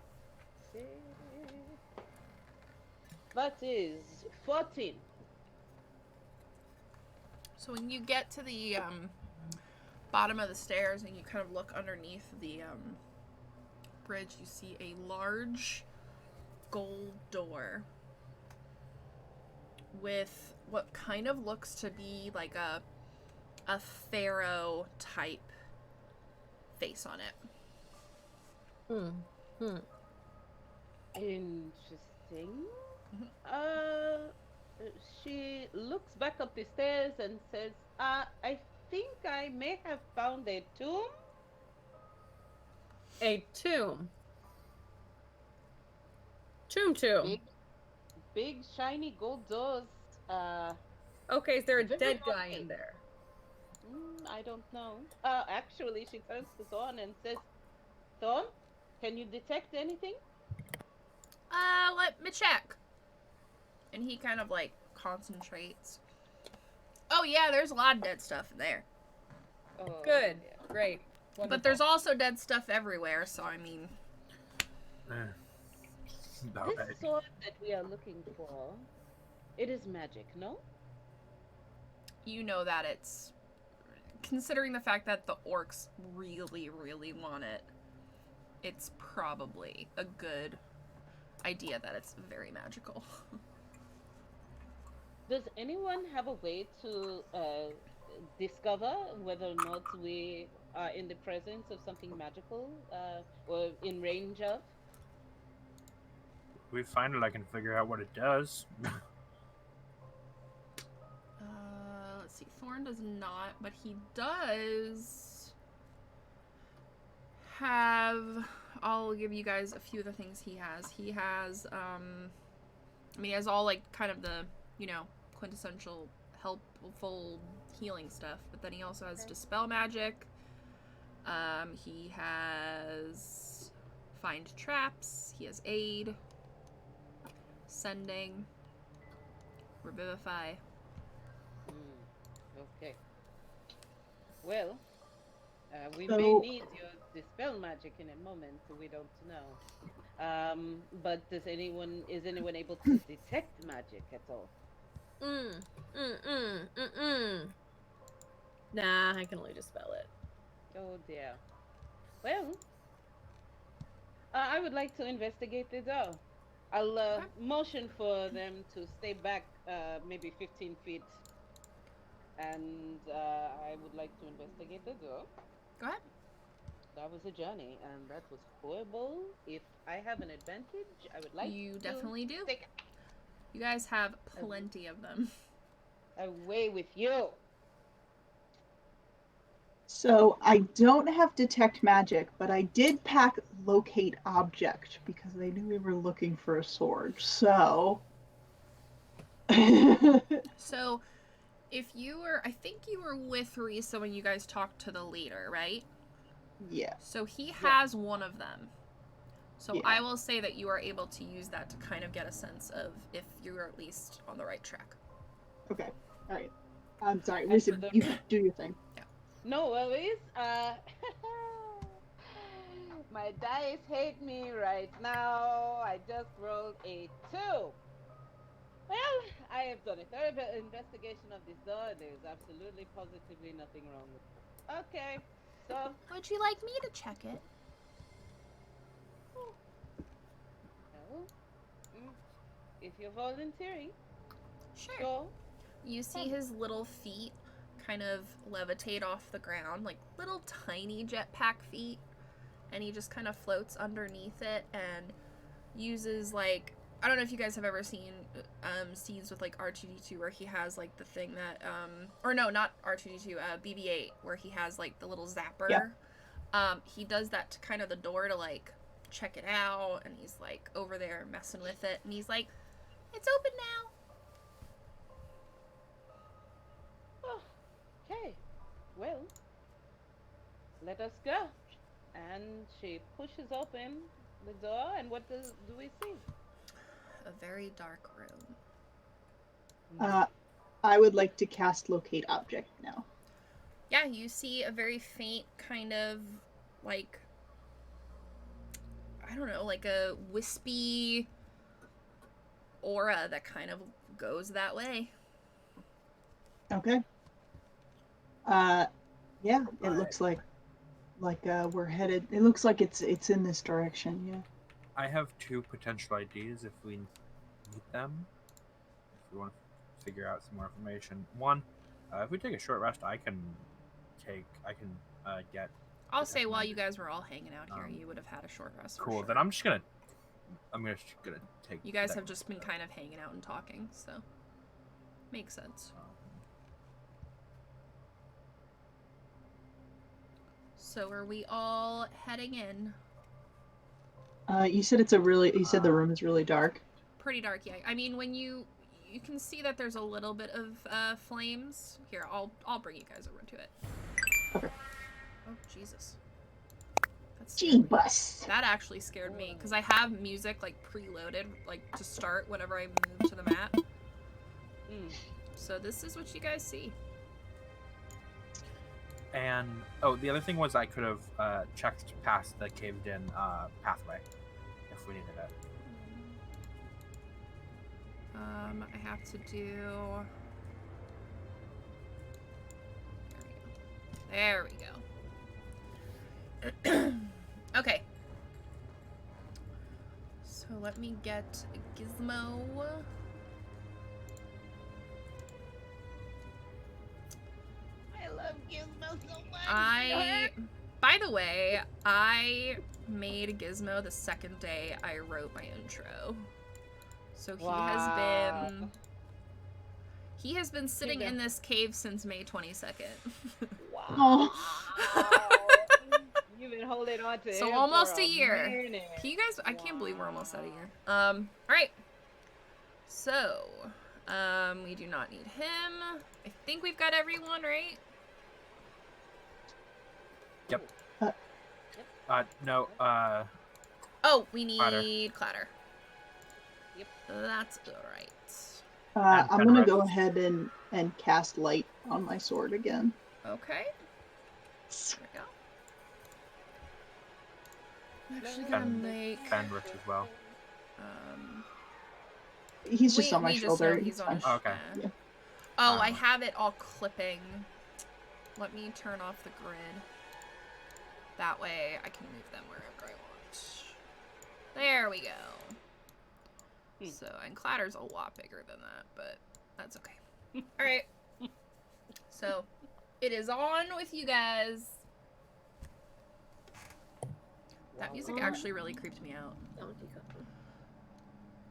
That is 14. So when you get to the bottom of the stairs and you kind of look underneath the bridge, you see a large gold door with what kind of looks to be like a pharaoh type face on it. Interesting. She looks back up the stairs and says, I think I may have found a tomb. A tomb. Tomb. Big shiny gold doors. Okay, is there a Very dead guy lovely. in there? I don't know. Actually, she turns to Thorn and says, Thorn, can you detect anything? Let me check. And he kind of like concentrates. Oh yeah, there's a lot of dead stuff in there. Oh, Good. yeah. Great. Wonderful. But there's also dead stuff everywhere, so I mean, About This right. sword that we are looking for, it is magic, no? you know that it's, considering the fact that the orcs really, really want it, it's probably a good idea that it's very magical. Does anyone have a way to discover whether or not we are in the presence of something magical or in range of? If we find it, I can figure out what it does. Let's see. Thorn does not, but he does have. I'll give you guys a few of the things he has. He has, I mean, he has all like kind of the, quintessential helpful healing stuff, but then he also has dispel magic. He has find traps. He has aid, sending, revivify. Okay. Well, we So- may need your dispel magic in a moment. We don't know. But is anyone able to detect magic at all? Nah, I can only dispel it. Oh dear. Well, I would like to investigate the door. I'll motion for them to stay back maybe 15 feet. And I would like to investigate the door. Go ahead. That was a journey, and that was horrible. If I have an advantage, I would like You to definitely do. take You guys have plenty of them. away with you. So I don't have detect magic, but I did pack locate object because they knew we were looking for a sword. So So, if you were, I think you were with Risa when you guys talked to the leader, right? yeah. So he has one of them. So Yeah. I will say that you are able to use that to kind of get a sense of if you're at least on the right track. Okay. All right. I'm sorry. And Listen, for the- you do your thing. No worries. My dice hate me right now. I just rolled a 2. Well, I have done a thorough investigation of this door. There's absolutely, positively nothing wrong with it. Okay, so Would you like me to check it? well, if you're volunteering, Sure. go. You see his little feet kind of levitate off the ground, like little tiny jetpack feet, and he just kind of floats underneath it and uses like, I don't know if you guys have ever seen scenes with like R2D2 where he has like the thing that or no, not R2D2, BB-8 where he has like the little zapper. Yeah. He does that to kind of the door to like check it out, and he's like over there messing with it, and he's like, "It's open now." Okay, well, let us go. And she pushes open the door, and what do we see? A very dark room. I would like to cast locate object now. Yeah, you see a very faint kind of like, I don't know, like a wispy aura that kind of goes that way. Okay. Yeah, it looks like we're headed. It looks like it's in this direction. Yeah. I have 2 potential ideas if we need them. If we want to figure out some more information. One, if we take a short rest, I can get. I'll say while you guys were all hanging out here, Um, you would have had a short rest. For Cool. sure. Then I'm just gonna take. You guys that. have just been kind of hanging out and talking, so makes sense. So are we all heading in? You said it's a really. You said the room is really dark. Pretty dark, yeah. I mean, when you you can see that there's a little bit of flames. Here, I'll bring you guys over to it. Okay. Oh Jesus. That's scary. Jeebus. That actually scared me because I have music like preloaded, like to start whenever I move to the map. So this is what you guys see. And the other thing was I could have checked past the caved-in pathway if we needed it. I have to do. There we go. Okay. So let me get a gizmo. I love Gizmo so much. By the way, I made Gizmo the second day I wrote my intro. So he has been sitting in this cave since May 22nd. Wow. You've been holding on to So him almost for a year. minute. Can you guys? I can't believe we're almost at a year. All right. So, we do not need him. I think we've got everyone, right? Yep. No. Oh, we need Clatter. Yep. That's alright. I'm gonna go ahead and cast light on my sword again. Okay. There we go. I'm actually And gonna make. Fenrich as well. He's just on my we just shoulder. know he's on his Oh, okay. yeah. Yeah. Oh, I have it all clipping. Let me turn off the grid. That way I can move them wherever I want. There we go. So, and Clatter's a lot bigger than that, but that's okay. Alright. So, it is on with you guys. That music actually really creeped me out.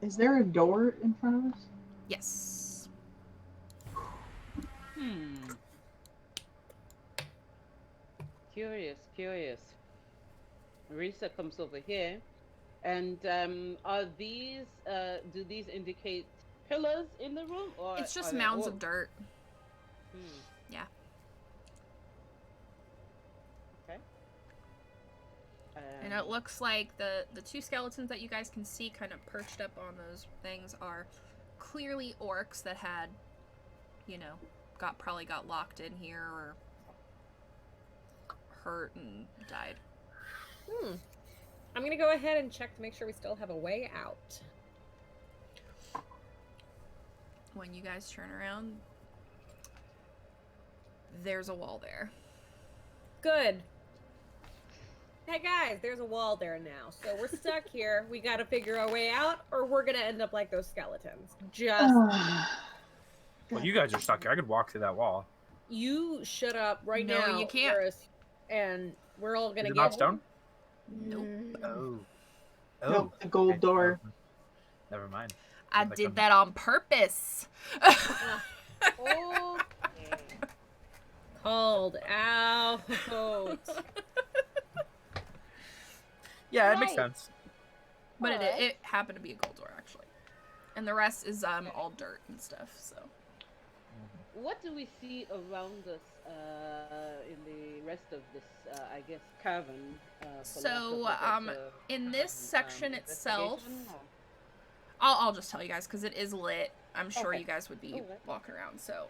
Is there a door in front of us? Yes. Curious. Risa comes over here, and are these? Do these indicate pillars in the room, or It's just are they mounds all- of dirt. Yeah. Okay. And it looks like the two skeletons that you guys can see kind of perched up on those things are clearly orcs that had, you know, probably got locked in here or hurt and died. I'm gonna go ahead and check to make sure we still have a way out. When you guys turn around, there's a wall there. Good. Hey guys, there's a wall there now. So we're stuck here. We gotta figure our way out, or we're gonna end up like those skeletons. Just Well, you guys are stuck here. I could walk through that wall. you shut up right No, now. you can't. Iris, and we're all gonna Is it get not stone? Nope. Oh. Nope, the gold door. Never mind. I Like did I'm- that on purpose. Oh, called out. Yeah, it makes Right. sense. But Alright. it happened to be a gold door, actually. And the rest is all dirt and stuff, so. What do we see around us in the rest of this, I guess, cavern? So, in this section itself, investigation, or- I'll just tell you guys, because it is lit. I'm sure Okay. you guys would be Okay. walking around, so.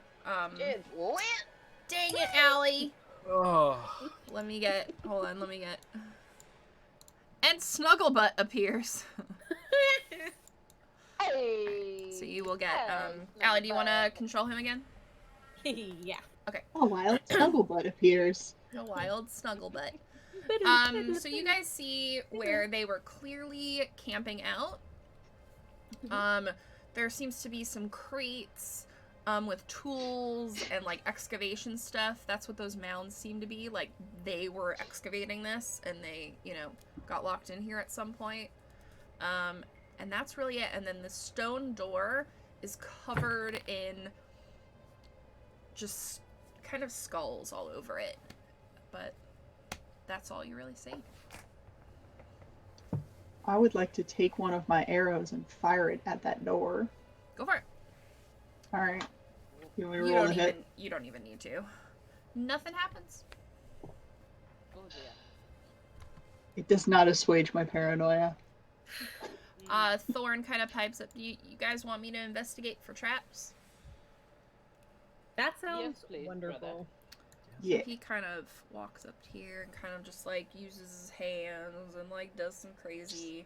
It's lit. Dang it, Allie! Oh. Hold on, let me get. And Snugglebutt appears. Hey. So you will get, Yes, Allie, do you want to Snugglebutt. control him again? Yeah. A wild snugglebutt appears. A wild Snugglebutt. So you guys see where they were clearly camping out. There seems to be some crates, with tools and, like, excavation stuff. That's what those mounds seem to be. Like, they were excavating this, and they, you know, got locked in here at some point. And that's really it. And then the stone door is covered in just kind of skulls all over it. But that's all you really see. I would like to take one of my arrows and fire it at that door. Go for it. All right. Can we You roll a don't hit? even you don't even need to. Nothing happens. Oh dear. It does not assuage my paranoia. Thorn kind of pipes up. You guys want me to investigate for traps? That sounds Yes, please, wonderful. brother. Yeah. He kind of walks up here and kind of just like uses his hands and like does some crazy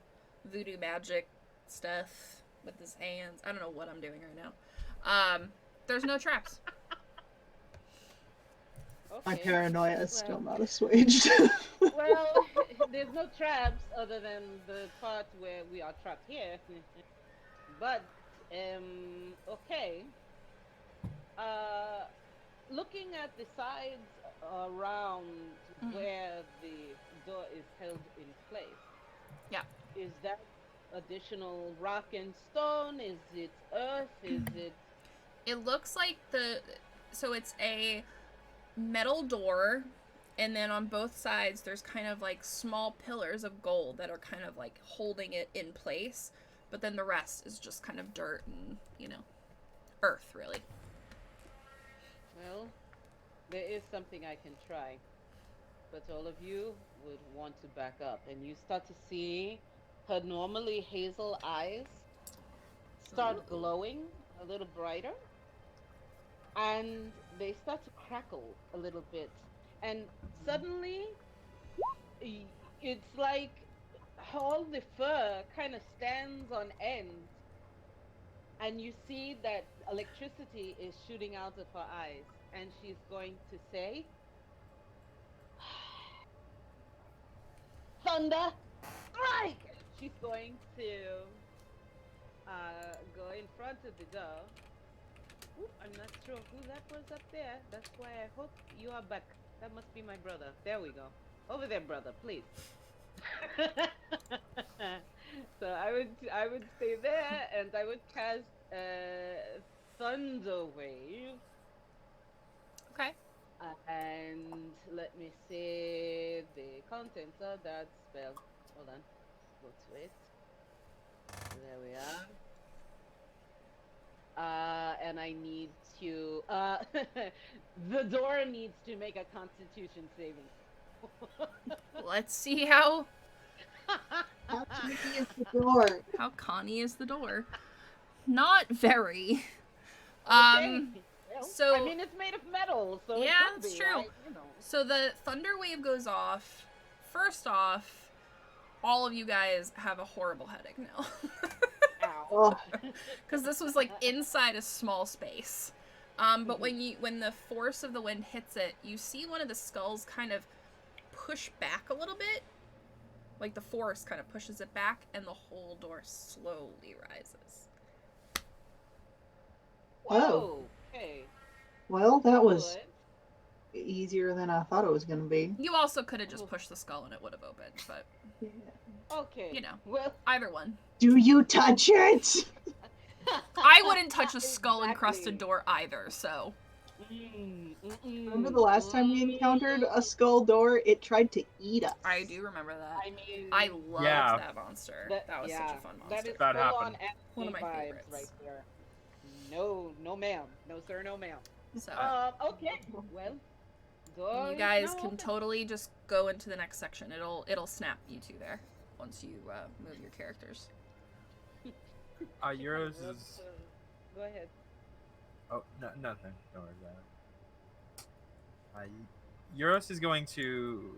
voodoo magic stuff with his hands. I don't know what I'm doing right now. There's no traps. Okay. My paranoia is still Well, not assuaged. well, there's no traps other than the part where we are trapped here. But okay. Looking at the sides around where the door is held in place. Yeah. Is that additional rock and stone? Is it earth? Is it? It looks like so it's a metal door, and then on both sides there's kind of like small pillars of gold that are kind of like holding it in place, but then the rest is just kind of dirt and, earth, really. Well, there is something I can try, but all of you would want to back up, and you start to see her normally hazel eyes start glowing a little brighter, and they start to crackle a little bit, and suddenly it's like all the fur kind of stands on end, and you see that electricity is shooting out of her eyes, and she's going to say, "Thunder, strike!" She's going to go in front of the door. Oop, I'm not sure who that was up there. That's why I hope you are back. That must be my brother. There we go. Over there, brother, please. So I would stay there, and I would cast Thunder Wave. Okay. And let me see the contents of that spell. Hold on. Go to it. There we are. And I need to the door needs to make a constitution saving. Let's see how How cheeky is the door? Connie is the door. Not very. Okay. Well, so- I mean, it's made of metal, so it Yeah, could it's be, true. right? So the thunder wave goes off. First off, all of you guys have a horrible headache now. Ow. Oh, Because this was like inside a small space. But when the force of the wind hits it, you see one of the skulls kind of push back a little bit. Like the force kind of pushes it back, and the whole door slowly rises. Oh. Okay. well, that was Good. easier than I thought it was going to be. You also could have just pushed the skull and it would have opened, but Yeah. Okay. You know. Well, either one. Do you touch it? I wouldn't touch a skull-encrusted Exactly. door either, so... Remember the last time we encountered a skull door? It tried to eat us. I do remember that. I mean, I loved Yeah. that monster. That was such a fun monster. That is That full on happened. One of my vibes favorites. right there. No, ma'am. No, sir, no, ma'am. So, Okay. Well, door you is guys now can open. totally just go into the next section. It'll snap you two there once you move your characters. Euros Let's, is. Go ahead. Oh, no, nothing. Don't worry about it. Euros is going to.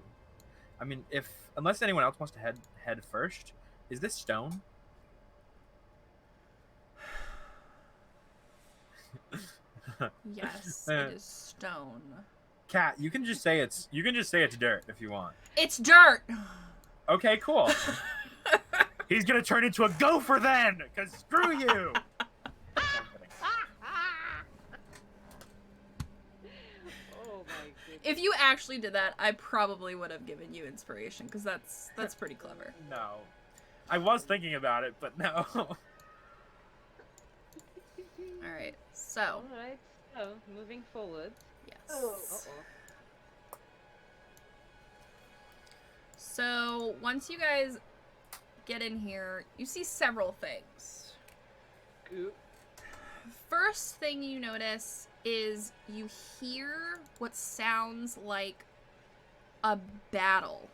I mean, unless anyone else wants to head first, is this stone? Yes, it is stone. Cat, you can just say it's dirt if you want. It's dirt! Okay, cool. He's gonna turn into a gopher then, cause screw you. Oh my goodness. If you actually did that, I probably would have given you inspiration, because that's pretty clever. No, I was thinking about it, but no. Alright, so, Alright, so moving forward. yes. Uh-oh. So, once you guys get in here, you see several things. Oop. first thing you notice is you hear what sounds like a battle.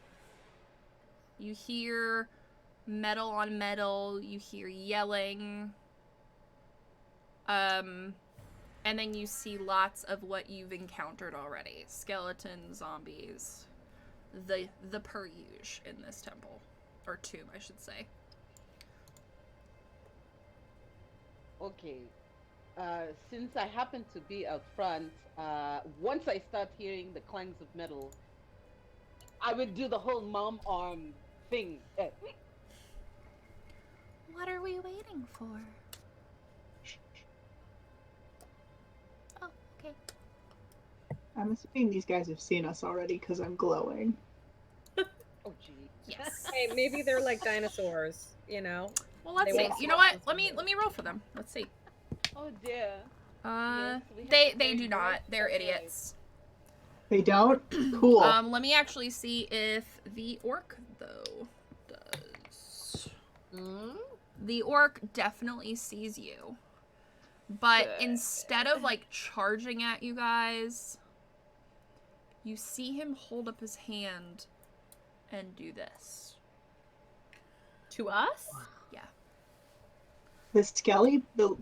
You hear metal on metal, you hear yelling. And then you see lots of what you've encountered already. Skeletons, zombies, the purge in this temple. Or tomb, I should say. Okay. Since I happen to be out front, once I start hearing the clangs of metal, I would do the whole mom arm thing. What are we waiting for? Oh, okay. I'm assuming these guys have seen us already because I'm glowing. Oh, gee. Yes. Hey, maybe they're like dinosaurs, you know? Well, let's They see. want You know what? something Let me roll for them. Let's see. Oh, dear. Yes, we have They to do make not. work They're for it. idiots. They don't? Cool. Let me actually see if the orc though does. Hmm? The orc definitely sees you. But Good. instead of like charging at you guys, you see him hold up his hand and do this. To us? Yeah. The skelly, the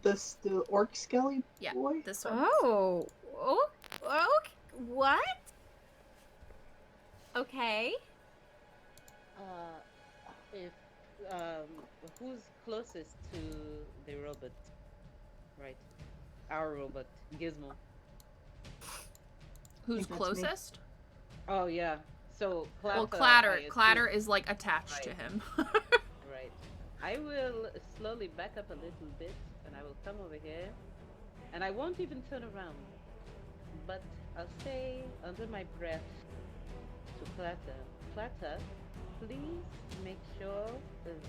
orc skelly Yeah. boy? This one. Oh. What? Okay. If who's closest to the robot? Right, our robot, Gizmo. Who's think that's me. closest? Oh yeah. So Clatter. Well, Clatter. I assume. Clatter is like attached to Right. him. Right. I will slowly back up a little bit, and I will come over here, and I won't even turn around. But I'll say under my breath to Clatter, Clatter, please make sure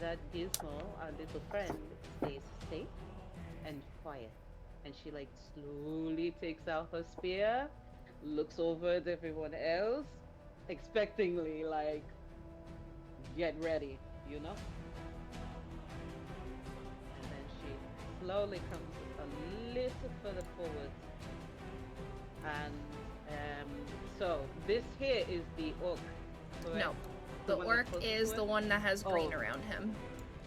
that Gizmo, our little friend, stays safe and quiet. And she like slowly takes out her spear, looks over at everyone else, expectingly like, get ready, you know? And then she slowly comes a little further forward. And so this here is the orc. Correct? No. The one orc that's closest is to the it? one that has green Oh. around him.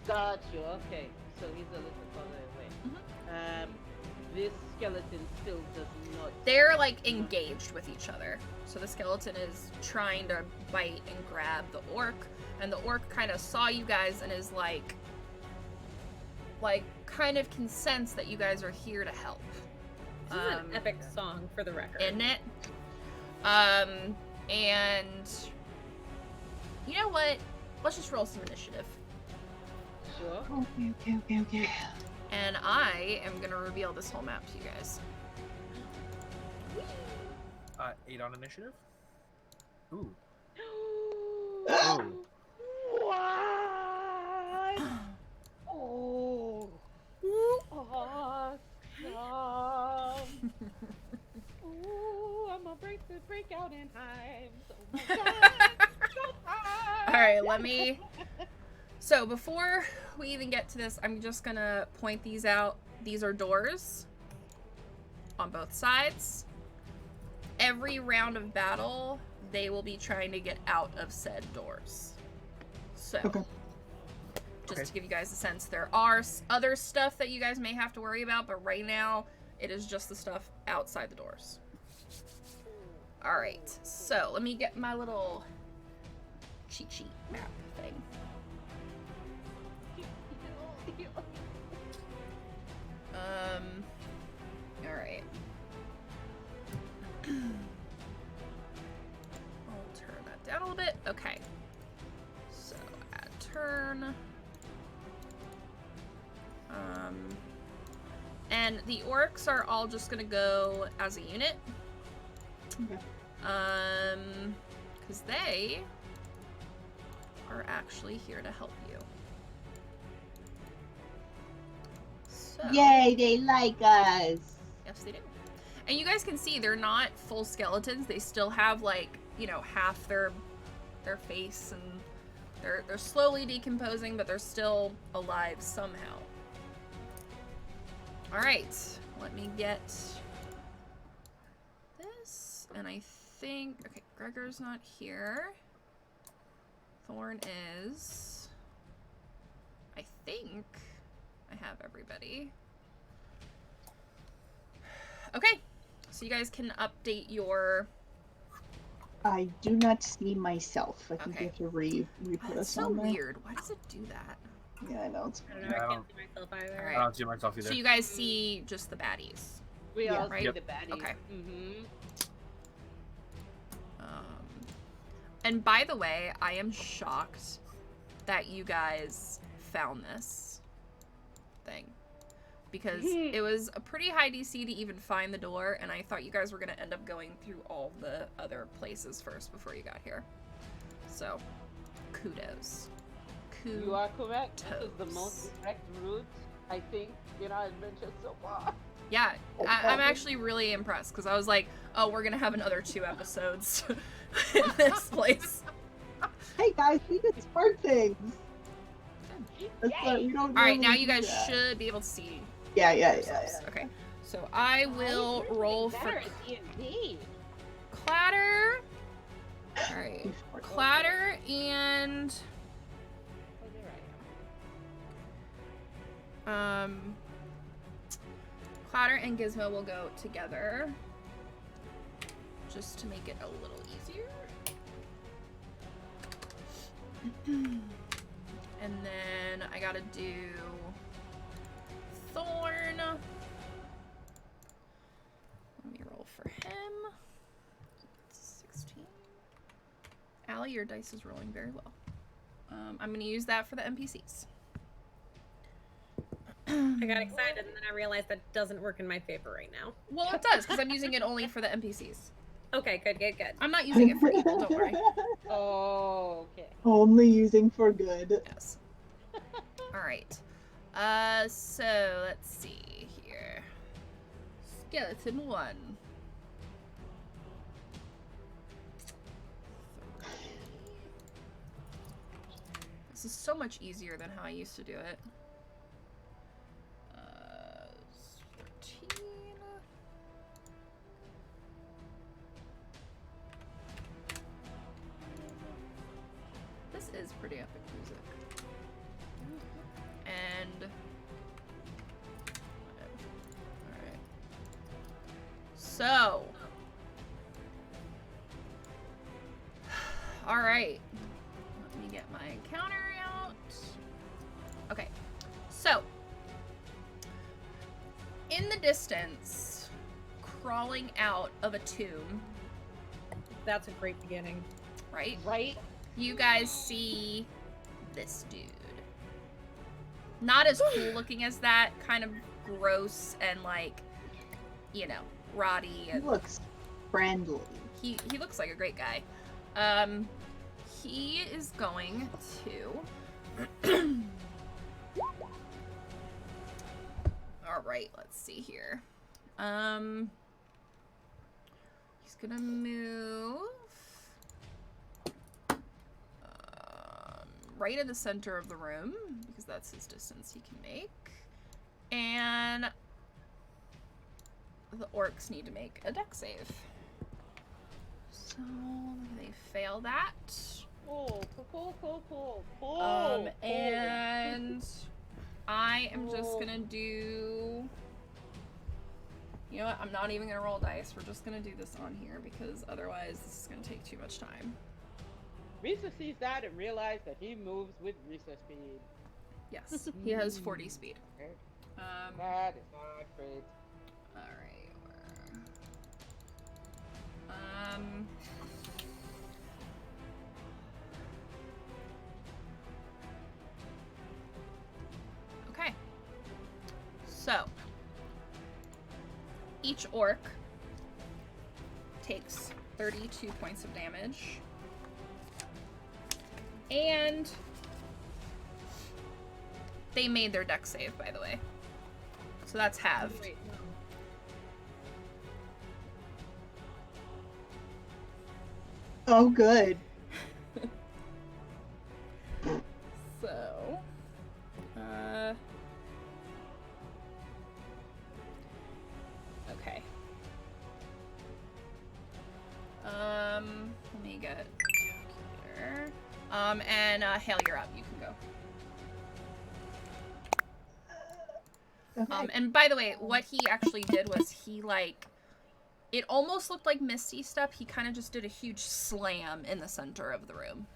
Got you. Okay, so he's a little further away. This skeleton still does not. They're like engaged with each other. So the skeleton is trying to bite and grab the orc, and the orc kind of saw you guys and is like kind of can sense that you guys are here to help. This is an epic song for the record. Isn't it? And you know what? Let's just roll some initiative. Sure. Okay. And I am gonna reveal this whole map to you guys. 8 on initiative. Ooh. Oh. Oh. What? Oh. Awesome. Ooh, I'm gonna break out in hives. Oh my god. So high. All right, let me. So before we even get to this, I'm just gonna point these out. These are doors on both sides. Every round of battle, they will be trying to get out of said doors. So, Okay. just Okay. to give you guys a sense, there are other stuff that you guys may have to worry about, but right now, it is just the stuff outside the doors. All right, so let me get my little cheat sheet map thing. All right. I'll turn that down a little bit. Okay. So add turn. And the orcs are all just gonna go as a unit. Okay. Because they are actually here to help you. So, Yay, they like us. yes, they do. And you guys can see they're not full skeletons. They still have like, you know, half their face, and they're slowly decomposing, but they're still alive somehow. All right. let me get this, and I think, okay, Gregor's not here. Thorn is. I think I have everybody. Okay, so you guys can update your. I do not see myself. I think Okay. you have to re-put That's us so on there. weird. Why does it do that? Yeah, I know. It's I don't know. Yeah, I I can't see myself either. Alright. I don't see myself either. So you guys see just the baddies. We Yeah. all see Right? the baddies. Okay. Mm-hmm. And by the way, I am shocked that you guys found this thing. Because it was a pretty high DC to even find the door, and I thought you guys were going to end up going through all the other places first before you got here. So, kudos. You are correct. This is the Kudos. most direct route, I think, in our adventure so far. Yeah, I'm actually really impressed, because I was like, oh, we're going to have another 2 episodes in this place. Hey guys, we did smart things. That's what we don't. Alright, now normally you do guys that. should be able to see Yeah. yourselves. Okay, so I will We're roll getting for better at D&D. Clatter. Alright, Before- Clatter and Oh, there I am. Clatter and Gizmo will go together, just to make it a little easier. And then I gotta do Thorn. Let me roll for him. 16. Allie, your dice is rolling very well. I'm gonna use that for the NPCs. I got excited and then I realized that doesn't work in my favor right now. Well, it does, because I'm using it only for the NPCs. Okay, good. I'm not using it for evil, don't worry. Oh, okay. Only using for good. Yes. Alright. So, let's see here. Skeleton 1. 3. This is so much easier than how I used to do it. 13. This is pretty epic music. And alright. So alright. Let me get my counter out. Okay. So in the distance, crawling out of a tomb, That's a great beginning. right? Right? You guys see this dude. Not as cool looking as that, kind of gross and like, you know, rotty, He and looks friendly. he looks like a great guy. He is going to all right, let's see here. He's gonna move right in the center of the room, because that's his distance he can make. And the orcs need to make a dex save. So they fail that. Cool. And I am just gonna do. You know what? I'm not even gonna roll dice. We're just gonna do this on here, because otherwise this is gonna take too much time. Risa sees that and realizes that he moves with Risa speed. Yes, he has 40 speed. That is not great. Alright. Okay. So, each orc takes 32 points of damage. And they made their dex save, by the way. So that's halved. Wait, no. Oh, good. So, And Hale, you're up. You can go. Okay. And by the way, what he actually did was he it almost looked like Misty step. He kind of just did a huge slam in the center of the room.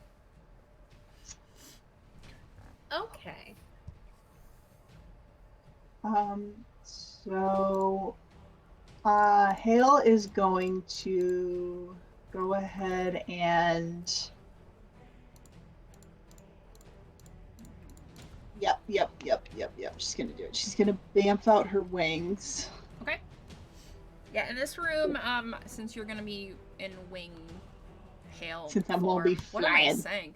Okay. So Hale is going to go ahead and Yep. She's gonna do it. She's gonna bamf out her wings. Okay. Yeah, in this room, since you're gonna be in wing Hale Since I form, won't be what am I flying.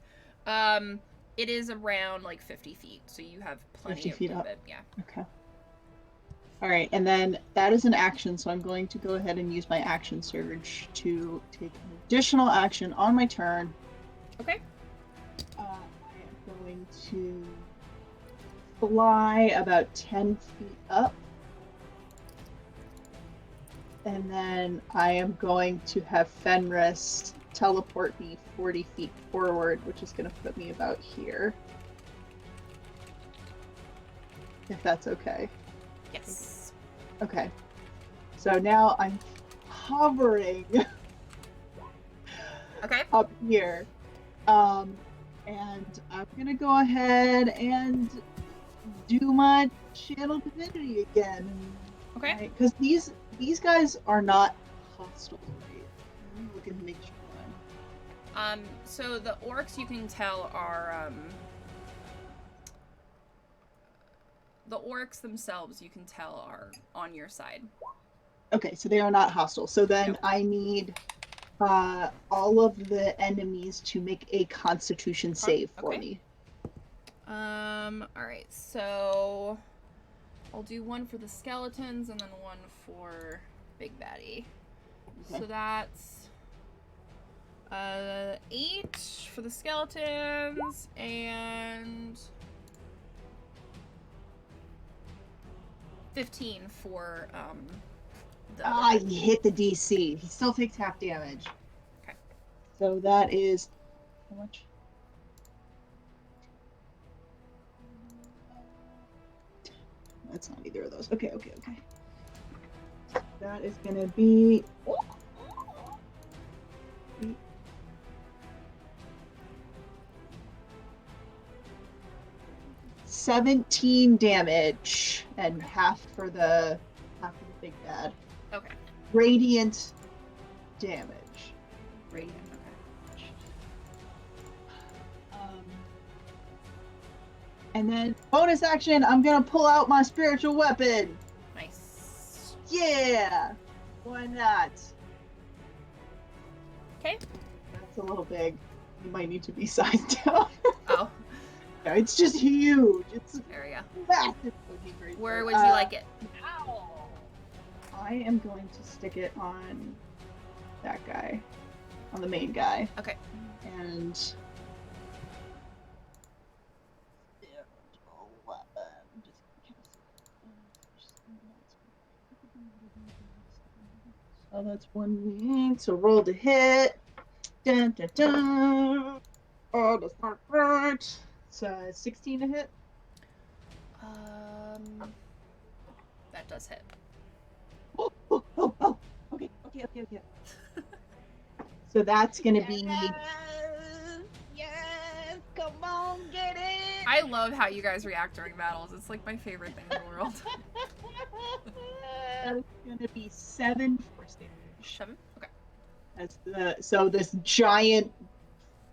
saying? It is around 50 feet, so you have plenty 50 of feet up. movement. Yeah. Okay. All right, and then that is an action, so I'm going to go ahead and use my action surge to take an additional action on my turn. Okay. I am going to fly about 10 feet up. And then I am going to have Fenris teleport me 40 feet forward, which is going to put me about here. If that's okay. Yes. Okay. So now I'm hovering Okay. up here. And I'm going to go ahead and do my channel divinity again. Okay. Because these guys are not hostile, right? I'm looking to make sure. So the orcs you can tell are, the orcs themselves you can tell are on your side. Okay, so they are not hostile. So then Nope. I need all of the enemies to make a Constitution save for okay. me. Alright, so I'll do one for the skeletons and then one for Big Baddie. Okay. So that's 8 for the skeletons and 15 for the other guy. He hit the DC. He still takes half damage. Okay. So that is how much? That's not either of those. Okay. That is gonna be 17 damage and half for the big bad. Okay. Radiant damage. Radiant, okay. And then bonus action, I'm gonna pull out my spiritual weapon. Nice. Yeah. Why not? Okay. That's a little big. You might need to be sized down. Oh, No, it's just huge. It's there we go. massive. Where would you like it? I am going to stick it on that guy, on the main guy. Okay. And so that's 1d8. So roll to hit. Dun, dun, dun. Oh, that's not right. So 16 to hit. That does hit. Oh. Okay. So that's gonna be. Yes, come on, get it. I love how you guys react during battles. It's like my favorite thing in the world. That's gonna be 7 force damage. 7? Okay. So this giant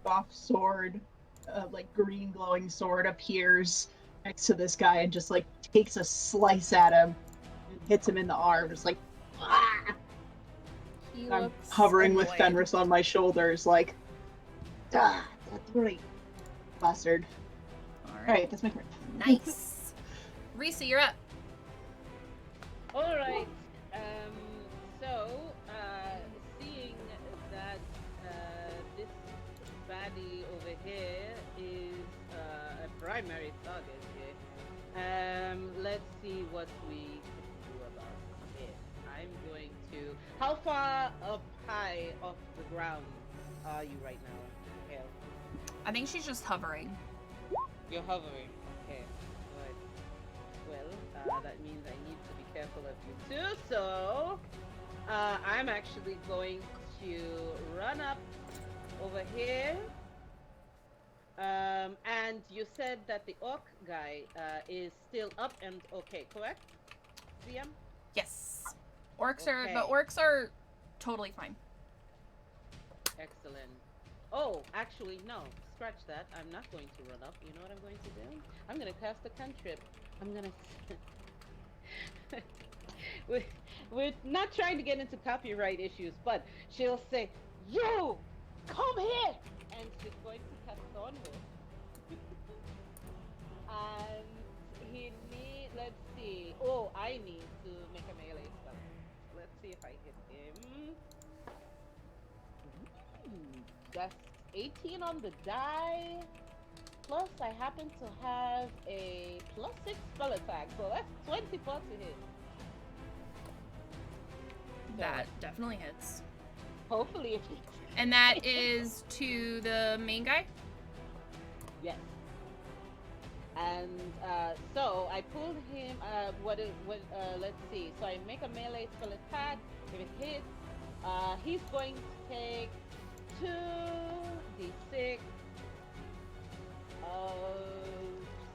buff sword, like green glowing sword, appears next to this guy and just like takes a slice at him and hits him in the arm. Just like, ah! I'm looks hovering with annoyed. Fenris on my shoulders, like, ah, that's right, bastard. All All right, that's my turn. Nice. Risa, you're up. All right. So, seeing that this baddie over here is a primary target here, let's see what we can do about it. I'm going to. How far up high off the ground are you right now, Hale? I think she's just hovering. You're hovering. Okay. Right. Well, that means I need to be careful of you too. So, I'm actually going to run up over here. And you said that the orc guy is still up and okay, correct? DM? Yes. Orcs Okay. the orcs are totally fine. Excellent. Oh, actually, no. Scratch that. I'm not going to run up. You know what I'm going to do? I'm going to cast a cantrip. I'm going to... we're not trying to get into copyright issues, but she'll say, "You, come here!" And she's going to cast Thornwood. And he need... Let's see. Oh, I need to make a melee spell. Let's see if I hit him. That's 18 on the die. Plus, I happen to have a +6 spell attack, so that's 24 to hit. That definitely hits. Hopefully it hits. And that is to the main guy? Yes. And so I pulled him. Let's see. So I make a melee spell attack. If it hits, he's going to take 2d6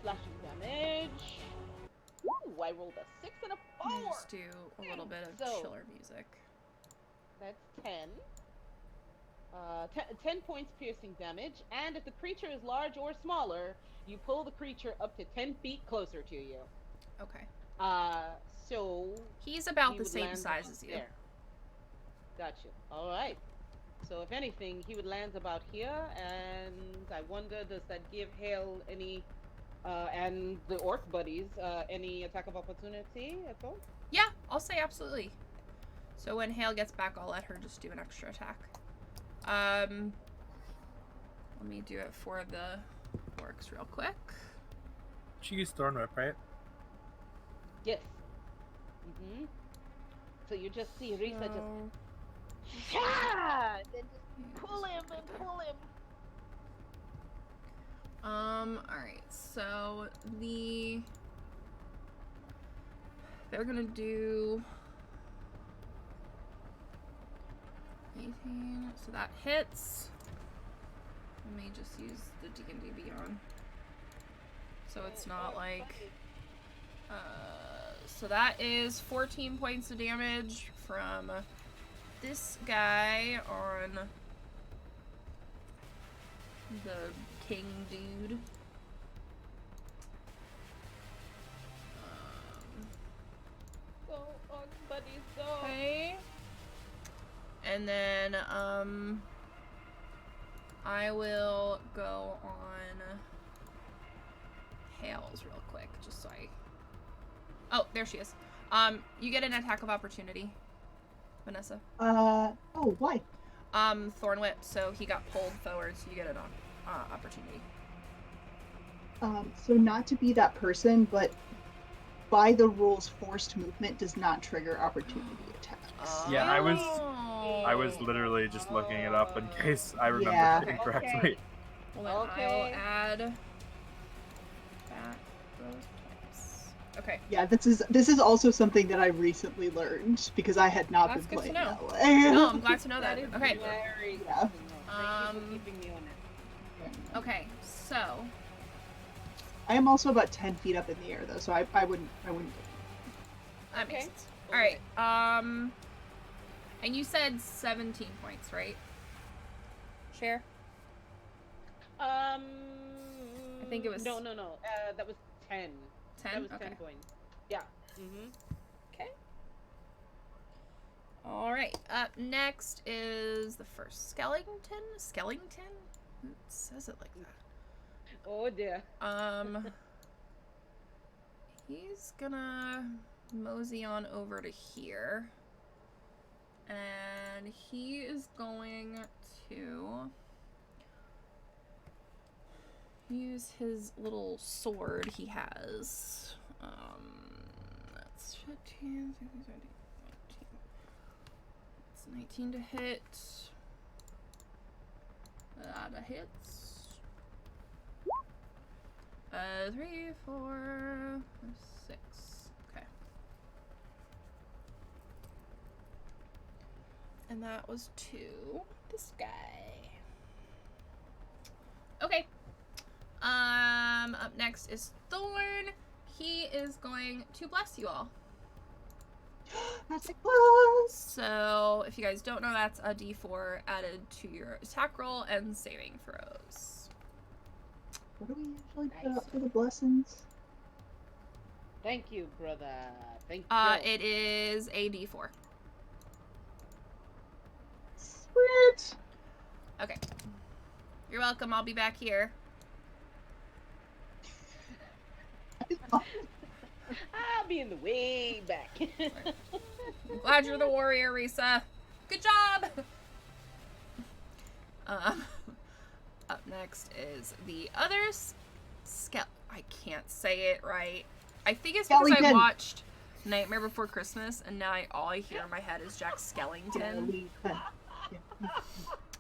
slashing damage. Ooh, I rolled a 6 and a 4. Let's do a little bit of So- chiller music. That's 10. 10 points piercing damage, and if the creature is large or smaller, you pull the creature up to 10 feet closer to you. Okay. So He's about he the would same land size about as you. there. Gotcha. All right. So if anything, he would land about here, and I wonder, does that give Hale any, and the orc buddies, any attack of opportunity at all? Yeah, I'll say absolutely. So when Hale gets back, I'll let her just do an extra attack. Let me do it for the orcs real quick. She used Thorn Whip, right? Yes. Mm-hmm. So you just see Risa just, So- yeah, then just pull him and pull him. Alright, so they're gonna do 18, so that hits. Let me just use the D&D Beyond. So it's not like, so that is 14 points of damage from this guy on the king dude. Go, orc buddies, go. Okay. And then, I will go on Hales real quick, just so I... Oh, there she is. You get an attack of opportunity, Vanessa. Oh, why? Thorn Whip, so he got pulled forward, so you get an opportunity. So not to be that person, but by the rules, forced movement does not trigger opportunity attacks. Yeah, I was literally just looking it up in case I remember Yeah. incorrectly. Okay. Well, then I will Okay. add back those points. Okay. Yeah, this is also something that I recently learned because I had not That's been good to playing know. that way. No, I'm glad to know that. That is Okay. very good Yeah. to know. Thank you for keeping me on it. Okay, so I am also about 10 feet up in the air though, so I wouldn't. that makes Okay. sense. Alright, and you said 17 points, right? Share? I think it was- No. That was 10. 10? That was Okay. 10 points. Yeah. Mm-hmm. Okay. Alright, up next is the first skeleton? Skellington? Who says it like that? Oh dear. He's gonna mosey on over to here. And he is going to use his little sword he has. That's 15, 16, 17, 18. It's 19 to hit. That hits. 3, 4, 6. Okay. And that was to this guy. Okay. Up next is Thorn. He is going to bless you all. That's a plus. So, if you guys don't know, that's a d4 added to your attack roll and saving throws. What do we usually put up for the blessings? Thank you, brother. Thank you. It is a d4. Sweet. Okay. You're welcome. I'll be back here. I'll be in the way back. I'm glad you're the warrior, Risa. Good job! Up next is the others. I can't say it right. I think it's because I Skellington. watched Nightmare Before Christmas, and now all I hear in my head is Jack Skellington.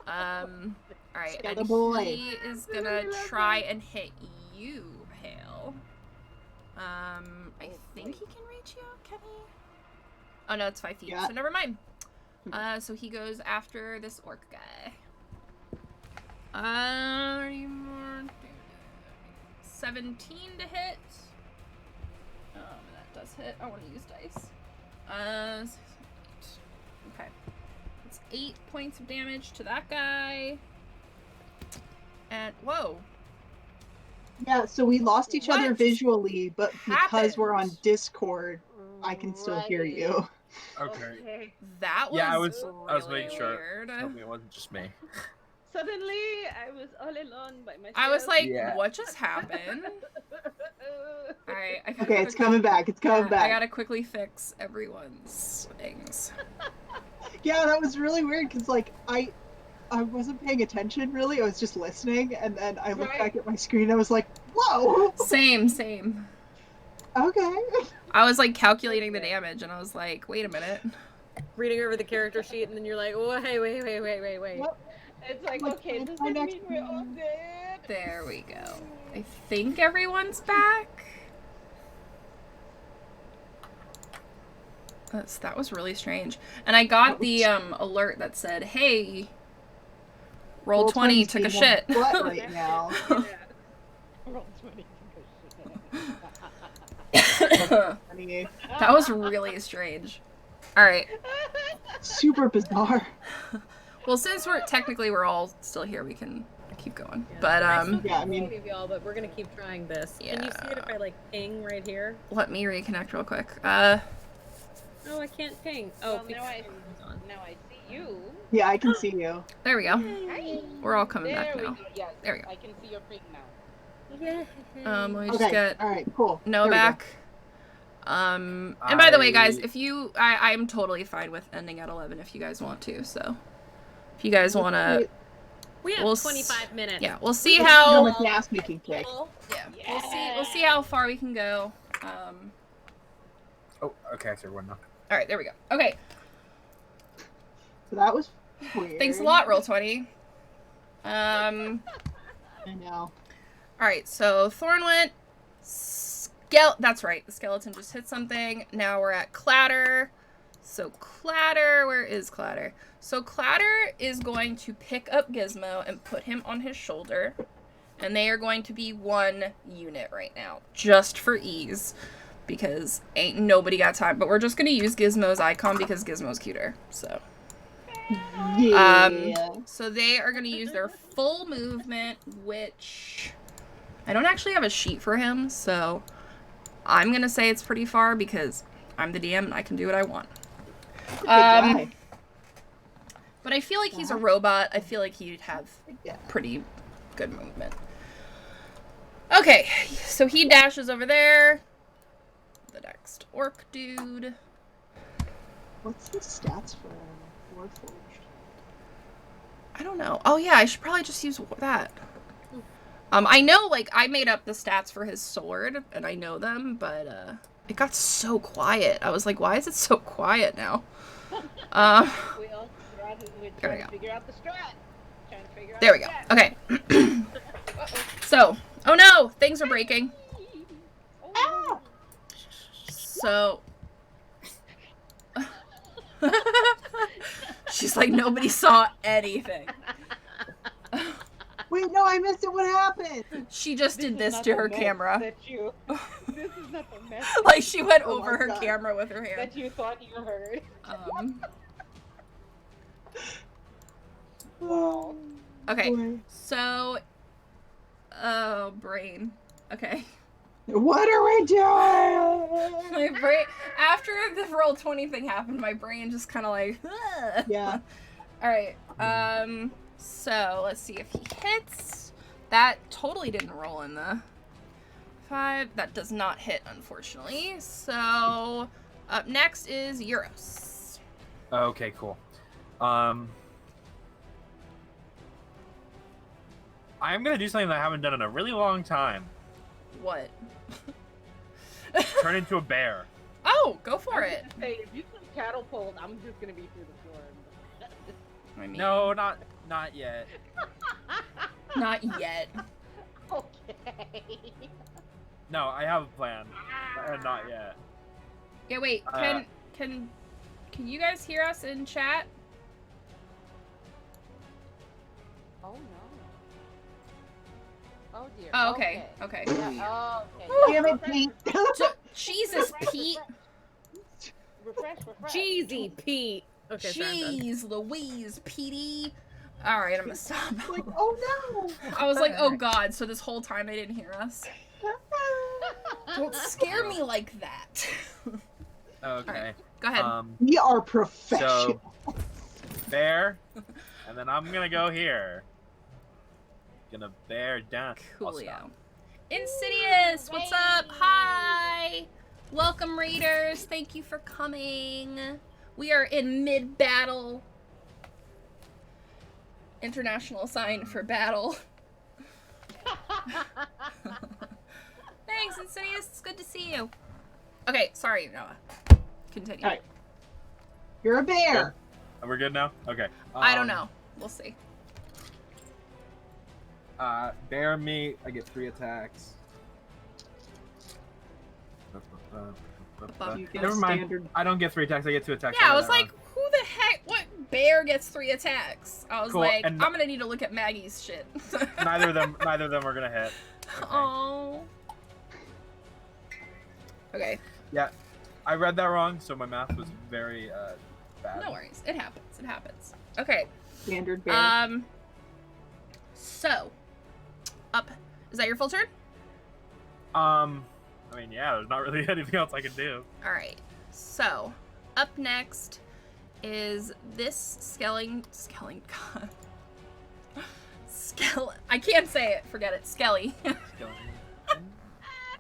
Alright, and Skeleton. he is gonna try and hit you, Hale. I think he can reach you, can he? Oh no, it's 5 feet, Yeah. so never mind. So he goes after this orc guy. 17 to hit. That does hit. I want to use dice. 6, 8. Okay. It's 8 points of damage to that guy. And whoa. Yeah, so we lost each other What visually, but because we're on happened? Discord, I can still hear you. Okay. That was Yeah, I was really making sure. weird. Hopefully it wasn't just me. Suddenly, I was all alone by myself. I was like, Yeah. what just happened? Alright, I gotta Okay, it's quickly- coming back. It's coming I back. gotta quickly fix everyone's things. Yeah, that was really weird because like I wasn't paying attention really. I was just listening, and then I looked Right. back at my screen. I was like, "Whoa, Same. okay." I was like calculating the damage, and I was like, wait a minute. Reading over the character sheet, and then you're like, wait. Well, It's like, Like, okay, does my that next mean we're all dead? There we go. I think everyone's back. That was really strange. And I got the alert that said, hey, roll 20 20's took a being shit. butt right now. Roll 20. Funny. That was really strange. Alright. Super bizarre. Well, since we're all still here, we can keep going. Yeah. But Yeah, I mean- y'all, but we're gonna keep trying this. Can you see it if I like ping right here? let me reconnect real quick. Oh, I can't ping. Oh, Well, now I on. see you. Yeah, I can see you. There we go. Hi. We're all coming There back we now. go. Yes, There we go. I can see your ping now. Yeah. Let me just Okay. get All right. Cool. Noah There we go. back. And by the way, guys, if you, I'm totally fine with ending at 11 if you guys want to. So, if you guys want to, We have We'll 25 minutes. yeah, we'll see Let's go how, with the ass making kick. yeah, we'll see how far we can go. Oh, okay, I see everyone now. All right, there we go. Okay, So that was weird. thanks a lot, Roll20. I know. All right, so Thorn went. That's right. The skeleton just hit something. Now we're at Clatter. So Clatter, where is Clatter? So Clatter is going to pick up Gizmo and put him on his shoulder. And they are going to be one unit right now, just for ease. Because ain't nobody got time. But we're just going to use Gizmo's icon because Gizmo's cuter. So. Yeah. So they are going to use their full movement, which I don't actually have a sheet for him, so I'm going to say it's pretty far because I'm the DM and I can do what I want. Good guy. But I feel like he's a robot. I feel like he'd have Yeah. pretty good movement. Okay, so he dashes over there. The next orc dude. What's the stats for Warforged? I don't know. Oh yeah, I should probably just use that. I know, like, I made up the stats for his sword, and I know them, but, it got so quiet. I was like, why is it so quiet now? We all we're There we trying to go. figure out the strat. Trying to figure out There we the go. strat. Okay. So, oh no! Things are breaking. So she's like, nobody saw anything. Wait, no, I missed it. What happened? She just did is this not to the her mess camera. That you, this is not the mess Like she went Oh over my her God. camera with her hand. that you thought you heard. Wow. Okay, Boy. so oh, brain. Okay. What are we doing? My brain, after the roll 20 thing happened, my brain just kind of like, ugh. Yeah. All right. So let's see if he hits. That totally didn't roll in the 5. That does not hit, unfortunately. So up next is Euros. Okay, cool. I'm gonna do something that I haven't done in a really long time. What? Turn into a bear. Oh, go for it. Hey, if you can catapult, I'm just gonna be through the floor. I mean, No, not yet. not yet. Okay. No, I have a plan. Not yet. Yeah, wait. Can you guys hear us in chat? Oh no. Oh dear. Oh, okay. Okay. Yeah, okay. Damn it, Pete. Jesus, Pete. Refresh. Cheesy Pete. Okay, sorry, I'm done. Jeez, Louise, Petey. All right, I'm gonna stop. Like, oh no. I was like, oh god. So this whole time they didn't hear us. Don't scare me like that. Okay. Go ahead. We are professional. So bear, and then I'm gonna go here. Gonna bear down. I'll Coolio. stop. Insidious, what's up? Hi. Welcome, Raiders. Thank you for coming. We are in mid-battle. International sign for battle. Thanks, Insidious. It's good to see you. Okay, sorry, Noah. Continue. All right. You're a bear. We're good now? Okay. I don't know. We'll see. Bear me, I get 3 attacks. You get Never mind. standard. I don't get 3 attacks, I get 2 attacks. Yeah, I was like, who the heck? What bear gets 3 attacks? I was Cool, like, and- I'm gonna need to look at Maggie's shit. neither of them are gonna hit. Okay. Oh. Okay. Yeah, I read that wrong, so my math was very bad. No worries. It happens. It happens. Okay. Standard bear. So, up. Is that your full turn? I mean, yeah, there's not really anything else I can do. All right. So, up next is this I can't say it. Forget it. Skelly.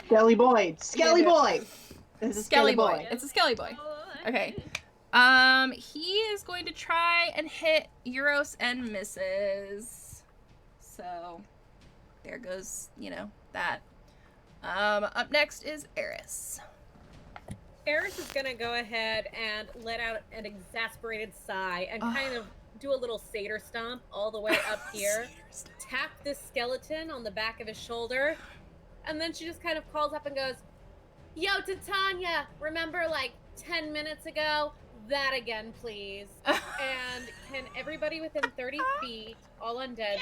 Skelly boy. Skelly boy. This is Skelly Skelly boy. boy. It's a Skelly boy. Okay. He is going to try and hit Euros and misses. So, there goes, that. Up next is Eris. Eris is gonna go ahead and let out an exasperated sigh and kind of do a little satyr stomp all the way up here. Tap this skeleton on the back of his shoulder, and then she just kind of calls up and goes, "Yo, Titania, remember like 10 minutes ago? That again, please." And can everybody within 30 feet, all undead,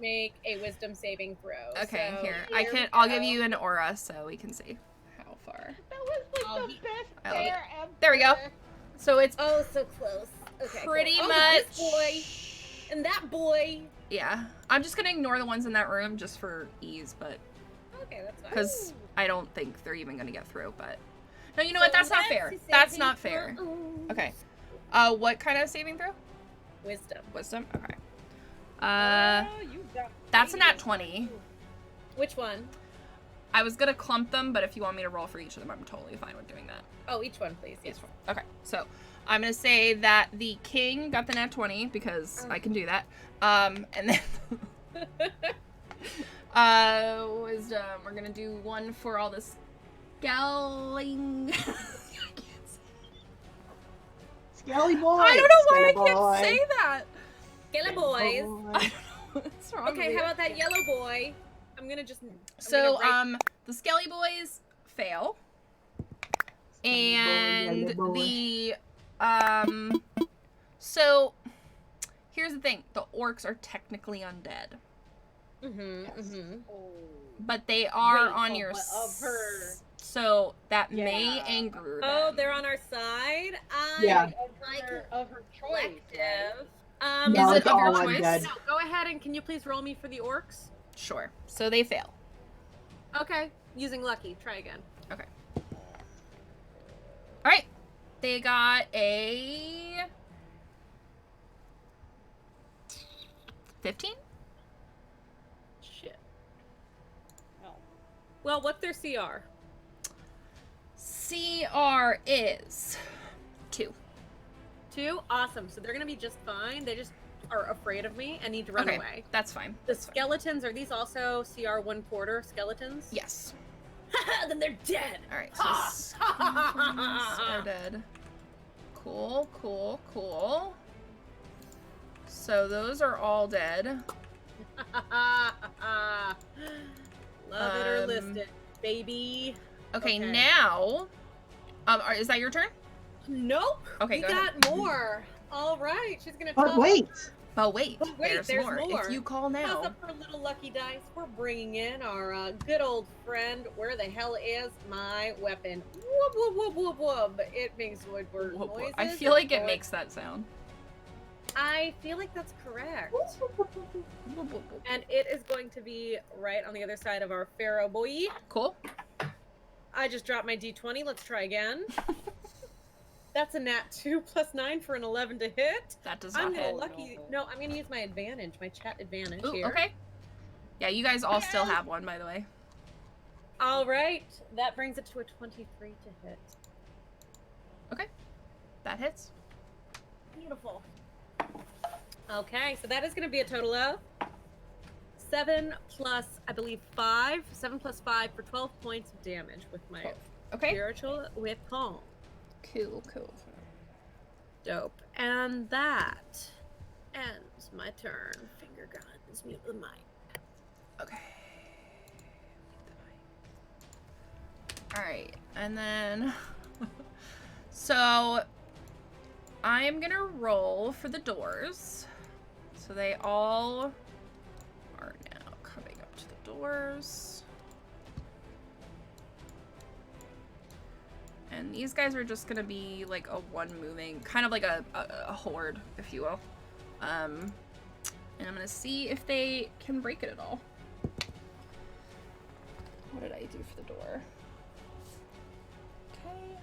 make a wisdom saving throw? Okay, So, here. I'll give you an aura so we can see how far. That was like Oh, the he- best I love it. bear ever. There we go. So it's Oh, so close. Okay, pretty cool. much. This boy and that boy. Yeah. I'm just gonna ignore the ones in that room just for ease, but Okay, that's fine. because I don't think they're even gonna get through. But no, you know what? So That's not let's fair. see That's saving not fair. throw. Okay. What kind of saving throw? Wisdom. Wisdom. Okay. Oh, you got That's a nat me. 20. Which one? I was gonna clump them, but if you want me to roll for each of them, I'm totally fine with doing that. Oh, each one, please. Yes. Okay, so I'm gonna say that the king got the nat 20 because I can do that. And then wisdom. We're gonna do 1 for all this scowling. Skelly boy. I don't know why I Skelly can't boy. say that. Yellow boys. Boy. What's wrong Okay, with how you? about that yellow boy? I'm gonna just. So gonna write- the Skelly boys fail. And boy. so here's the thing. The orcs are technically undead. But they are on your of her. So that may Yeah. anger them. Oh, they're on our side. Yeah. Of her choice. Collective. No, Is it's it of your all choice? undead. No, go ahead and can you please roll me for the orcs? Sure. So they fail. Okay, using lucky. Try again. Okay. All right. They got a 15. Shit. No. Well, what's their CR? CR is 2. 2? Awesome. So they're gonna be just fine. They just are afraid of me and need to run Okay, away. that's fine. The That's fine. skeletons, are these also CR 1/4 skeletons? Yes. Then they're dead. All right. So skeletons are dead. Cool, cool, cool. So those are all dead. Love it or list it, baby. Okay, Okay. now, is that your turn? Nope. Okay, we go got ahead. more. All right, she's gonna. But toss wait, But wait, But wait, there's there's more. more. If you call Toss now. up her little lucky dice. We're bringing in our good old friend. Where the hell is my weapon? Whoop whoop whoop whoop whoop. It makes wood bird Whoop, whoop. noises. I feel like it It's makes that sound. I feel like that's correct. Whoop, whoop, whoop. And it is going to be right on the other side of our pharaoh boy. Cool. I just dropped my d20. Let's try again. That's a nat 2 plus 9 for an 11 to hit. That does I'm not gonna hit. lucky. No, I'm gonna use my advantage, my chat advantage Ooh, here. okay. Yeah, you guys all still have one, by the way. All right, that brings it to a 23 to hit. That hits. Beautiful. Okay, so that is going to be a total of 7 plus, I believe, 5. 7 plus 5 for 12 points of damage with my Okay. spiritual weapon. Cool, cool. Dope. And that ends my turn. Finger guns, mute the mic. Okay. Alright, and then... so, I'm gonna roll for the doors. So they all are now coming up to the doors. And these guys are just gonna be like a one moving, kind of like a horde, if you will. And I'm gonna see if they can break it at all. What did I do for the door? Okay.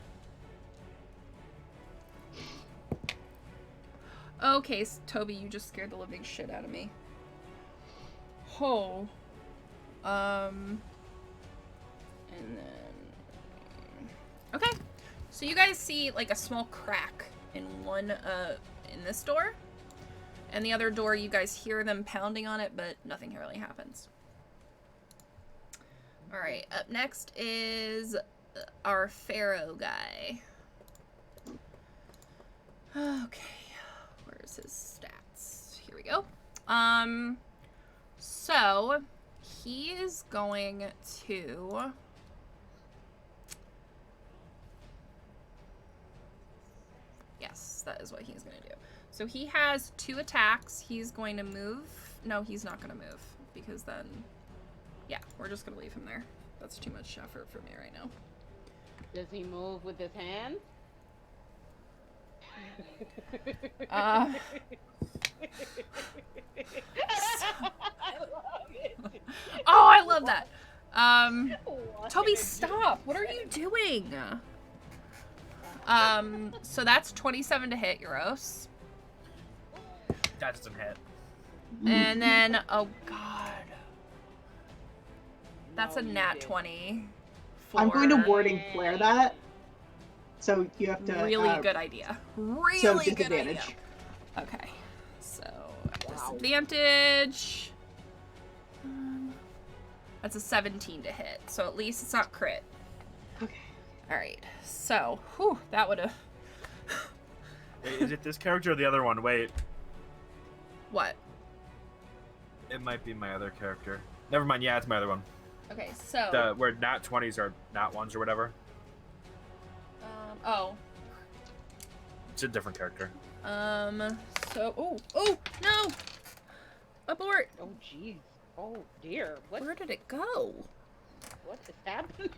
Okay, Toby, you just scared the living shit out of me. Oh. And then... Okay. So you guys see, like, a small crack in one, in this door. And the other door, you guys hear them pounding on it, but nothing really happens. Alright, up next is our Pharaoh guy. Okay. Where's his stats? Here we go. So he is going to yes, that is what he's gonna do. So he has 2 attacks. He's going to move. No, he's not gonna move because then yeah, we're just gonna leave him there. That's too much effort for me right now. Does he move with his hands? Uh, oh, I love that. Toby, stop. What are you doing? So that's 27 to hit, Euros. That doesn't hit. And then, oh god. That's No, a you nat did. 20. I'm going to for- warding flare that. So you have to Really good idea. Really so good disadvantage. idea. Okay. So, disadvantage. That's a 17 to hit. So at least it's not crit. Okay. Alright. So, whew, that would have... Wait, is it this character or the other one? Wait, What? it might be my other character. Never mind. Yeah, it's my other one. Okay, so... The where nat 20s are nat 1s or whatever. Oh. It's a different character. So, oh, no! Abort! Oh, jeez. Oh, dear. Where did it go? What is happening?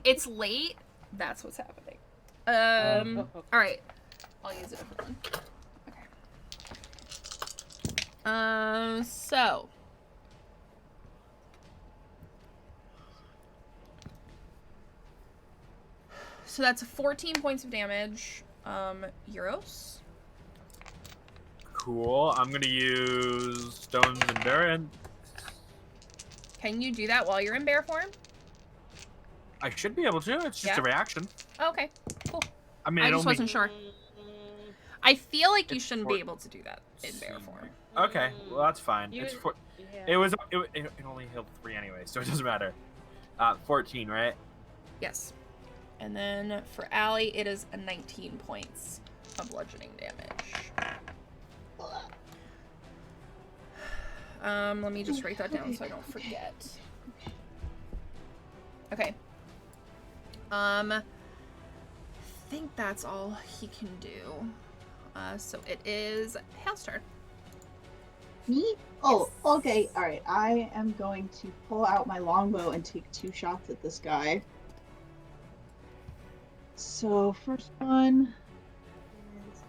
It's late. That's what's happening. Alright. I'll use a different one. Okay. So that's 14 points of damage. Euros? Cool. I'm gonna use Stone's Endurance. Can you do that while you're in bear form? I should be able to. It's just a reaction. Oh, okay, cool. I mean, I it just only... wasn't sure. I feel like you It's shouldn't be able to do that in bear form. Okay, well that's fine. You- It's for... Yeah. It only healed 3 anyway, so it doesn't matter. 14, right? Yes. And then for Allie, it is a 19 points of bludgeoning damage. Let me just write that down so I don't forget. Okay. I think that's all he can do. So it is Hale's turn. Me? Oh, okay. All right. I am going to pull out my longbow and take 2 shots at this guy. So first one is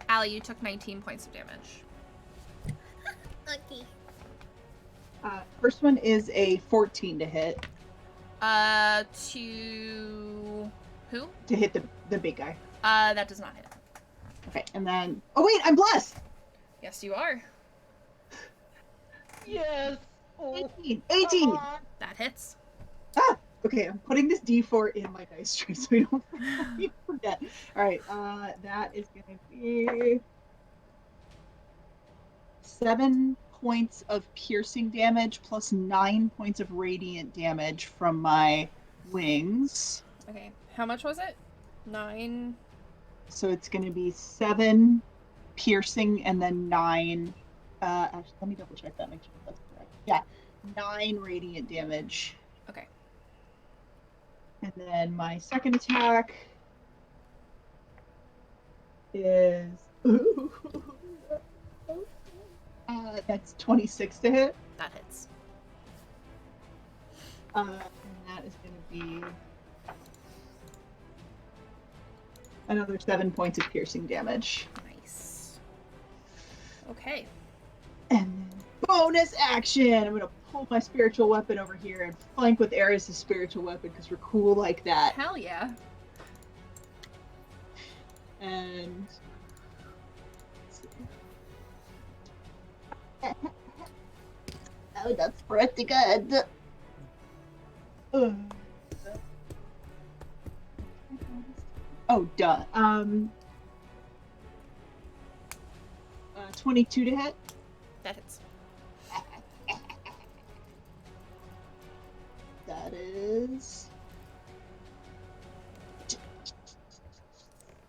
Allie, you took 19 points of damage. Lucky. first one is a 14 to hit. To who? To hit the big guy. That does not hit. Okay, and then oh wait, I'm blessed. Yes, you are. Yes. Oh. 18. That hits. Ah, okay, I'm putting this D4 in my dice tray so we don't forget. All right, that is going to be 7 points of piercing damage plus 9 points of radiant damage from my wings. Okay. How much was it? 9. So it's going to be 7 piercing and then 9. Actually, let me double check that. Make sure that's correct. Yeah, 9 radiant damage. Okay. And then my second attack is that's 26 to hit. That hits. And that is going to be another 7 points of piercing damage. Nice. Okay. And then bonus action! I'm going to pull my spiritual weapon over here and flank with Eris' spiritual weapon because we're cool like that. Hell yeah. And oh, that's pretty good. Oh, duh. 22 to hit. That hits. That is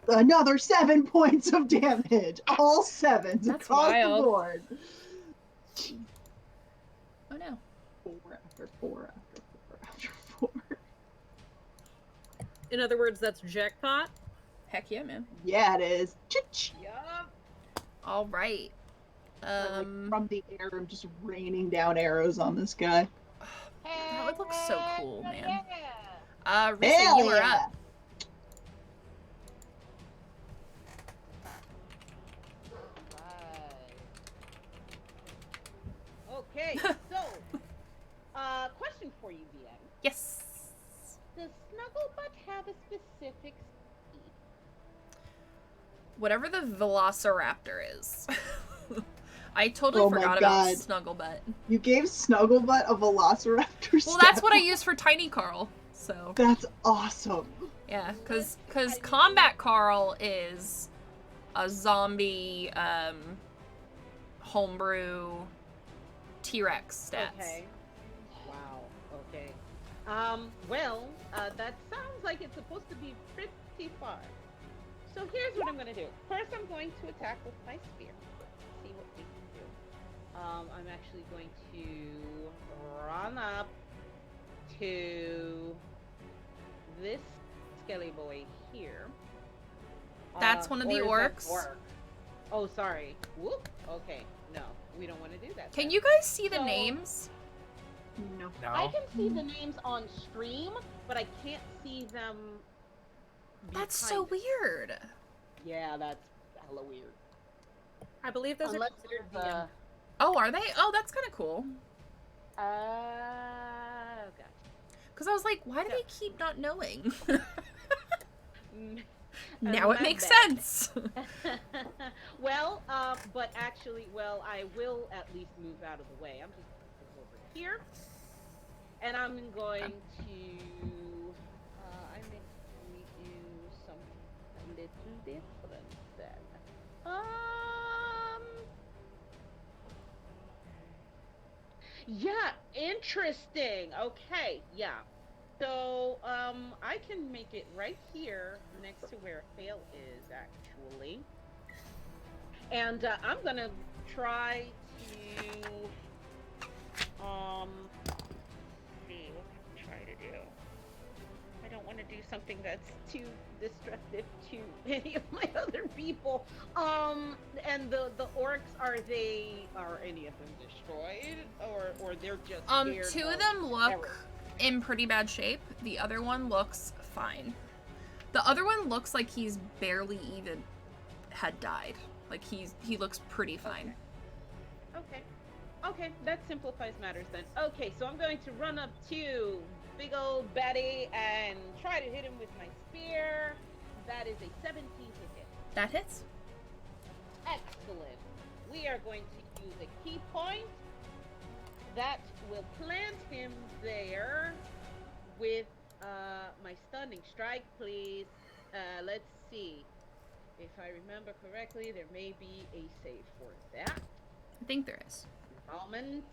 another 7 points of damage. All 7s That's across wild. the board. Oh no. 4 after 4 after 4 after 4. In other words, that's jackpot. Heck yeah, man. Yeah, it is. Chich. Yup. All right. From the air, I'm just raining down arrows on this guy. That would look so cool, man. Yeah. Risa, Hell you are yeah. up. Okay, so, question for you, BM. Yes. Does Snugglebutt have a specific speed? Whatever the Velociraptor is. I totally Oh my forgot about God. Snugglebutt. You gave Snugglebutt a Velociraptor Well, that's stat. what I used for Tiny Carl. So That's awesome. yeah, because Combat Carl is a zombie homebrew T-Rex stats. Okay. Wow. Okay. Well, that sounds like it's supposed to be pretty far. So here's what I'm gonna do. First, I'm going to attack with my spear. See what we can do. I'm actually going to run up to this skelly boy here. That's one of the or is that orcs. orc? Oh, sorry. Whoop. Okay. No, we don't want to do that. Can then. you guys see the So- names? No. No. I can see the names on stream, but I can't see them. That's so behind it. weird. Yeah, that's hella weird. I believe those Unless are considered there's DM. Oh, are they? Oh, that's kind of cool. Okay. Because I was like, why do Yeah. they keep not knowing? Mm, Now it my makes bad. sense. Well, but actually, well, I will at least move out of the way. I'm just going to go over here, and I'm going to. I may do something a little different then. Yeah, interesting. Okay, yeah. So, I can make it right here next to where Fail is, actually. And I'm gonna try to, see what I can try to do. I don't want to do something that's too destructive to any of my other people. And the orcs, are any of them destroyed, or they're just scared Two of of them look terror? in pretty bad shape. The other one looks fine. The other one looks like he's barely even had died. Like he looks pretty fine. Okay, that simplifies matters then. Okay, so I'm going to run up to big old Betty and try to hit him with my spear. That is a 17 to hit. That hits. Excellent. We are going to use a key point. That will plant him there with my stunning strike, please. Let's see. If I remember correctly, there may be a save for that. I think there is. Moment.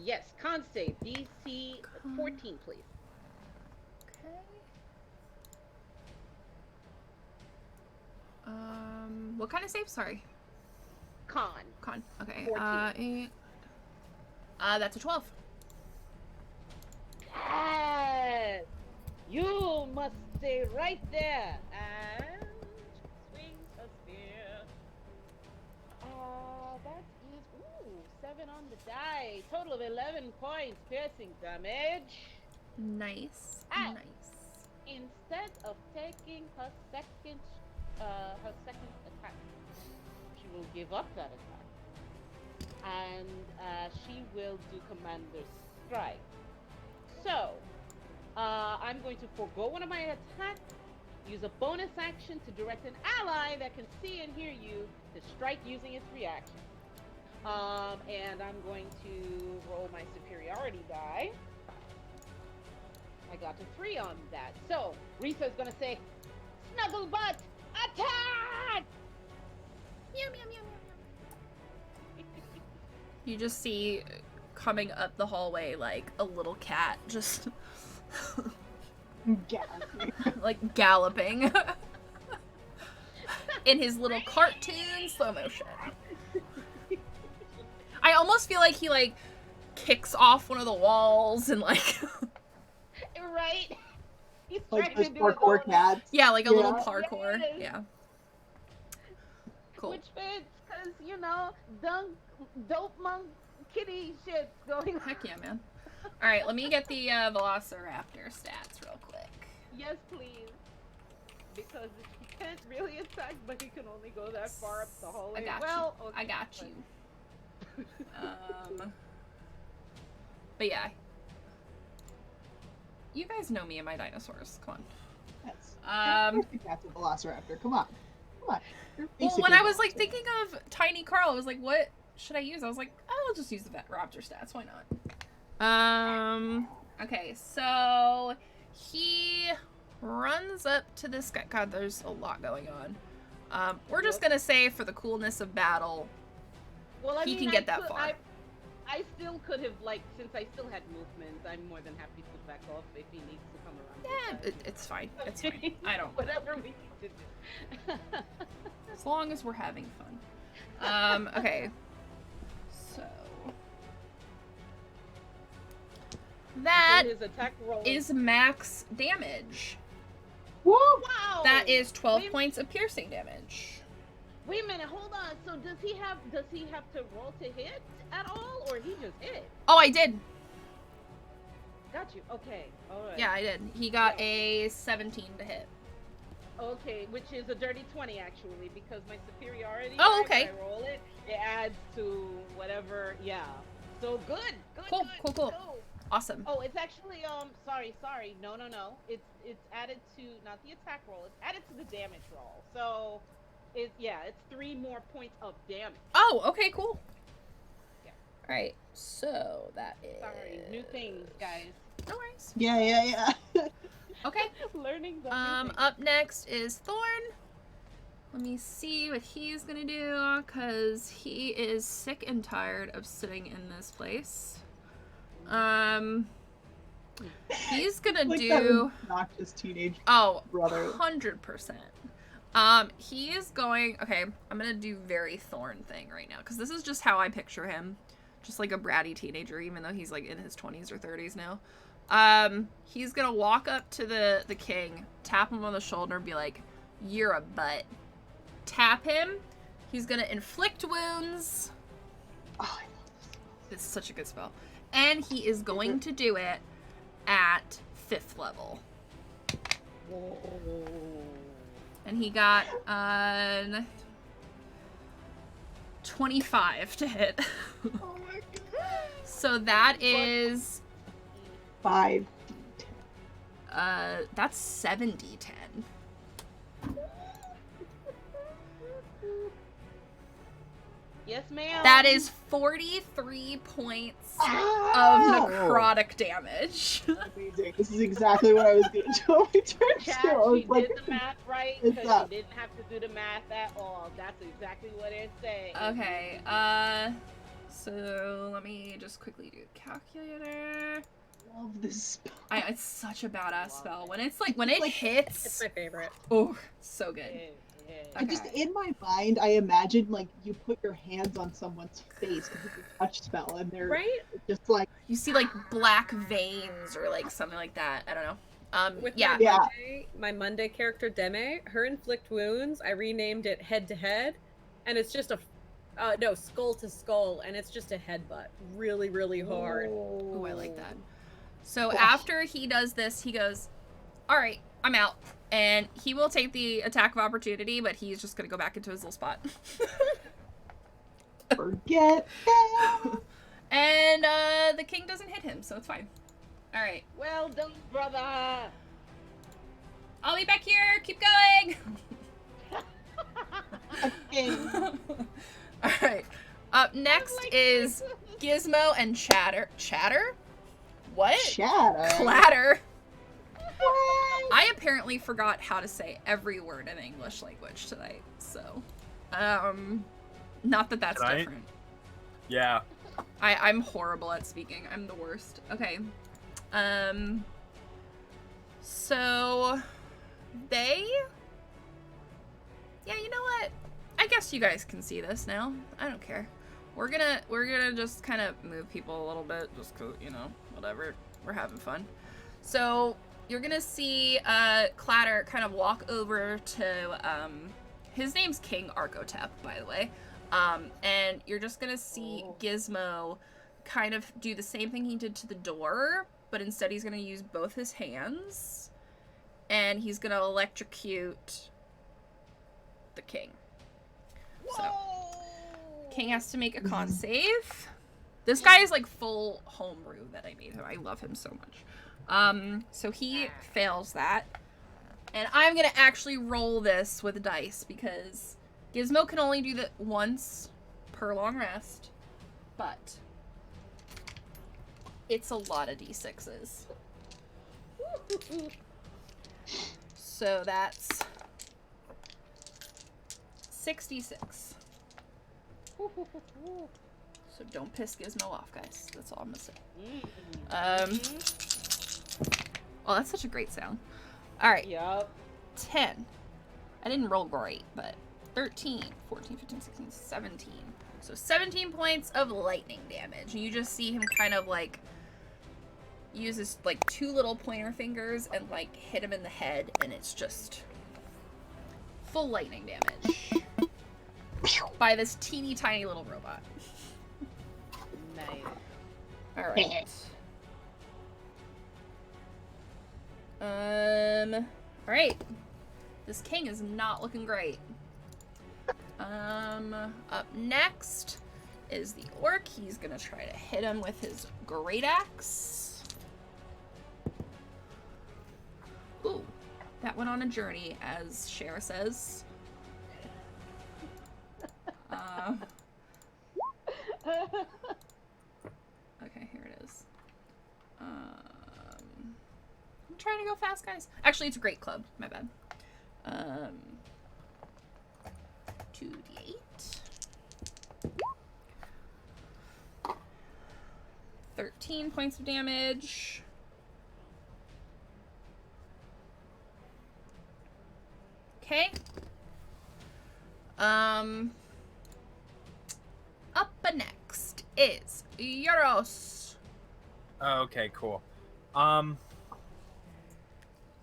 Yes, con save. DC 14, please. Okay. What kind of save? Sorry. Con. Con. Okay. 14. That's a 12. Yes! You must stay right there and swing a spear. That is 7 on the die. Total of 11 points piercing damage. Nice. Ow. Nice. Instead of taking her second attack, she will give up that attack, and she will do Commander's Strike. So, I'm going to forego one of my attacks, use a bonus action to direct an ally that can see and hear you to strike using its reaction. And I'm going to roll my superiority die. I got a 3 on that. So, Risa's gonna say, Snugglebutt, attack! Meow, meow, meow, meow, meow. You just see coming up the hallway like a little cat just Yeah. like galloping in his little cartoon slow motion. I almost feel like he like kicks off one of the walls and like Right? He's Like trying those to do parkour cats. yeah, like a little Yeah. parkour. Yes. Yeah. Cool. Which fits, because, you know, dope monk kitty shit's going on. Heck yeah, man. Alright, let me get the Velociraptor stats real quick. Yes, please. Because he can't really attack, but he can only go that far up the hallway. I got well, you. okay, I got but- you. But yeah. You guys know me and my dinosaurs. Come Yes. on. The cat's a velociraptor. Come on. Come on. You're Well, when basically I was like velociraptor. thinking of Tiny Carl, I was like, what should I use? I was like, oh, I'll just use the Raptor stats. Why not? Okay, so he runs up to this guy. God, there's a lot going on. We're just gonna say for the coolness of battle, Well, I he mean, can get that far. I still could have, like, since I still had movement, I'm more than happy to back off if he needs to come around. Yeah, it's fine. It's fine. I don't. Whatever we need to do. As long as we're having fun. Okay. So that His attack roll is max damage. Woo! Wow. That is 12 Wait- points of piercing damage. Wait a minute, hold on. So does he have to roll to hit at all, or he just hit? Oh, I did. Got you. Okay. All right. Yeah, I did. He got a 17 to hit. Okay, which is a dirty 20 actually, because my superiority. Oh, die, okay. when I roll it, it adds to whatever. Yeah. So good. Cool, Good. cool. Go. Awesome. Oh, it's actually sorry. No. It's added to not the attack roll. It's added to the damage roll. So it's 3 more points of damage. Oh, okay, cool. Yeah. All right, so that is. Sorry, new things, guys. No worries. Yeah. Okay. Learning the new things. Up next is Thorn. Let me see what he's gonna do, cause he is sick and tired of sitting in this place. He's gonna Like do. that obnoxious teenage Oh, brother. 100%. He is going. Okay, I'm gonna do very Thorn thing right now because this is just how I picture him, just like a bratty teenager, even though he's like in his 20s or 30s now. He's gonna walk up to the king, tap him on the shoulder, and be like, "You're a butt." Tap him. He's gonna inflict wounds. Oh, I love It's such a good spell, and he is going to do it at 5th level. And he got 25 to hit. this. Oh my god. So that is 5. that's 70-10. Yes, ma'am. That is 43 points of Ah! necrotic damage. Amazing. This is exactly what I was going to do on my turn. Cat, too. I was she like, did the math right it's because up. she didn't have to do the math at all. That's exactly what it said. Okay, so let me just quickly do calculator. love this spell. It's such a badass spell. When it's like, when it Like, hits, It's my favorite. oh, so good. Yeah. I just, Okay. in my mind, I imagine, like, you put your hands on someone's face because it's a touch spell, and they're Right? just like, You see like black veins or like something like that. I don't know. With Yeah. Yeah. my Monday character Deme, her inflict wounds, I renamed it head to head, and it's just no, skull to skull, and it's just a headbutt, really, really hard. Ooh, I like that. So Gosh. after he does this, he goes, "All right, I'm out." And he will take the attack of opportunity, but he's just gonna go back into his little spot. forget that. And the king doesn't hit him, so it's fine. All right, Well done, brother. I'll be back here. Keep going. Okay. All right. Up next is Gizmo and Chatter. Chatter? What? Shadow. Clatter. What? I apparently forgot how to say every word in the English language tonight, so not that that's Tonight? different. Yeah. I'm horrible at speaking. I'm the worst. Okay. So they yeah, you know what? I guess you guys can see this now. I don't care. We're gonna just kind of move people a little bit, just 'cause, you know, whatever. We're having fun. So you're gonna see Clatter kind of walk over to his name's King Arkotep, by the way. And you're just gonna see Gizmo kind of do the same thing he did to the door, but instead he's gonna use both his hands, and he's gonna electrocute the king. So King has to make a con save. This guy is like full homebrew that I made him. I love him so much. So he fails that. And I'm gonna actually roll this with dice because Gizmo can only do that once per long rest, but it's a lot of d6s. So that's 66. So don't piss Gizmo off, guys. That's all I'm gonna say. Oh, that's such a great sound. All right. Yup. 10. I didn't roll great, but 13, 14, 15, 16, 17. So 17 points of lightning damage. You just see him kind of like uses like 2 little pointer fingers and like hit him in the head, and it's just full lightning damage by this teeny tiny little robot. Nice. All right. All right. This king is not looking great. Up next is the orc. He's gonna try to hit him with his great axe. Ooh, that went on a journey, as Cher says. Okay, here it is. I'm trying to go fast, guys. Actually, it's a great club. My bad. 2d8. 13 points of damage. Okay. Up next is Euros. Okay, cool.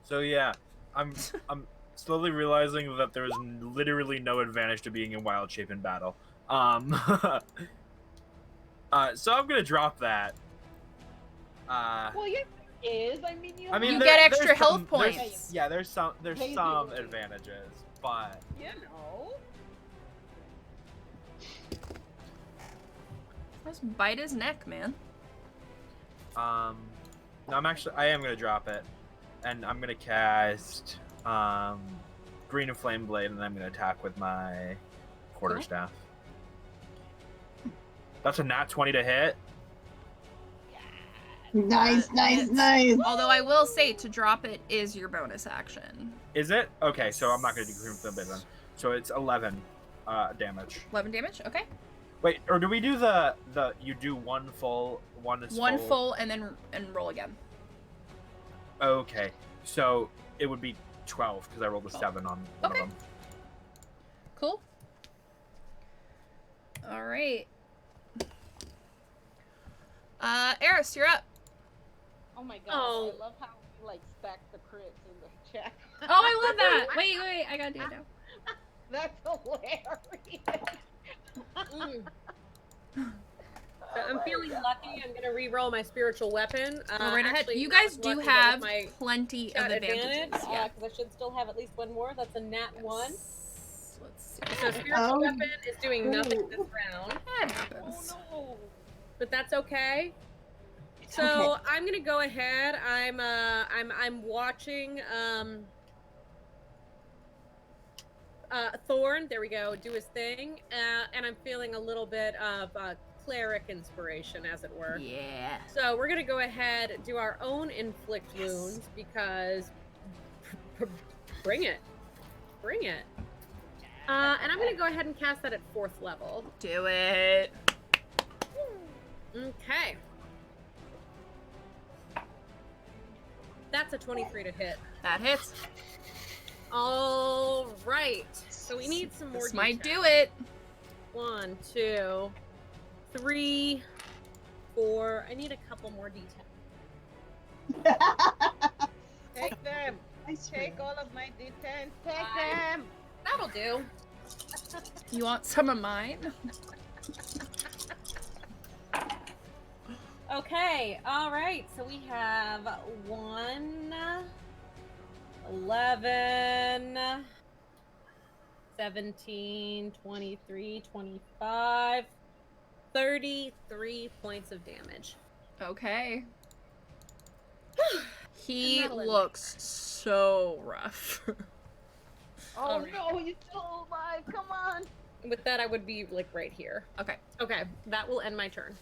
So yeah, I'm slowly realizing that there is literally no advantage to being in wild shape in battle. So I'm gonna drop that. Well, yes, it is. I mean, You there- get extra there's health some- points. There's some advantages, but You know. Just bite his neck, man. no, I am gonna drop it, and I'm gonna cast Green and Flame Blade, and I'm gonna attack with my quarterstaff. That's a nat 20 to hit. Nice, nice, It's- nice. Although I will say, to drop it is your bonus action. Is it? Okay, so I'm not gonna do Green and Flame Blade then. So it's 11 damage. 11 damage? Okay. Wait, or do we do the you do one full, one is One full and then roll again. Okay, so it would be 12 because I rolled a 7 on one Okay. of them. Cool. All right. Eris, you're up. Oh my god! Oh. I love how you like stack the crits in the chat. Oh, I love that. Wait, I gotta do it now. That's hilarious. I'm feeling lucky. I'm gonna re-roll my spiritual weapon. Go right ahead. Actually, You not guys do lucky, but have with my plenty of chat advantages. Yeah. because I should still have at least one more. That's a nat 1. Let's see. So spiritual Oh. weapon is doing nothing this round, That happens. Oh but that's okay. It's So okay. I'm gonna go ahead. I'm watching Thorn. There we go. Do his thing, and I'm feeling a little bit of cleric inspiration, as it were. Yeah. So we're gonna go ahead and do our own inflict wounds because bring it. And I'm gonna go ahead and cast that at 4th level. Do it. Okay. That's a 23 to hit. That hits. All right. So we need some more. This might detail. do it. 1, 2, 3, 4. I need a couple more details. Take them. Nice Take one. all of my D10s. Take Bye. them. That'll do. You want some of mine? Okay. All right. So we have 1, 11, 17, 23, 25, 33 points of damage. Okay. He And that'll end looks so rough. Oh Alright. no, you're still alive. Come on. With that, I would be like right here. Okay. Okay. That will end my turn.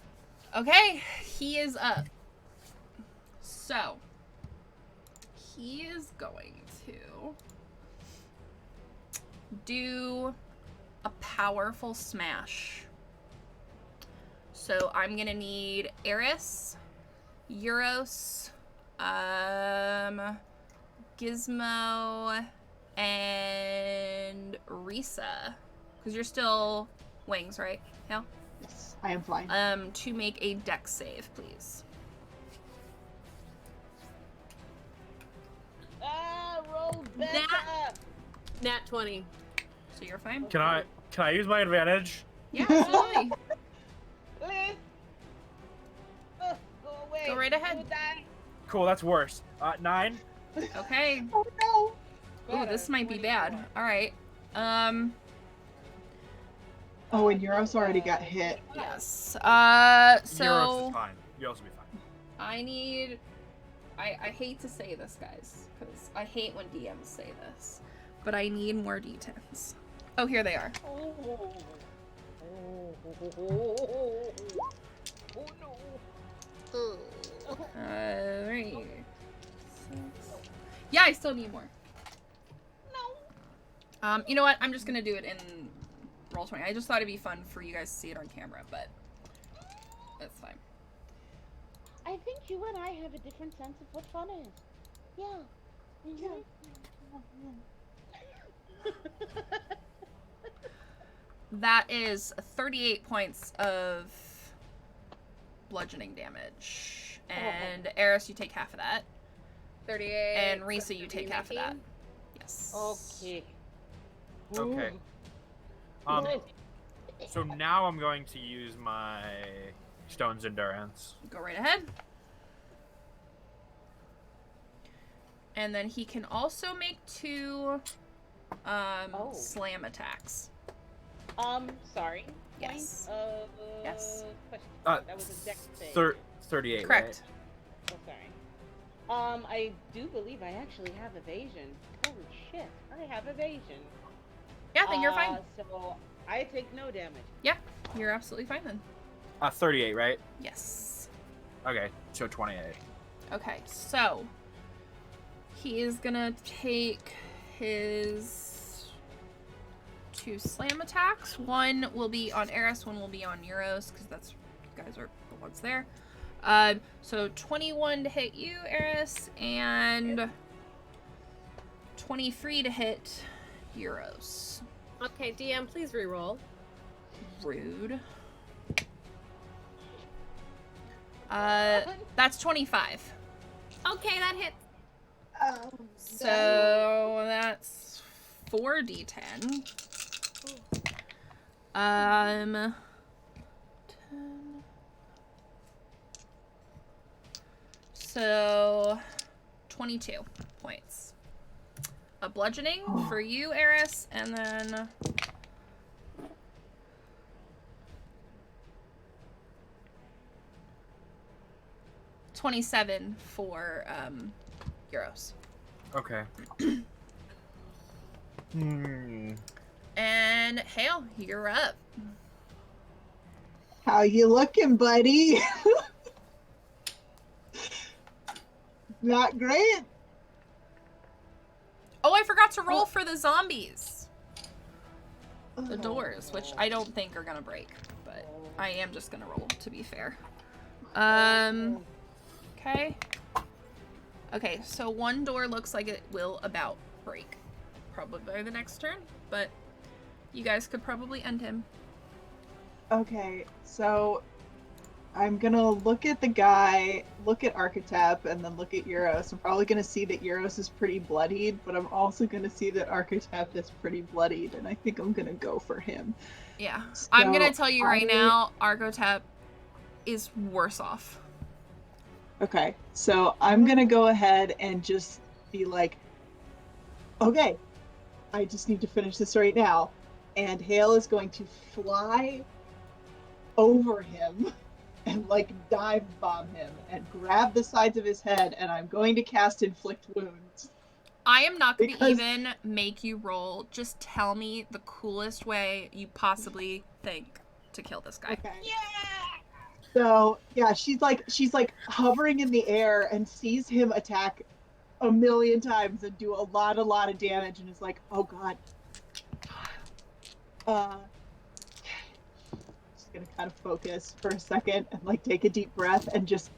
Okay, he is up. So, he is going to do a powerful smash. So I'm gonna need Eris, Euros, Gizmo, and Risa. Because you're still wings, right? Hale? Yes, I am flying. To make a dex save, please. Nat 20. So you're fine. Can I use my advantage? Yeah, absolutely. Please. Go away. Go right ahead. You die. Cool, that's worse. 9. Okay. Oh no! Ooh, this might be bad. All right. Oh, and Euros already got hit. Yes. Euros So is fine. Euros will be fine. I need. I hate to say this, guys, because I hate when DMs say this, but I need more D10s. Oh, here they are. Oh no. Alright. Yeah, I still need more. No. You know what? I'm just gonna do it in Roll20. I just thought it'd be fun for you guys to see it on camera, but that's fine. I think you and I have a different sense of what fun is. Yeah. That is 38 points of bludgeoning damage. And Eris, you take half of that. 38. And Risa, you take half of that. Yes. Okay. Okay. So now I'm going to use my Stone's Endurance. Go right ahead. And then he can also make 2 slam attacks. Sorry. Yes. Yes. Question. That was a dex save. 38, Correct. Oh, sorry. I do believe I actually have evasion. Holy shit, I have evasion. Yeah, then you're fine. So I take no damage. Yeah, you're absolutely fine then. 38, right? Yes. Okay, so 28. Okay, so he is gonna take his 2 slam attacks. One will be on Eris, one will be on Euros, because that's you guys are the ones there. So 21 to hit you, Eris, and 23 to hit Euros. Okay, DM, please reroll. Rude. That's 25. Okay, that hits. So that's 4d10. 10. So 22 points. A bludgeoning for you, Eris, and then 27 for Euros. Okay. And Hale, you're up. How you looking, buddy? Not great. Oh, I forgot to roll for the zombies. The doors, which I don't think are gonna break, but I am just gonna roll to be fair. Okay. Okay, so one door looks like it will about break. Probably by the next turn, but you guys could probably end him. Okay, so I'm gonna look at the guy, look at Arkotep, and then look at Euros. I'm probably gonna see that Euros is pretty bloodied, but I'm also gonna see that Arkotep is pretty bloodied, and I think I'm gonna go for him. Yeah. So I'm gonna tell you right now, Arkotep is worse off. Okay, so I'm gonna go ahead and just be like, okay, I just need to finish this right now. And Hale is going to fly over him and like dive bomb him and grab the sides of his head, and I'm going to cast Inflict Wounds. I am not going to Because- even make you roll. Just tell me the coolest way you possibly think to kill this guy. Okay. So yeah, she's like hovering in the air and sees him attack a million times and do a lot of damage, and is like, oh god. Just gonna kind of focus for a second and like take a deep breath and just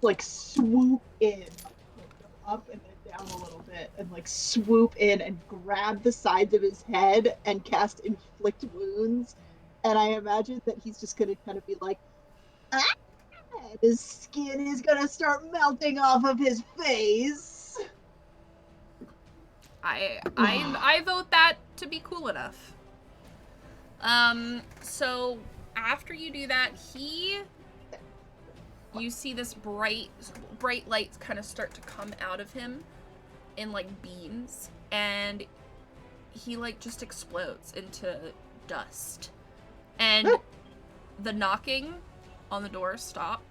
like swoop in, up and then down a little bit, and like swoop in and grab the sides of his head and cast Inflict Wounds. And I imagine that he's just gonna kind of be like, ah! His skin is gonna start melting off of his face. I vote that to be cool enough. So after you do that, you see this bright lights kind of start to come out of him in like beams, and he like just explodes into dust. And the knocking on the door stop,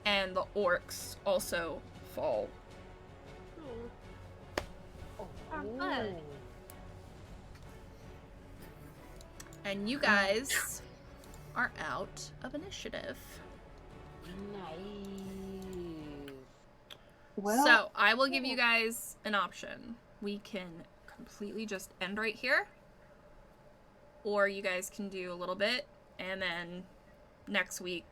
and the orcs also fall. Fun. And you guys are out of initiative. Nice. Well, So I will give you guys an option. We can completely just end right here, or you guys can do a little bit, and then next week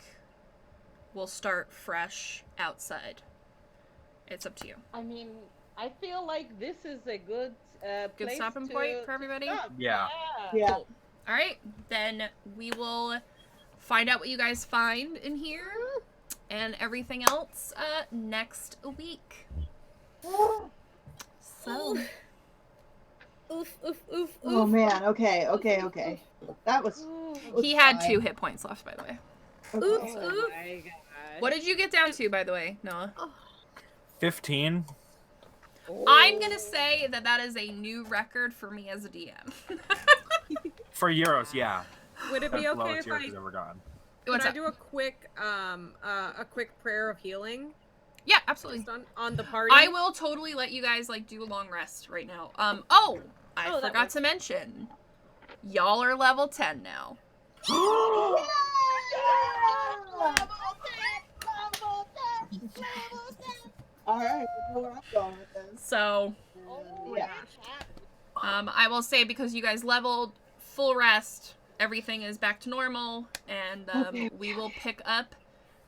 we'll start fresh outside. It's up to you. I mean, I feel like this is a good place stopping to, point for to everybody? stop. Yeah. yeah. Cool. All right, then we will find out what you guys find in here and everything else next week. So, Oof, oof, oof, Oh oof. man. Okay. That was. he had fine. 2 hit points left, by the way. Okay. Oh my god. What did you get down to, by the way, Noah? 15. I'm gonna say that is a new record for me as a DM. For Euros, yeah. Would it That's be the okay lowest if Euros I has ever gone. What's could I up? do a quick prayer of healing Yeah, absolutely. just on the party? I will totally let you guys like do a long rest right now. I that forgot works. to mention, y'all are level 10 now. All right. We know where I'm going with this. So, Oh Yeah. I will say because you guys leveled, full rest, everything is back to normal, and Okay. we will pick up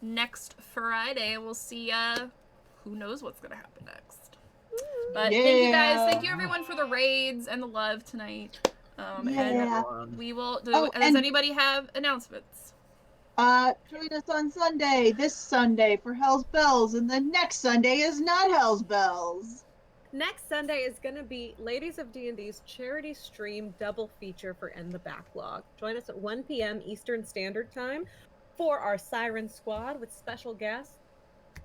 next Friday. We'll see. Who knows what's gonna happen next? But thank you guys. Yeah. Thank you everyone for the raids and the love tonight. And Yeah. we will. Oh, Does and- anybody have announcements? Join us on Sunday, this Sunday for Hell's Bells, and the next Sunday is not Hell's Bells. Next Sunday is going to be Ladies of D&D's charity stream double feature for End the Backlog. Join us at 1 p.m. Eastern Standard Time for our Siren Squad with special guests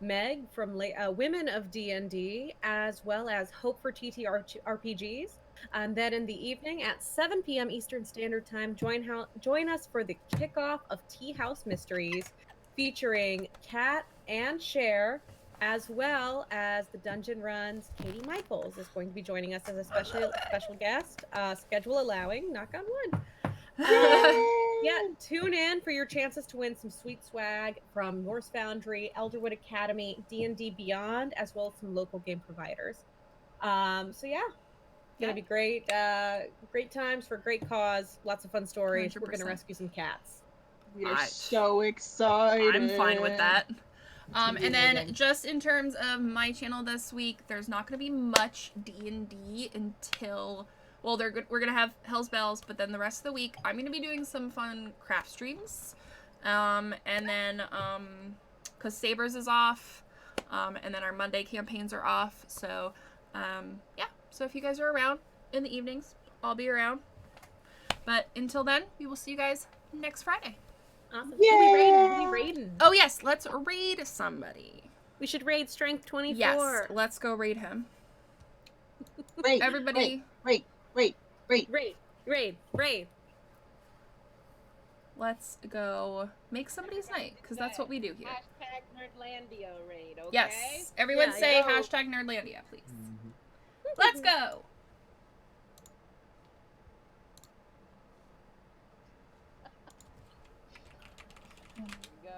Meg from Women of D&D, as well as Hope for TTRPGs. And then in the evening at 7 p.m. Eastern Standard Time, join us for the kickoff of Tea House Mysteries, featuring Kat and Cher, as well as the Dungeon Run's Katie Michaels is going to be joining us as a special guest, schedule allowing, knock on wood. Yeah, tune in for your chances to win some sweet swag from Norse Foundry, Elderwood Academy, D&D Beyond, as well as some local game providers. So yeah, gonna be great. Great times for a great cause. Lots of fun stories. We're gonna 100%. rescue some cats. We are I- so excited. I'm fine with that. And then amazing. just in terms of my channel this week, there's not going to be much D&D until, well, we're going to have Hell's Bells, but then the rest of the week, I'm going to be doing some fun craft streams. And then, because Sabers is off, and then our Monday campaigns are off. So, yeah. So if you guys are around in the evenings, I'll be around. But until then, we will see you guys next Friday. Awesome. Yay! Who we raiding? Oh, yes. Let's raid somebody. We should raid Strength 24. Yes. Let's go raid him. Wait, Everybody, wait. Raid. let's go make somebody's night, because that's what we do here. Hashtag Nerdlandia raid, okay? Yes. Everyone Yeah, say go. hashtag Nerdlandia, please. Let's go. Go.